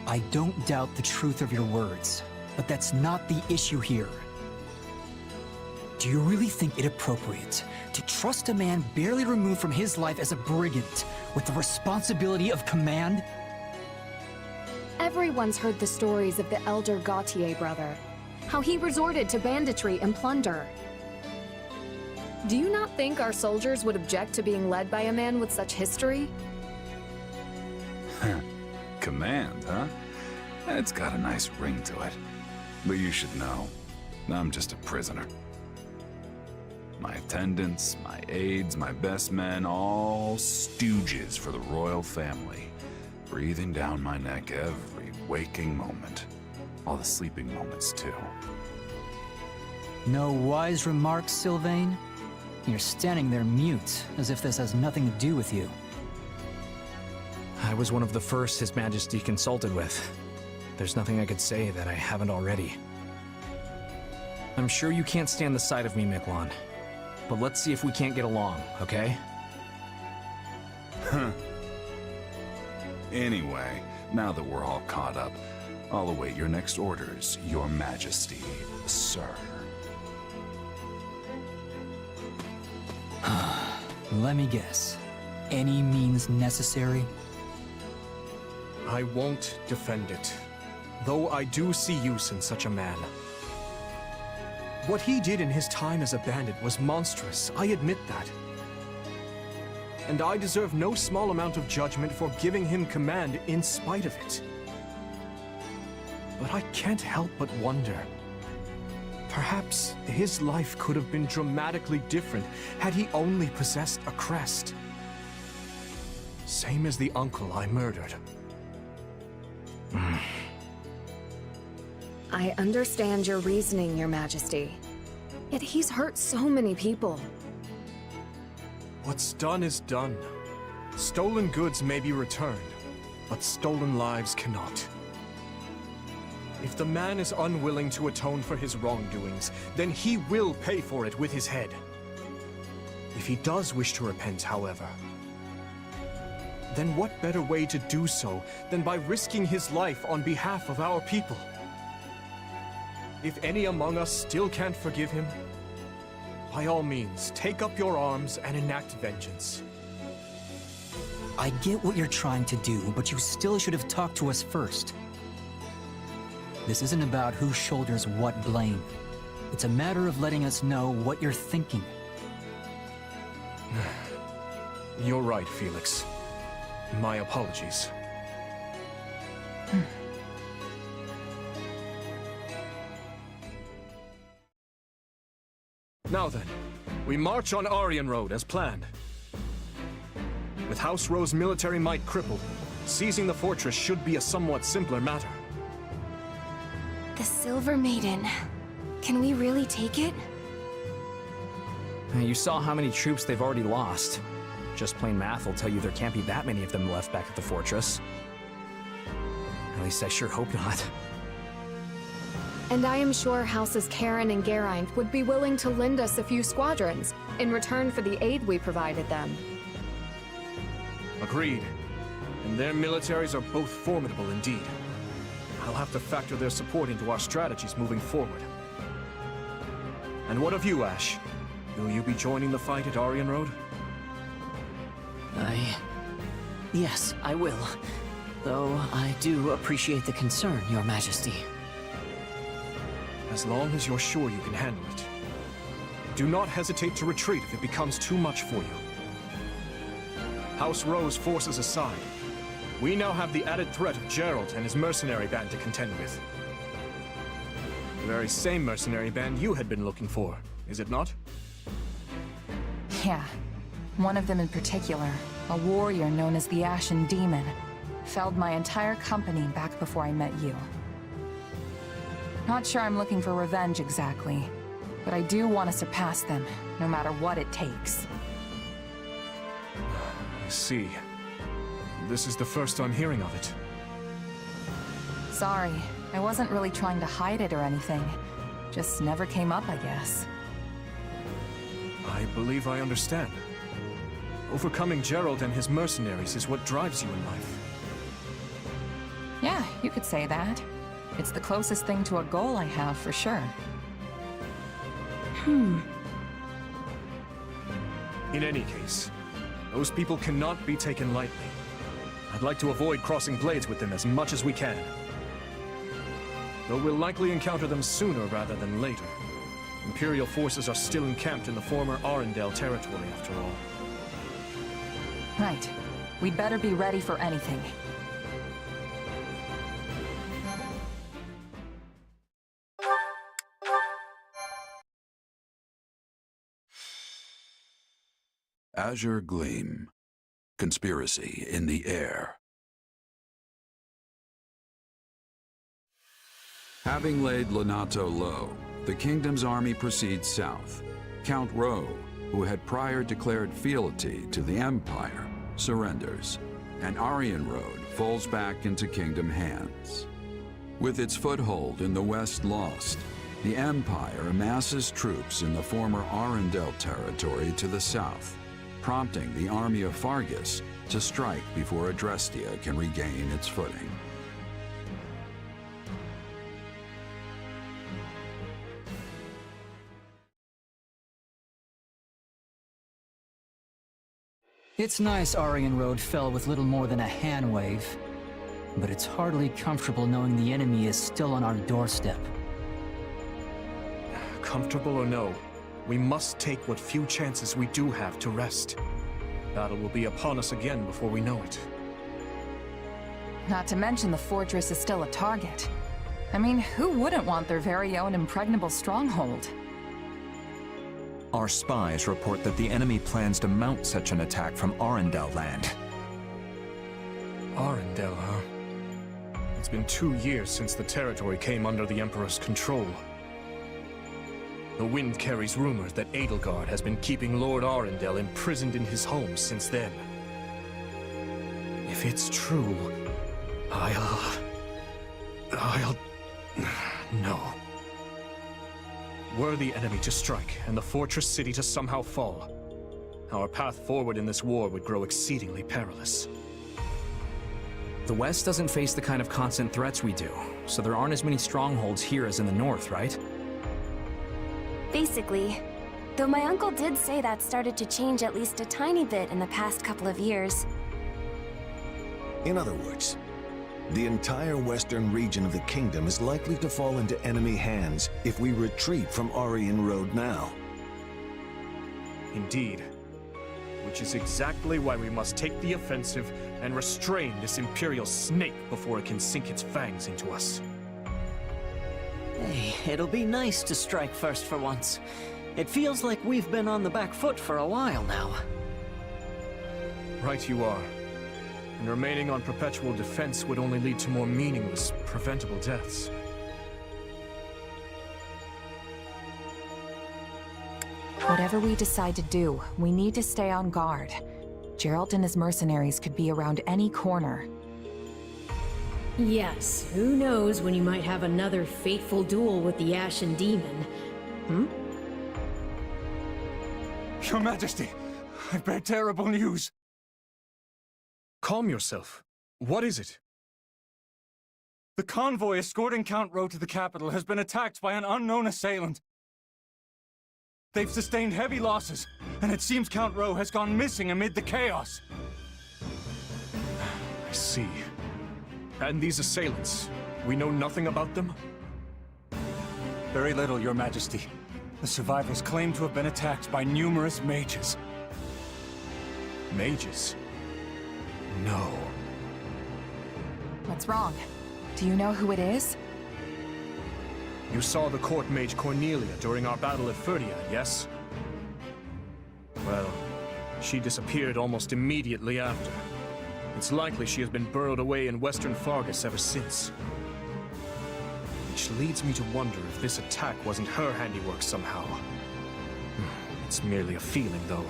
I don't doubt the truth of your words, but that's not the issue here. Do you really think it appropriate to trust a man barely removed from his life as a brigand with the responsibility of command? Everyone's heard the stories of the elder Gautier brother, how he resorted to banditry and plunder. Do you not think our soldiers would object to being led by a man with such history? Command, huh? It's got a nice ring to it. But you should know, I'm just a prisoner. My attendants, my aides, my best men, all stooges for the royal family. Breathing down my neck every waking moment. All the sleeping moments, too. No wise remarks, Sylvain? You're standing there mute, as if this has nothing to do with you. I was one of the first His Majesty consulted with. There's nothing I could say that I haven't already. I'm sure you can't stand the sight of me, Miklan. But let's see if we can't get along, okay? Huh. Anyway, now that we're all caught up, I'll await your next orders, Your Majesty, sir. Let me guess. Any means necessary? I won't defend it, though I do see use in such a man. What he did in his time as a bandit was monstrous, I admit that. And I deserve no small amount of judgment for giving him command in spite of it. But I can't help but wonder. Perhaps his life could have been dramatically different had he only possessed a crest. Same as the uncle I murdered. I understand your reasoning, Your Majesty. Yet he's hurt so many people. What's done is done. Stolen goods may be returned, but stolen lives cannot. If the man is unwilling to atone for his wrongdoings, then he will pay for it with his head. If he does wish to repent, however, then what better way to do so than by risking his life on behalf of our people? If any among us still can't forgive him, by all means, take up your arms and enact vengeance. I get what you're trying to do, but you still should have talked to us first. This isn't about who shoulders what blame. It's a matter of letting us know what you're thinking. You're right, Felix. My apologies. Now then, we march on Aryan Road as planned. With House Rowe's military might crippled, seizing the fortress should be a somewhat simpler matter. The Silver Maiden. Can we really take it? You saw how many troops they've already lost. Just plain math will tell you there can't be that many of them left back at the fortress. At least I sure hope not. And I am sure Houses Karen and Geraint would be willing to lend us a few squadrons in return for the aid we provided them. Agreed. And their militaries are both formidable indeed. I'll have to factor their support into our strategies moving forward. And what of you, Ash? Will you be joining the fight at Aryan Road? Yes, I will. Though I do appreciate the concern, Your Majesty. As long as you're sure you can handle it. Do not hesitate to retreat if it becomes too much for you. House Rowe's forces aside, we now have the added threat of Gerald and his mercenary band to contend with. The very same mercenary band you had been looking for, is it not? Yeah. One of them in particular, a warrior known as the Ashen Demon, felled my entire company back before I met you. Not sure I'm looking for revenge exactly, but I do want to surpass them, no matter what it takes. I see. This is the first I'm hearing of it. Sorry, I wasn't really trying to hide it or anything. Just never came up, I guess. I believe I understand. Overcoming Gerald and his mercenaries is what drives you in life. Yeah, you could say that. It's the closest thing to a goal I have, for sure. In any case, those people cannot be taken lightly. I'd like to avoid crossing blades with them as much as we can. Though we'll likely encounter them sooner rather than later. Imperial forces are still encamped in the former Arendelle territory, after all. Right. We'd better be ready for anything. Azure Gleam. Conspiracy in the air. Having laid Lonato low, the kingdom's army proceeds south. Count Rowe, who had prior declared fealty to the Empire, surrenders, and Aryan Road falls back into kingdom hands. With its foothold in the west lost, the Empire amasses troops in the former Arendelle territory to the south, prompting the army of Fargus to strike before Adrestia can regain its footing. It's nice Aryan Road fell with little more than a hand wave, but it's hardly comfortable knowing the enemy is still on our doorstep. Comfortable or no, we must take what few chances we do have to rest. Battle will be upon us again before we know it. Not to mention the fortress is still a target. I mean, who wouldn't want their very own impregnable stronghold? Our spies report that the enemy plans to mount such an attack from Arendelle land. Arendelle, huh? It's been 2 years since the territory came under the Emperor's control. The wind carries rumors that Edelgard has been keeping Lord Arundel imprisoned in his home since then. If it's true, No. Were the enemy to strike and the fortress city to somehow fall, our path forward in this war would grow exceedingly perilous. The West doesn't face the kind of constant threats we do, so there aren't as many strongholds here as in the North, right? Basically. Though my uncle did say that started to change at least a tiny bit in the past couple of years. In other words, the entire western region of the kingdom is likely to fall into enemy hands if we retreat from Aryan Road now. Indeed. Which is exactly why we must take the offensive and restrain this Imperial snake before it can sink its fangs into us. Hey, it'll be nice to strike first for once. It feels like we've been on the back foot for a while now. Right you are. And remaining on perpetual defense would only lead to more meaningless, preventable deaths. Whatever we decide to do, we need to stay on guard. Geralt and his mercenaries could be around any corner. Yes, who knows when you might have another fateful duel with the Ashen Demon. Your Majesty, I bear terrible news. Calm yourself. What is it? The convoy escorting Count Rowe to the capital has been attacked by an unknown assailant. They've sustained heavy losses, and it seems Count Rowe has gone missing amid the chaos. I see. And these assailants, we know nothing about them? Very little, Your Majesty. The survivors claim to have been attacked by numerous mages. Mages? No. What's wrong? Do you know who it is? You saw the court mage Cornelia during our battle at Ferdia, yes? Well, she disappeared almost immediately after. It's likely she has been burrowed away in western Fargus ever since. Which leads me to wonder if this attack wasn't her handiwork somehow. It's merely a feeling, though.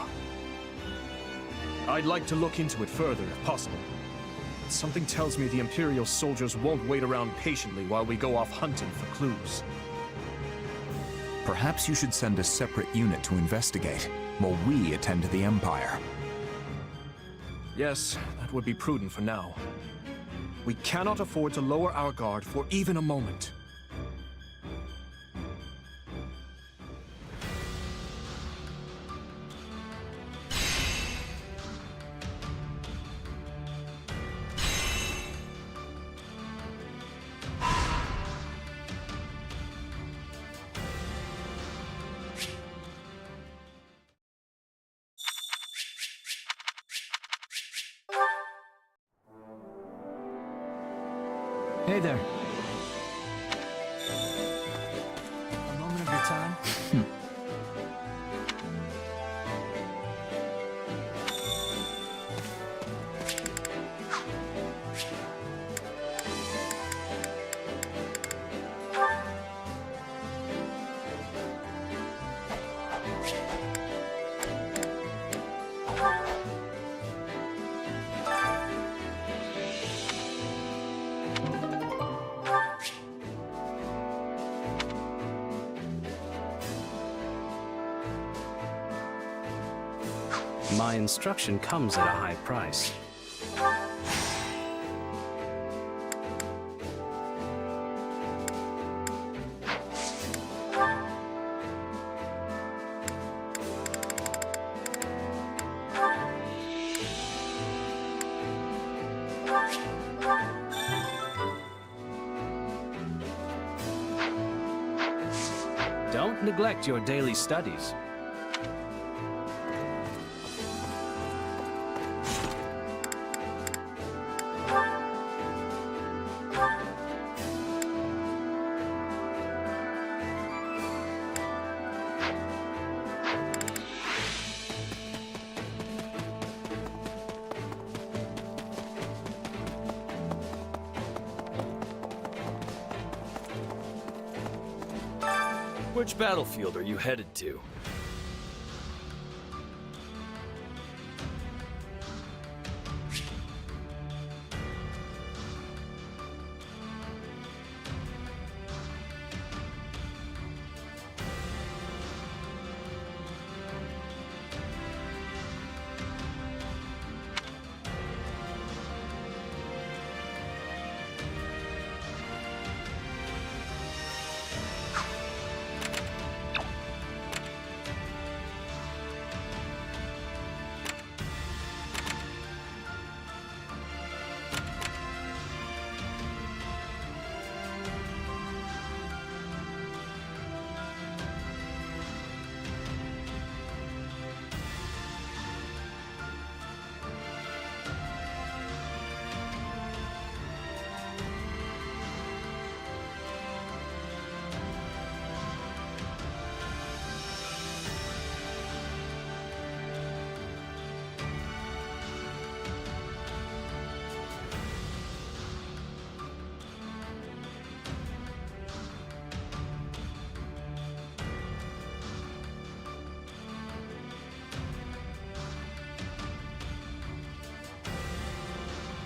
I'd like to look into it further, if possible. But something tells me the Imperial soldiers won't wait around patiently while we go off hunting for clues. Perhaps you should send a separate unit to investigate, while we attend to the Empire. Yes, that would be prudent for now. We cannot afford to lower our guard for even a moment. Hey there. A moment of your time? My instruction comes at a high price. Don't neglect your daily studies. Which battlefield are you headed to?